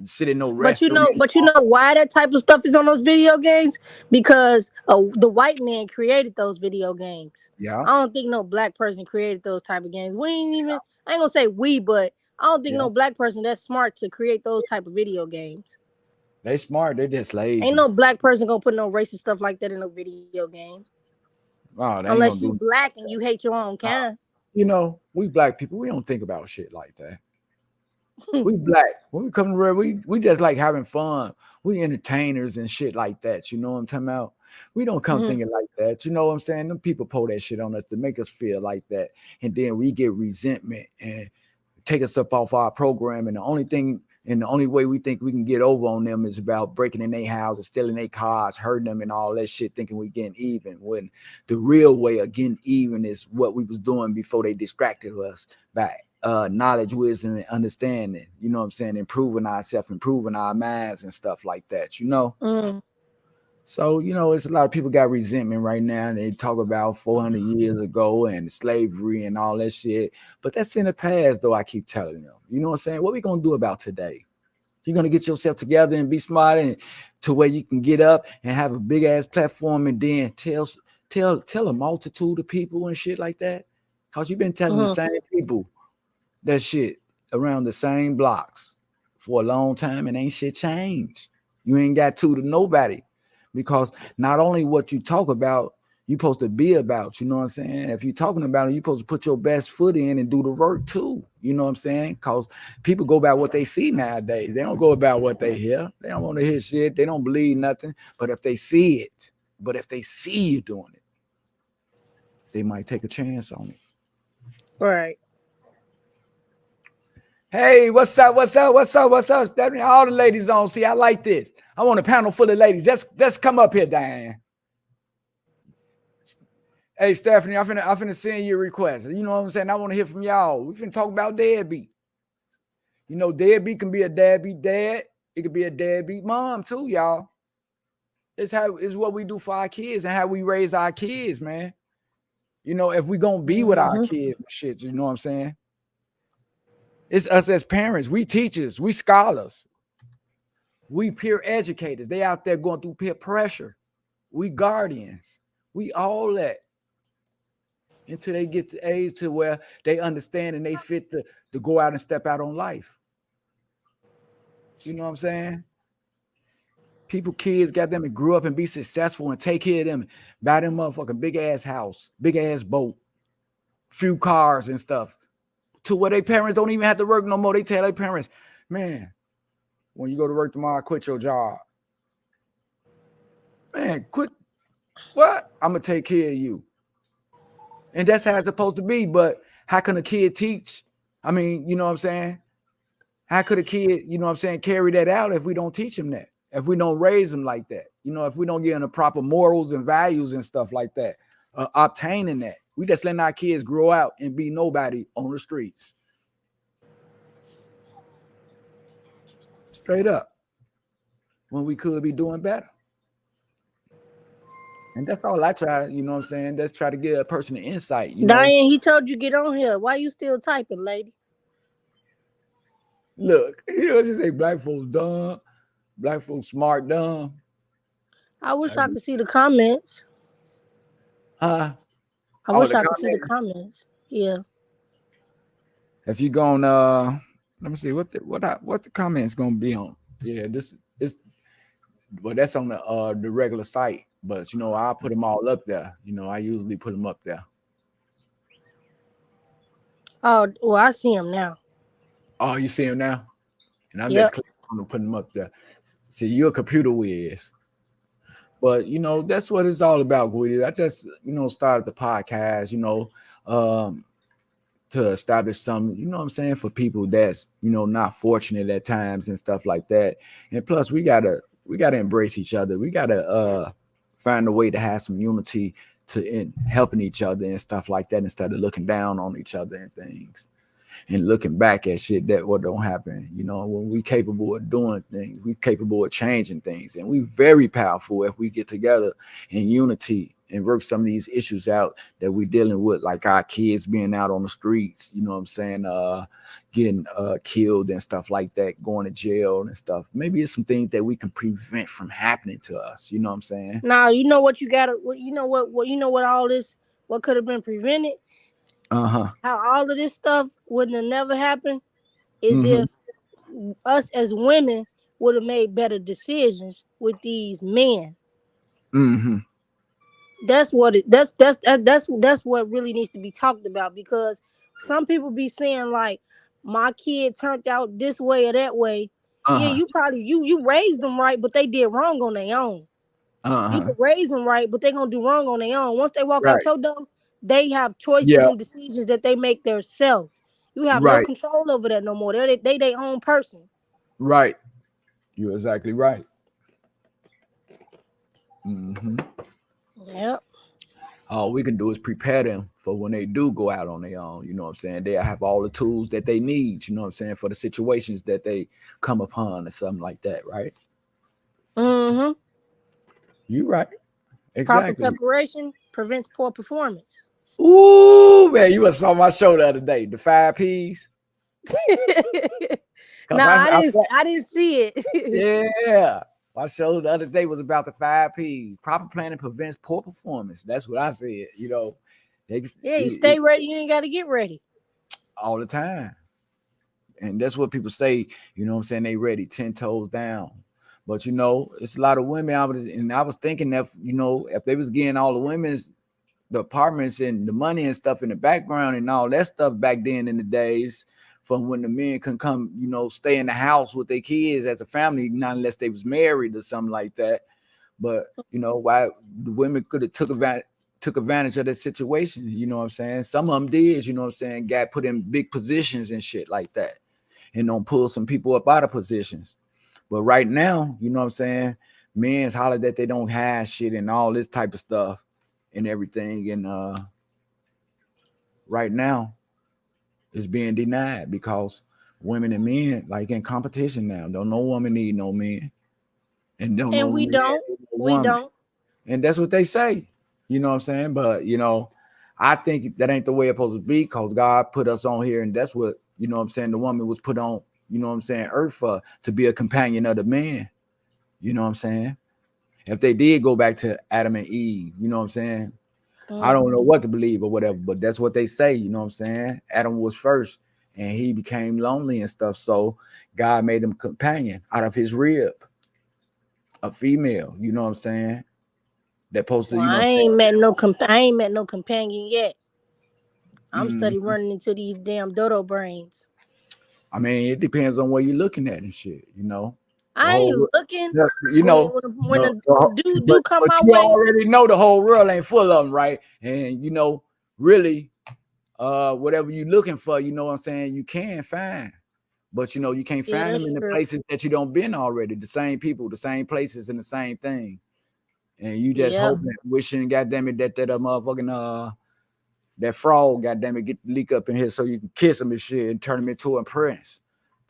Sit in no restaurant. But you know why that type of stuff is on those video games? Because the white man created those video games. Yeah. I don't think no black person created those type of games. I ain't gonna say we, but I don't think no black person that's smart to create those type of video games. They smart, they just lazy. Ain't no black person gonna put no racist stuff like that in a video game. Oh, unless you black and you hate your own kind. You know, we black people, we don't think about shit like that. We black. When we come to real, we just like having fun. We entertainers and shit like that. You know what I'm talking about? We don't come thinking like that. You know what I'm saying? Them people pour that shit on us to make us feel like that. And then we get resentment and take us up off our program. And the only way we think we can get over on them is about breaking in their houses, stealing their cars, hurting them and all that shit, thinking we getting even. When the real way of getting even is what we was doing before they distracted us by knowledge, wisdom, and understanding. You know what I'm saying? Improving ourselves, improving our minds and stuff like that, you know? So, you know, it's a lot of people got resentment right now. And they talk about 400 years ago and slavery and all that shit. But that's in the past, though, I keep telling them. You know what I'm saying? What we going to do about today? You're going to get yourself together and be smart and to where you can get up and have a big-ass platform and then tell a multitude of people and shit like that. Because you've been telling the same people that shit around the same blocks for a long time and ain't shit changed. You ain't got to nobody, because not only what you talk about, you're supposed to be about, you know what I'm saying? If you're talking about it, you're supposed to put your best foot in and do the work too. You know what I'm saying? Because people go about what they see nowadays. They don't go about what they hear. They don't want to hear shit. They don't believe nothing. But if they see you doing it, they might take a chance on it. Right. Hey, what's up? Stephanie, all the ladies on. See, I like this. I want a panel full of ladies. Just come up here, Diane. Hey, Stephanie, I'm finna send you a request. You know what I'm saying? I want to hear from y'all. We finna talk about deadbeat. You know, deadbeat can be a deadbeat dad. It could be a deadbeat mom too, y'all. It's what we do for our kids and how we raise our kids, man. You know, if we gonna be with our kids and shit, you know what I'm saying? It's us as parents, we teachers, we scholars, we peer educators. They out there going through peer pressure. We guardians, we all that until they get to age to where they understand and they fit to go out and step out on life. You know what I'm saying? Kids got them and grew up and be successful and take care of them, buy them motherfucking big ass house, big ass boat, few cars and stuff. To where their parents don't even have to work no more. They tell their parents, man, when you go to work tomorrow, quit your job. Man, quit. What? I'm going to take care of you. And that's how it's supposed to be. But how can a kid teach? I mean, you know what I'm saying? How could a kid, you know what I'm saying, carry that out if we don't teach them that? If we don't raise them like that? You know, if we don't give them the proper morals and values and stuff like that, obtaining that. We just letting our kids grow out and be nobody on the streets. Straight up. When we could be doing better. And that's all I try, you know what I'm saying? That's try to give a person an insight, you know. Diane, he told you get on here. Why you still typing, lady? Look, you know, just say black folks dumb, black folks smart, dumb. I wish I could see the comments. Huh? I wish I could see the comments. Yeah. If you going let me see what the comments gonna be on. Yeah, this is well, that's on the regular site, but you know, I'll put them all up there. You know, I usually put them up there. Oh, well, I see him now. Oh, you see him now? And I'm just clicking on them, putting them up there. See, you're a computer whiz. But you know, that's what it's all about, Guido. I just, you know, started the podcast, you know, to establish some, you know what I'm saying, for people that's, you know, not fortunate at times and stuff like that. And plus we gotta embrace each other. We gotta find a way to have some unity in helping each other and stuff like that, instead of looking down on each other and things and looking back at shit that what don't happen. You know, when we capable of doing things, we capable of changing things, and we very powerful if we get together in unity and work some of these issues out that we're dealing with, like our kids being out on the streets, you know what I'm saying, getting killed and stuff like that, going to jail and stuff. Maybe it's some things that we can prevent from happening to us, you know what I'm saying? Now, you know what you gotta, you know what all this, what could have been prevented? How all of this stuff wouldn't have never happened is if us as women would have made better decisions with these men. That's what really needs to be talked about, because some people be saying like, my kid turned out this way or that way. Yeah, you probably you raised them right, but they did wrong on their own. You can raise them right, but they're gonna do wrong on their own. Once they walk out your door, they have choices and decisions that they make themselves. You have no control over that no more. They their own person. Right. You're exactly right. Yep. All we can do is prepare them for when they do go out on their own. You know what I'm saying? They have all the tools that they need, you know what I'm saying, for the situations that they come upon or something like that, right? You're right. Exactly. Proper preparation prevents poor performance. Ooh, man, you saw my show the other day, the 5 P's. No, I didn't see it. Yeah. My show the other day was about the 5 P's. Proper planning prevents poor performance. That's what I said, you know. You stay ready, you ain't got to get ready. All the time. And that's what people say, you know what I'm saying, they ready, 10 toes down. But, you know, it's a lot of women. I was thinking that, you know, if they was getting all the women's, the apartments and the money and stuff in the background and all that stuff back then in the days, from when the men can come, you know, stay in the house with their kids as a family, not unless they was married or something like that. But, you know, why the women could have took advantage of that situation, you know what I'm saying? Some of them did, you know what I'm saying, got put in big positions and shit like that, and don't pull some people up out of positions. But right now, you know what I'm saying, men's holler that they don't have shit and all this type of stuff and everything. And right now, it's being denied because women and men like in competition now. Don't no woman need no man, and we don't. And that's what they say. You know what I'm saying? But you know, I think that ain't the way it's supposed to be, because God put us on here, and that's what, you know what I'm saying, the woman was put on, you know what I'm saying, earth for, to be a companion of the man. You know what I'm saying? If they did go back to Adam and Eve, you know what I'm saying? I don't know what to believe or whatever, but that's what they say, you know what I'm saying? Adam was first and he became lonely and stuff. So God made him companion out of his rib, a female, you know what I'm saying? That supposed to, well, you know, I ain't met no companion yet. I'm study running into these damn dodo brains. I mean, it depends on what you're looking at and shit, you know. I ain't looking. You know, when a dude do come my you way, already know the whole world ain't full of them, right? And you know, really, whatever you're looking for, you know what I'm saying, you can find. But you know, you can't find them in the places that you don't been already. The same people, the same places, and the same thing. And you just hoping, wishing, goddamn it, that motherfucking that frog, goddamn it, get the leak up in here so you can kiss him and shit and turn him into a prince.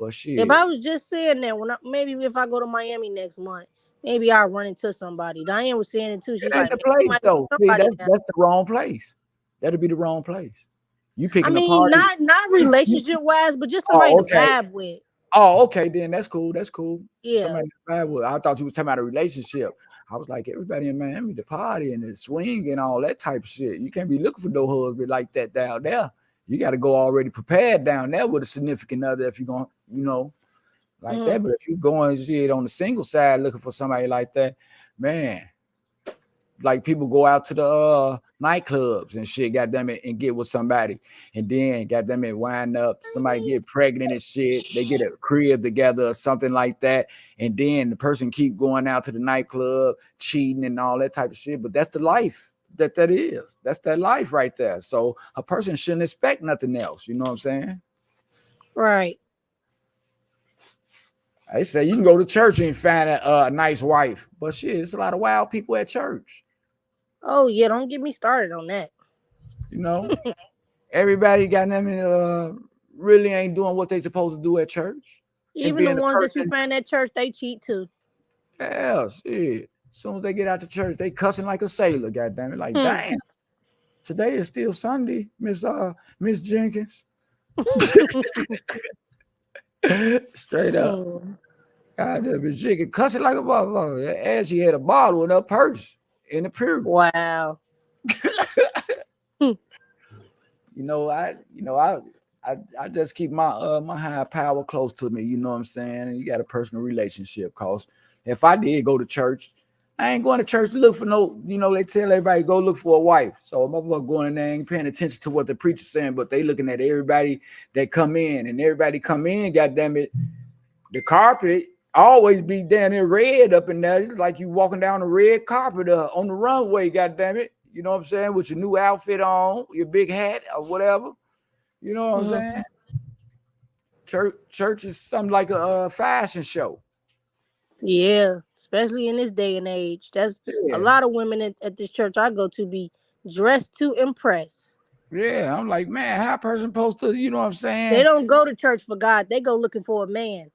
But shit. If I was just saying that, maybe if I go to Miami next month, maybe I'll run into somebody. Diane was saying it too. She's like, the place though. See, that's the wrong place. That'll be the wrong place. You picking a party. not relationship wise, but just somebody to vibe with. Oh, okay, then that's cool. That's cool. Yeah. Somebody to vibe with. I thought you were talking about a relationship. I was like, everybody in Miami, the party and the swing and all that type of shit. You can't be looking for no husband like that down there. You got to go already prepared down there with a significant other if you're going, like that. But if you're going shit on the single side looking for somebody like that, man, like people go out to the nightclubs and shit, goddamn it, and get with somebody, and then goddamn it, wind up, somebody get pregnant and shit, they get a crib together or something like that, and then the person keep going out to the nightclub, cheating and all that type of shit. But that's the life that is. That's that life right there. So a person shouldn't expect nothing else. You know what I'm saying? Right. I say you can go to church and find a nice wife, but shit, it's a lot of wild people at church. Oh yeah, don't get me started on that. Everybody got them really ain't doing what they supposed to do at church. Even the ones that you find at church, they cheat too. Yeah, shit. As soon as they get out to church, they cussing like a sailor. Goddamn it! Like, damn. Today is still Sunday, Miss Jenkins. Straight up. Goddamn, Miss Jenkins cussing like a motherfucker. And she had a bottle in her purse in the period. Wow. I just keep my my higher power close to me. You know what I'm saying? And you got a personal relationship. Cause if I did go to church, I ain't going to church to look for no. They tell everybody go look for a wife. So I'm motherfucker going in there ain't paying attention to what the preacher's saying, but they looking at everybody that come in, and everybody come in. Goddamn it, the carpet always be down there red up in there. It's like you walking down the red carpet on the runway. Goddamn it, you know what I'm saying? With your new outfit on, your big hat or whatever. You know what I'm saying? Church is something like a fashion show. Yeah, especially in this day and age. That's a lot of women at this church I go to be dressed to impress. Yeah, I'm like, man, how a person supposed to, you know what I'm saying? They don't go to church for God. They go looking for a man.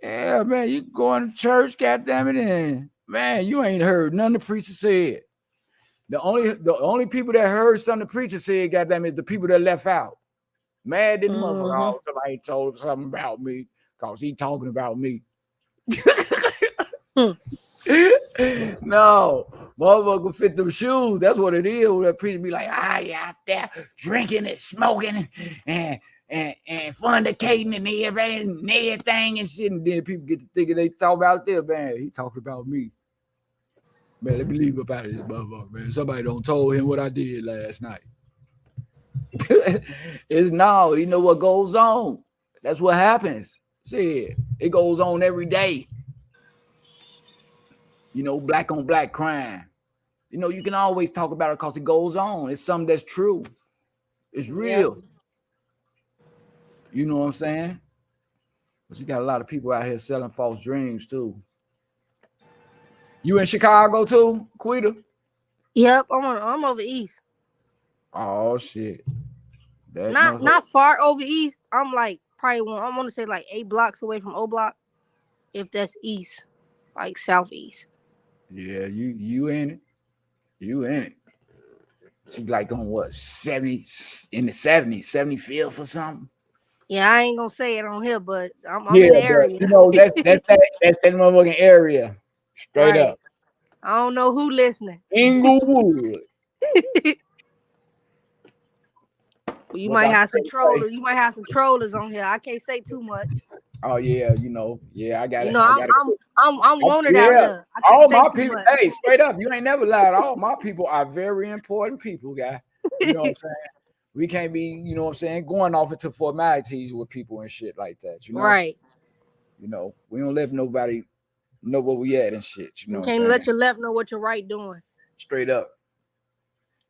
Yeah, man, you going to church, goddammit, and man, you ain't heard none the preacher said. The only people that heard something the preacher said, goddammit, is the people that left out. Mad than motherfucker. Somebody told him something about me because he talking about me. No, motherfucker fit them shoes. That's what it is. That preacher be like, you out there drinking and smoking and fornicating and everything and shit. And then people get to thinking they talk about this, man. He talking about me. Man, let me leave up out of this motherfucker, man. Somebody don't told him what I did last night. It's now, you know what goes on. That's what happens. See, it goes on every day. Black on black crime. You can always talk about it because it goes on. It's something that's true. It's real. You know what I'm saying? But you got a lot of people out here selling false dreams too. You in Chicago too, Quita? Yep, I'm over east. Oh shit. Not far over east. I'm like I want to say like 8 blocks away from O Block, if that's east, like southeast. Yeah, you in it. You in it. She like on what 70 in the 70s, 75th or something. Yeah, I ain't gonna say it on here, but I'm in the area. That's that motherfucking area. Straight up. I don't know who listening. Inglewood. You might have some trollers. You might have some trollers on here. I can't say too much. Oh yeah, yeah, I got it. I'm wanted out there. All my people, hey, straight up, you ain't never lied. All my people are very important people, guy. You know what I'm saying? We can't be, you know what I'm saying, going off into formalities with people and shit like that. Right. We don't let nobody know where we at and shit. You can't let your left know what your right doing. Straight up.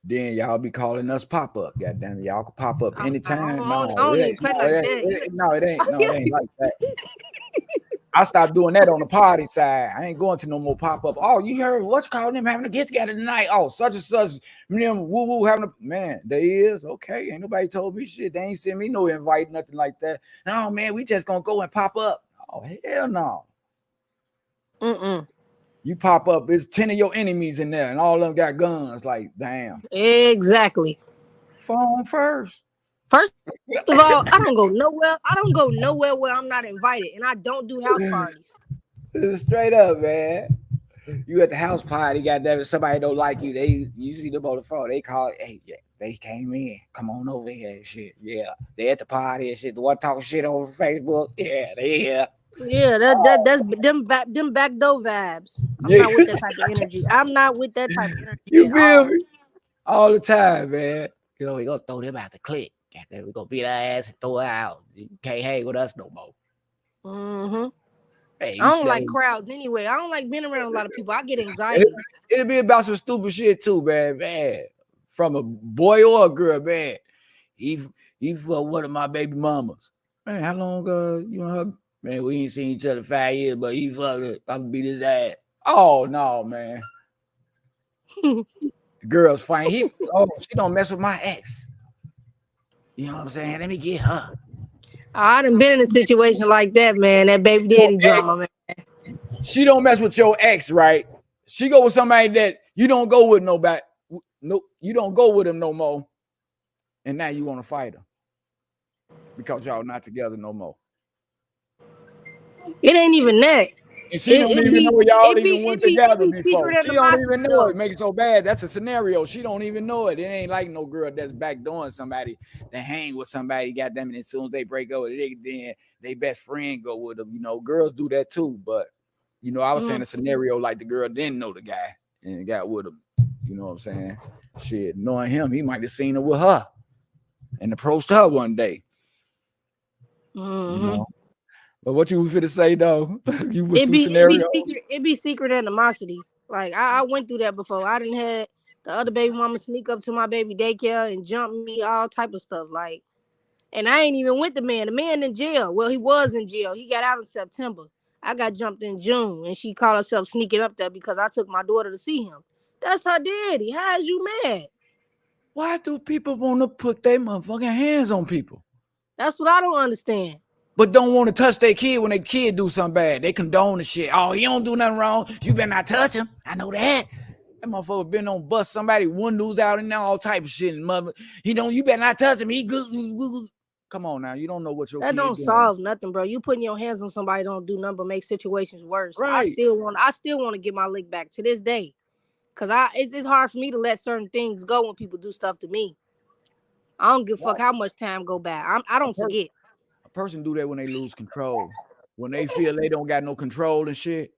Then y'all be calling us pop up. Goddamn it, y'all can pop up anytime. I don't even play like that. No, it ain't like that. I stopped doing that on the party side. I ain't going to no more pop-up. Oh, you heard what's calling them having a get together tonight? Oh, such and such, them woo-woo having a man. There is okay. Ain't nobody told me shit. They ain't send me no invite, nothing like that. No, man, we just gonna go and pop up. Oh, hell no. You pop up, it's 10 of your enemies in there, and all of them got guns. Like, damn. Exactly. Phone first. First of all, I don't go nowhere. I don't go nowhere where I'm not invited, and I don't do house parties. Straight up, man. You at the house party, goddamn it, somebody don't like you. You see them on the phone. They call it, hey, yeah, they came in. Come on over here and shit. Yeah, they at the party and shit. The one talking shit over Facebook. Yeah, they here. Yeah, that's them backdoor vibes. I'm not with that type of energy. I'm not with that type of energy. You feel me? All the time, man. You know, we gonna throw them out the clique. We're gonna beat our ass and throw her out. You can't hang with us no more. Hey, I don't like crowds anyway. I don't like being around a lot of people. I get anxiety. It'll be about some stupid shit too, man. From a boy or a girl, man. He for one of my baby mamas. Man, how long you know her? Man, we ain't seen each other 5 years, but he fucked it. I'm gonna beat his ass. Oh no, man. The girl's fine. She don't mess with my ex. You know what I'm saying? Let me get her. I done been in a situation like that, man. That baby daddy drama, man. She don't mess with your ex, right? She go with somebody that you don't go with nobody. No, you don't go with him no more. And now you want to fight her because y'all not together no more. It ain't even that. And she don't even know y'all even went together before. She don't even know it. Makes it so bad. That's a scenario. She don't even know it. It ain't like no girl that's backdooring somebody that hang with somebody. Goddamn it! As soon as they break up, they best friend go with them. You know, girls do that too. But you know, I was saying a scenario like the girl didn't know the guy and got with him. You know what I'm saying? Shit, knowing him, he might have seen her with her and approached her one day. You know? But what you finna say though? You with two scenarios. It be secret animosity. Like I went through that before. I didn't had the other baby mama sneak up to my baby daycare and jump me, all type of stuff. Like, and I ain't even with the man. The man in jail. Well, he was in jail. He got out in September. I got jumped in June, and she called herself sneaking up there because I took my daughter to see him. That's her daddy. How is you mad? Why do people want to put their motherfucking hands on people? That's what I don't understand. But don't want to touch their kid when their kid do something bad. They condone the shit. Oh, he don't do nothing wrong. You better not touch him. I know that. That motherfucker been on bust somebody, windows out and all type of shit. And mother, you better not touch him. He good. Come on now. You don't know what your kid don't doing. Solve nothing, bro. You putting your hands on somebody don't do nothing but make situations worse. Right. I still want to get my lick back to this day. Cause it's hard for me to let certain things go when people do stuff to me. I don't give a fuck how much time go by. I don't forget. A person do that when they lose control. When they feel they don't got no control and shit.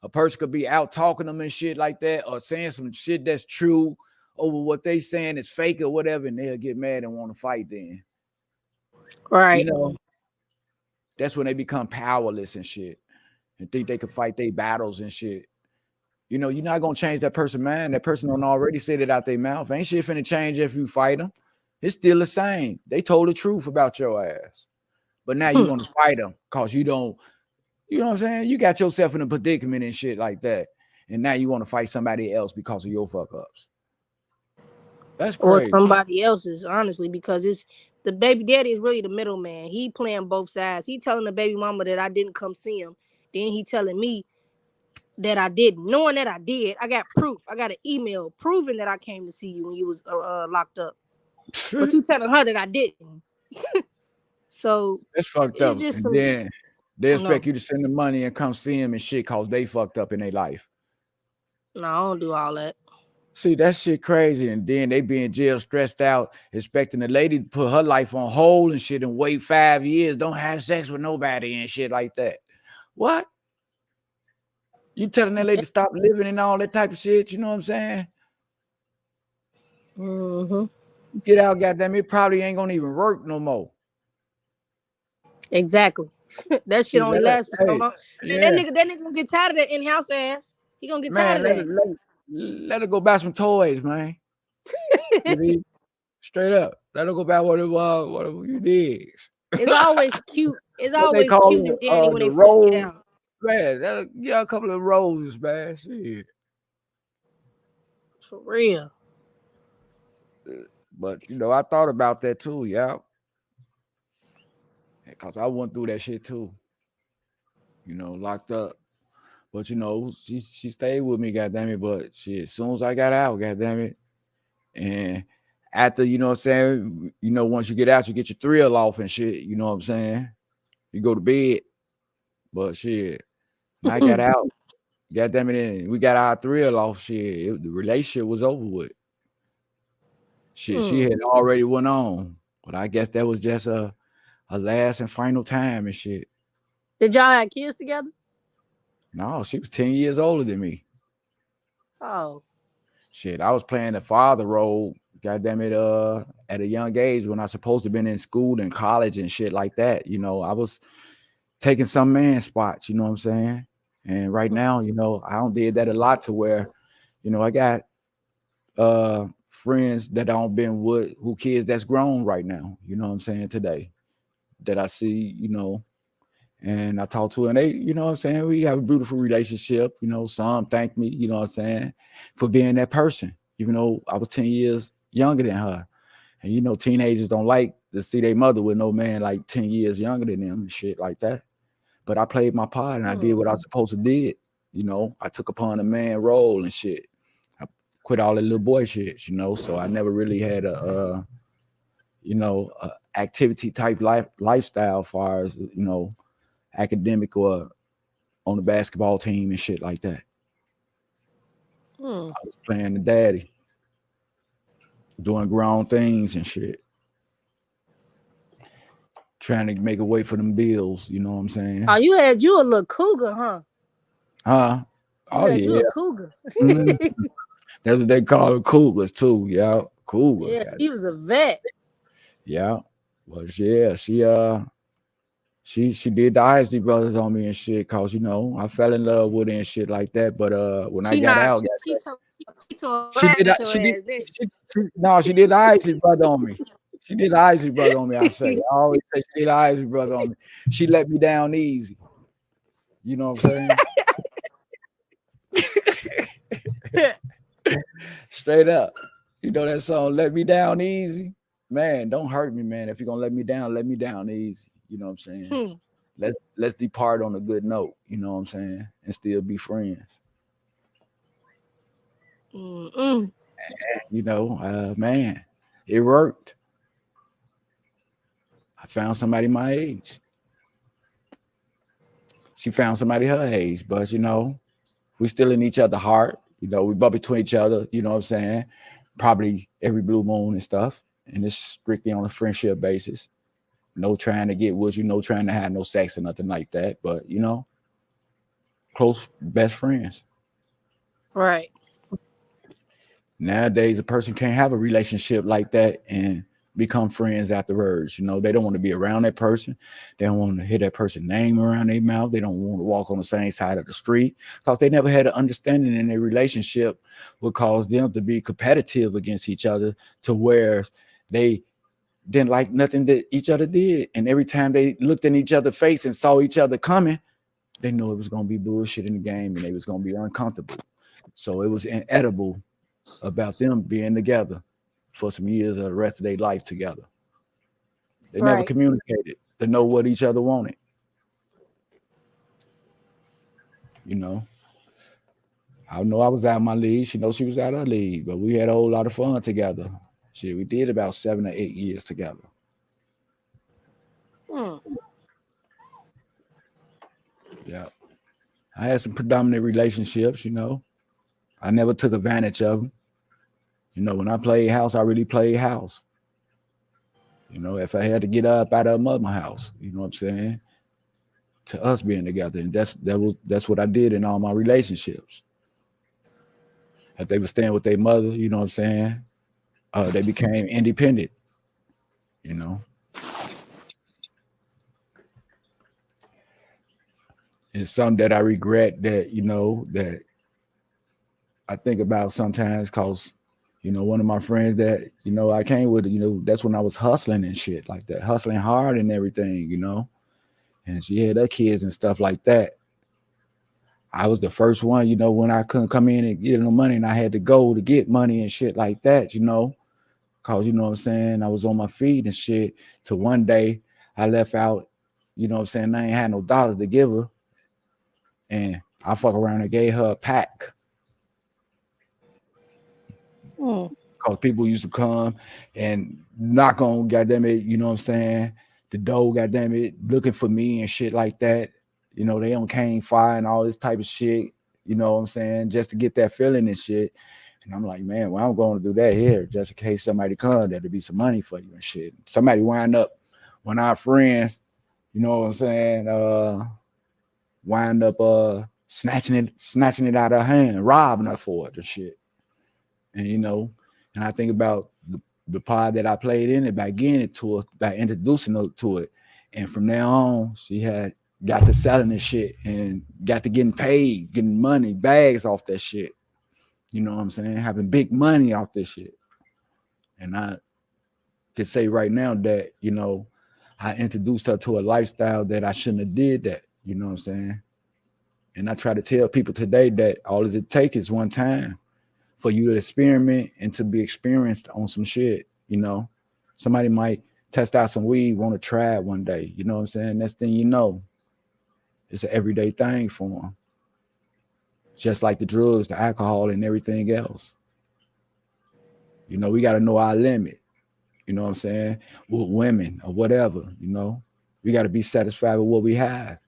A person could be out talking them and shit like that, or saying some shit that's true over what they saying is fake or whatever, and they'll get mad and want to fight then. Right. You know, that's when they become powerless and shit and think they can fight their battles and shit. You know, you're not going to change that person's mind. That person don't already said it out their mouth. Ain't shit finna change if you fight them. It's still the same. They told the truth about your ass. But now you want to fight them because you don't, you know what I'm saying? You got yourself in a predicament and shit like that. And now you want to fight somebody else because of your fuck ups. That's crazy. Or somebody else's, honestly, because it's the baby daddy is really the middleman. He playing both sides. He telling the baby mama that I didn't come see him. Then he telling me that I didn't. Knowing that I did, I got proof. I got an email proving that I came to see you when you was locked up. But you telling her that I didn't. So that's fucked up. And then they expect you to send the money and come see him and shit because they fucked up in their life. No, I don't do all that. See, that shit crazy. And then they be in jail stressed out, expecting the lady to put her life on hold and shit and wait 5 years, don't have sex with nobody and shit like that. What? You telling that lady to stop living and all that type of shit, you know what I'm saying? Get out, goddamn, it probably ain't gonna even work no more. Exactly. That shit only lasts for so long. Yeah. That nigga gonna get tired of that in-house ass. He gonna get tired of that. Let her go buy some toys, man. Straight up. Let her go buy whatever you did. It's always cute. It's always cute and dandy when they first get out. Man, that'll get a couple of roses, man. Shit. For real. But I thought about that too, yeah. Because I went through that shit too. Locked up. But she stayed with me, goddamn it. But shit, as soon as I got out, goddamn it. And after, what I'm saying, once you get out, you get your thrill off and shit. You know what I'm saying? You go to bed. But shit, when I got out, goddamn it, and we got our thrill off, shit. The relationship was over with. Shit, she had already went on. But I guess that was just a last and final time and shit. Did y'all have kids together? No, she was 10 years older than me. Oh. Shit, I was playing the father role, goddamn it, at a young age when I supposed to have been in school and college and shit like that. I was taking some man's spots, you know what I'm saying? And right now, I don't did that a lot to where, I got friends that I don't been with who kids that's grown right now, you know what I'm saying, today. That I see, and I talk to her and they, you know what I'm saying, we have a beautiful relationship. Some thank me, you know what I'm saying, for being that person, even though I was 10 years younger than her. And teenagers don't like to see their mother with no man like 10 years younger than them and shit like that. But I played my part and I did what I was supposed to did. I took upon a man role and shit. I quit all the little boy shit, so I never really had a activity type lifestyle as far as, academic or on the basketball team and shit like that. I was playing the daddy, doing grown things and shit. Trying to make a way for them bills, you know what I'm saying? Oh, you had a little cougar, huh? Huh? Oh, yeah. You a cougar. That's what they call it, cougars too. Yeah, cougar. Yeah, he was a vet. Yeah, but yeah, she did the Isley Brothers on me and shit, cause I fell in love with her and shit like that. But when I got out, she did the Isley Brother on me. She did the Isley Brother on me. I always say she did the Isley Brother on me. She let me down easy. You know what I'm saying? Straight up. You know that song, Let Me Down Easy? Man, don't hurt me, man. If you're gonna let me down easy. You know what I'm saying? Let's depart on a good note, you know what I'm saying? And still be friends. And, man, it worked. I found somebody my age. She found somebody her age, but we still in each other's heart. We bump between each other, you know what I'm saying? Probably every blue moon and stuff. And it's strictly on a friendship basis. No trying to get with you, no trying to have no sex or nothing like that. But, close best friends. Right. Nowadays, a person can't have a relationship like that and become friends afterwards. They don't want to be around that person. They don't want to hear that person's name around their mouth. They don't want to walk on the same side of the street because they never had an understanding in their relationship would cause them to be competitive against each other to where they didn't like nothing that each other did. And every time they looked in each other's face and saw each other coming, they knew it was going to be bullshit in the game and they was going to be uncomfortable. So it was inedible about them being together for some years of the rest of their life together. They never communicated to know what each other wanted. I know I was out of my league. She knows she was out of her league, but we had a whole lot of fun together. Shit, we did about 7 or 8 years together. Yeah. I had some predominant relationships, I never took advantage of them. When I played house, I really played house. If I had to get up out of my house, you know what I'm saying? To us being together. And that's what I did in all my relationships. If they were staying with their mother, you know what I'm saying? They became independent, It's something that I regret that, that I think about sometimes because, one of my friends that, I came with, that's when I was hustling and shit like that, hustling hard and everything, and she had her kids and stuff like that. I was the first one, you know, when I couldn't come in and get no money and I had to go to get money and shit like that, you know, cause you know what I'm saying, I was on my feet and shit. To one day I left out, you know what I'm saying, I ain't had no dollars to give her, and I fuck around and gave her a pack. Cause people used to come and knock on, goddamn it, you know what I'm saying, the door, goddamn it, looking for me and shit like that. You know, they on cane fire and all this type of shit, you know what I'm saying, just to get that feeling and shit. And I'm like, man, well, I'm going to do that here just in case somebody comes, there'll be some money for you and shit. Somebody wind up, one of our friends, you know what I'm saying, wind up snatching it out of her hand, robbing her for it and shit. And you know, and I think about the part that I played in it by getting it to her, by introducing her to it. And from now on, she had got to selling this shit and got to getting paid, getting money, bags off that shit. You know what I'm saying? Having big money off this shit. And I could say right now that, you know, I introduced her to a lifestyle that I shouldn't have did that. You know what I'm saying? And I try to tell people today that all it takes is one time for you to experiment and to be experienced on some shit. You know, somebody might test out some weed, want to try it one day. You know what I'm saying? Next thing you know, it's an everyday thing for them. Just like the drugs, the alcohol, and everything else. You know, we got to know our limit. You know what I'm saying? With women or whatever, you know, we got to be satisfied with what we have.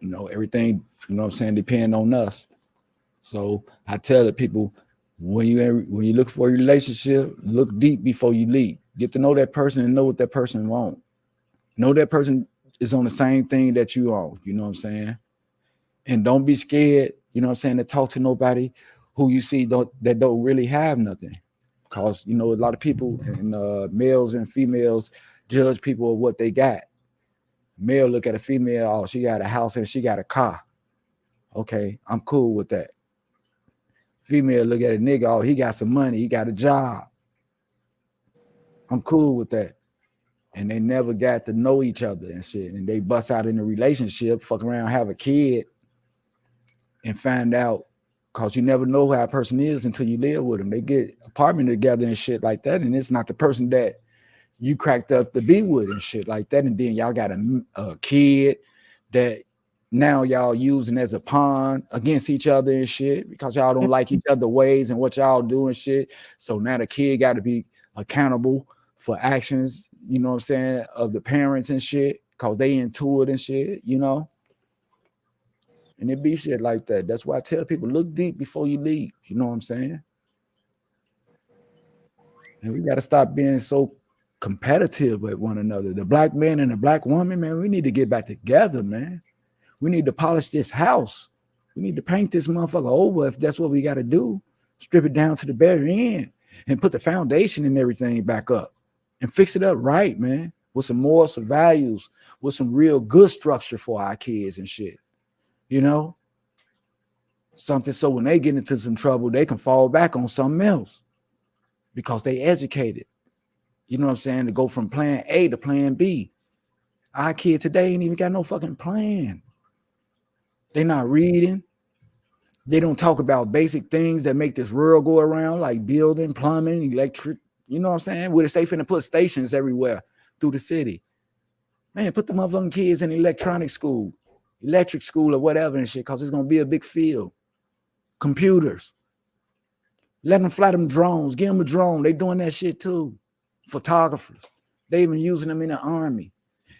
You know, everything, you know what I'm saying, depend on us. So I tell the people, when you look for a relationship, look deep before you leap. Get to know that person and know what that person wants. Know that person is on the same thing that you are. You know what I'm saying? And don't be scared, you know what I'm saying, to talk to nobody who you see that don't really have nothing. Because, you know, a lot of people, and males and females judge people of what they got. Male look at a female, oh, she got a house and she got a car. Okay, I'm cool with that. Female look at a nigga, oh, he got some money, he got a job. I'm cool with that. And they never got to know each other and shit. And they bust out in a relationship, fuck around, have a kid, and find out, because you never know how a person is until you live with them. They get apartment together and shit like that, and it's not the person that you cracked up to be with and shit like that. And then y'all got a kid that now y'all using as a pawn against each other and shit, because y'all don't like each other ways and what y'all do and shit. So now the kid got to be accountable for actions, you know what I'm saying, of the parents and shit, because they into it and shit, you know. And it be shit like that. That's why I tell people, look deep before you leave. You know what I'm saying? And we got to stop being so competitive with one another. The black man and the black woman, man, we need to get back together, man. We need to polish this house. We need to paint this motherfucker over if that's what we got to do. Strip it down to the very end and put the foundation and everything back up and fix it up right, man, with some morals, some values, with some real good structure for our kids and shit. You know, something so when they get into some trouble, they can fall back on something else because they educated. You know what I'm saying? To go from plan A to plan B. Our kid today ain't even got no fucking plan. They not reading. They don't talk about basic things that make this world go around, like building, plumbing, electric. You know what I'm saying? We're safe to put stations everywhere through the city. Man, put the motherfucking kids in electronic school, electric school or whatever and shit, because it's going to be a big field. Computers. Let them fly them drones. Give them a drone. They doing that shit too. Photographers. They even using them in the army.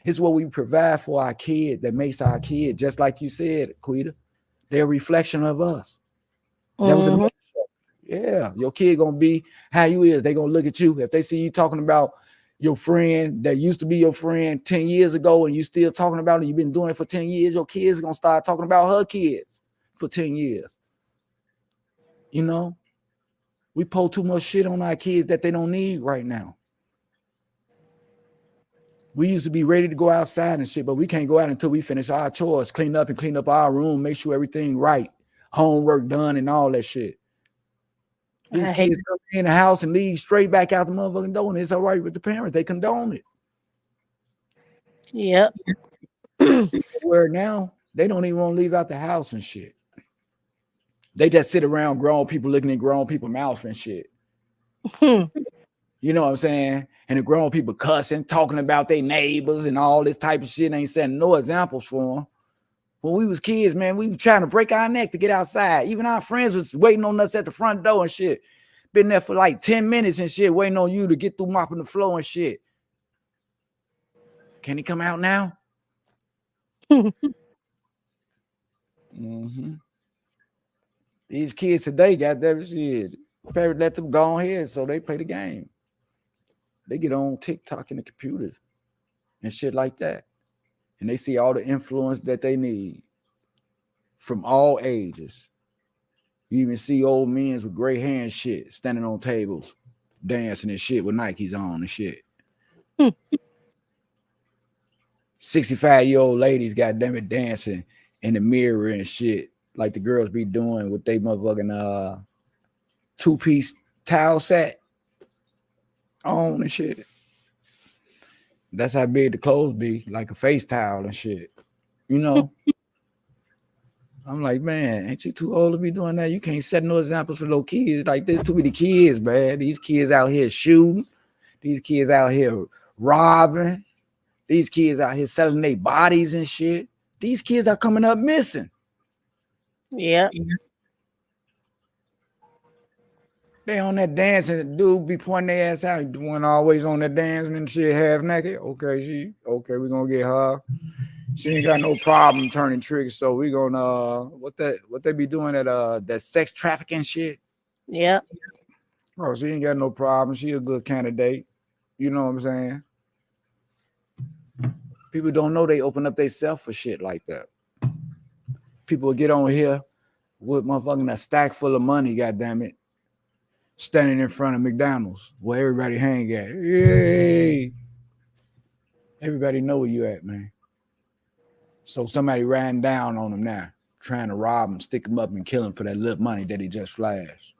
It's what we provide for our kid that makes our kid, just like you said, Quita. They're a reflection of us. That was a yeah. Your kid gonna be how you is. They gonna look at you. If they see you talking about your friend that used to be your friend 10 years ago and you still talking about it, you've been doing it for 10 years, your kids are gonna start talking about her kids for 10 years. You know, we pour too much shit on our kids that they don't need right now. We used to be ready to go outside and shit, but we can't go out until we finish our chores, clean up our room, make sure everything right, homework done and all that shit. These kids come in the house and leave straight back out the motherfucking door, and it's all right with the parents. They condone it. Yep. Where now They don't even want to leave out the house and shit. They just sit around grown people looking at grown people mouth and shit. You know what I'm saying? And the grown people cussing, talking about their neighbors and all this type of shit. Ain't setting no examples for them. When we was kids, man, we were trying to break our neck to get outside. Even our friends was waiting on us at the front door and shit. Been there for like 10 minutes and shit, waiting on you to get through mopping the floor and shit. Can he come out now? These kids today got that shit. Parents let them go ahead so they play the game. They get on TikTok and the computers and shit like that. And they see all the influence that they need from all ages. You even see old men with gray hair and shit standing on tables, dancing and shit with Nikes on and shit. 65-year-old ladies, goddamn it, dancing in the mirror and shit, like the girls be doing with they motherfucking two-piece towel set on and shit. That's how big the clothes be, like a face towel and shit. You know? I'm like, man, ain't you too old to be doing that? You can't set no examples for little kids. Like, there's too many kids, man. These kids out here shooting. These kids out here robbing. These kids out here selling their bodies and shit. These kids are coming up missing. Yeah. They on that dancing, the dude be pointing their ass out. The one always on that dancing and shit, half naked. Okay, we're gonna get her. She ain't got no problem turning tricks, so we gonna what they be doing at that sex trafficking shit. Yeah. Oh, she ain't got no problem. She a good candidate. You know what I'm saying? People don't know they open up themselves for shit like that. People get on here with motherfucking a stack full of money, goddamn it, standing in front of McDonald's where everybody hang at. Yay! Everybody know where you at, man. So somebody ran down on him now, trying to rob him, stick him up, and kill him for that little money that he just flashed.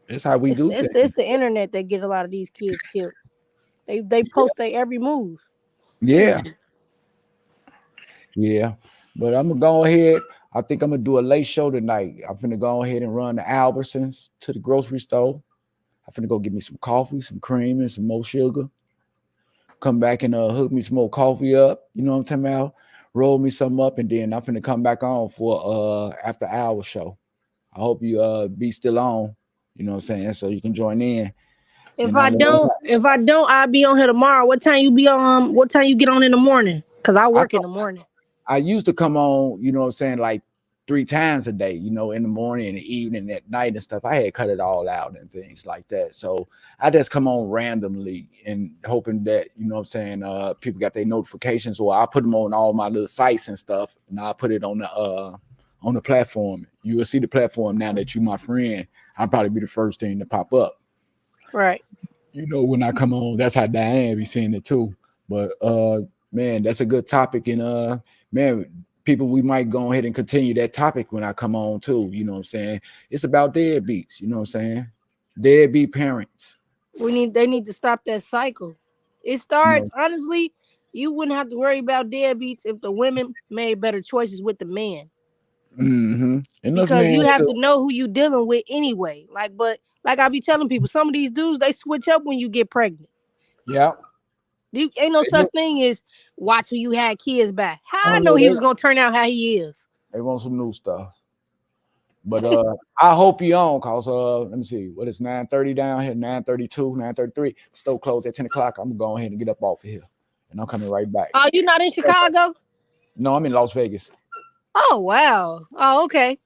That's how we do things. It's the internet that get a lot of these kids killed. They post their every move. Yeah. But I'm gonna go ahead. I think I'm gonna do a late show tonight. I'm finna go ahead and run the Albertsons to the grocery store. I'm finna go get me some coffee, some cream, and some more sugar. Come back and hook me some more coffee up. You know what I'm talking about? Roll me some up, and then I'm finna come back on for after hour show. I hope you be still on. You know what I'm saying? So you can join in. If I don't, I'll be on here tomorrow. What time you be on? What time you get on in the morning? Because I work in the morning. I used to come on, you know what I'm saying, like 3 times a day, you know, in the morning, in the evening, at night and stuff. I had cut it all out and things like that. So I just come on randomly and hoping that, you know what I'm saying, people got their notifications, or I put them on all my little sites and stuff, and I put it on the platform. You will see the platform now that you my friend. I'll probably be the first thing to pop up. Right. You know, when I come on, that's how Diane be seeing it too. But man, that's a good topic. And man, people, we might go ahead and continue that topic when I come on too. You know what I'm saying? It's about deadbeats, you know what I'm saying? Deadbeat parents. They need to stop that cycle. It starts, honestly, you wouldn't have to worry about deadbeats if the women made better choices with the men. Mm-hmm. Because you have to know who you dealing with anyway. But I be telling people, some of these dudes, they switch up when you get pregnant. Yeah. Ain't no such thing as watch who you had kids by. How I know he was gonna turn out how he is. They want some new stuff. But I hope you on, cause let me see, what is 9:30 down here? 9:32, 9:33. Store closed at 10 o'clock. I'm gonna go ahead and get up off of here, and I'm coming right back. Oh, you not in Chicago? No, I'm in Las Vegas. Oh wow. Oh, okay.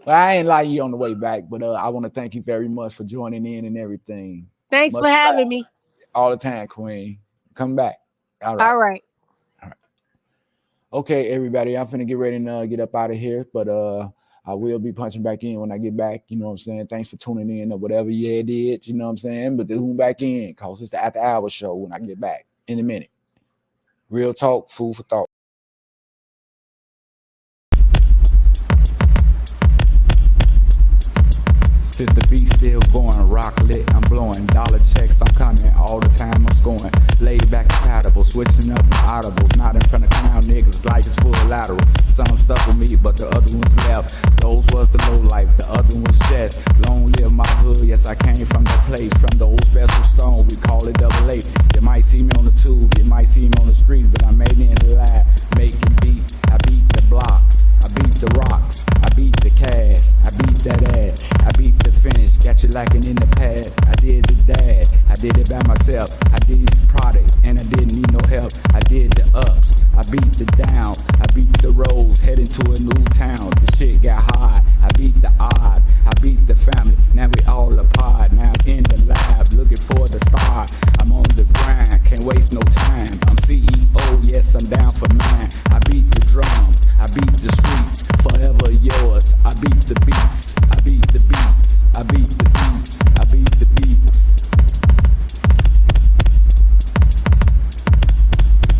Well, I ain't like you on the way back, but I want to thank you very much for joining in and everything. Thanks for having me. All the time, Queen. Come back. All right. Okay, everybody, I'm finna get ready and get up out of here, but I will be punching back in when I get back. You know what I'm saying? Thanks for tuning in or whatever you did. You know what I'm saying? But tune back in, cause it's the after hour show when I get back in a minute. Real talk, food for thought. Since the beat still going, rock lit, I'm blowing. Dollar checks, I'm coming all the time, I'm scoring. Laid back compatible, switching up my audibles. Not in front of clown niggas like it's full lateral. Some stuck with me, but the other ones left. Those was the low life, the other ones just. Long live my hood, yes I came from that place. From the old special stone, we call it double A. You might see me on the tube, you might see me on the street, but I made it in the lab, making beat. I beat the block, I beat the rocks, I beat the cash, I beat that ass, I beat the finish, got you lacking in the past. I did the dash, I did it by myself, I did the product, and I didn't need no help. I did the ups, I beat the down, I beat the roads, heading to a new town. The shit got hard, I beat the odds,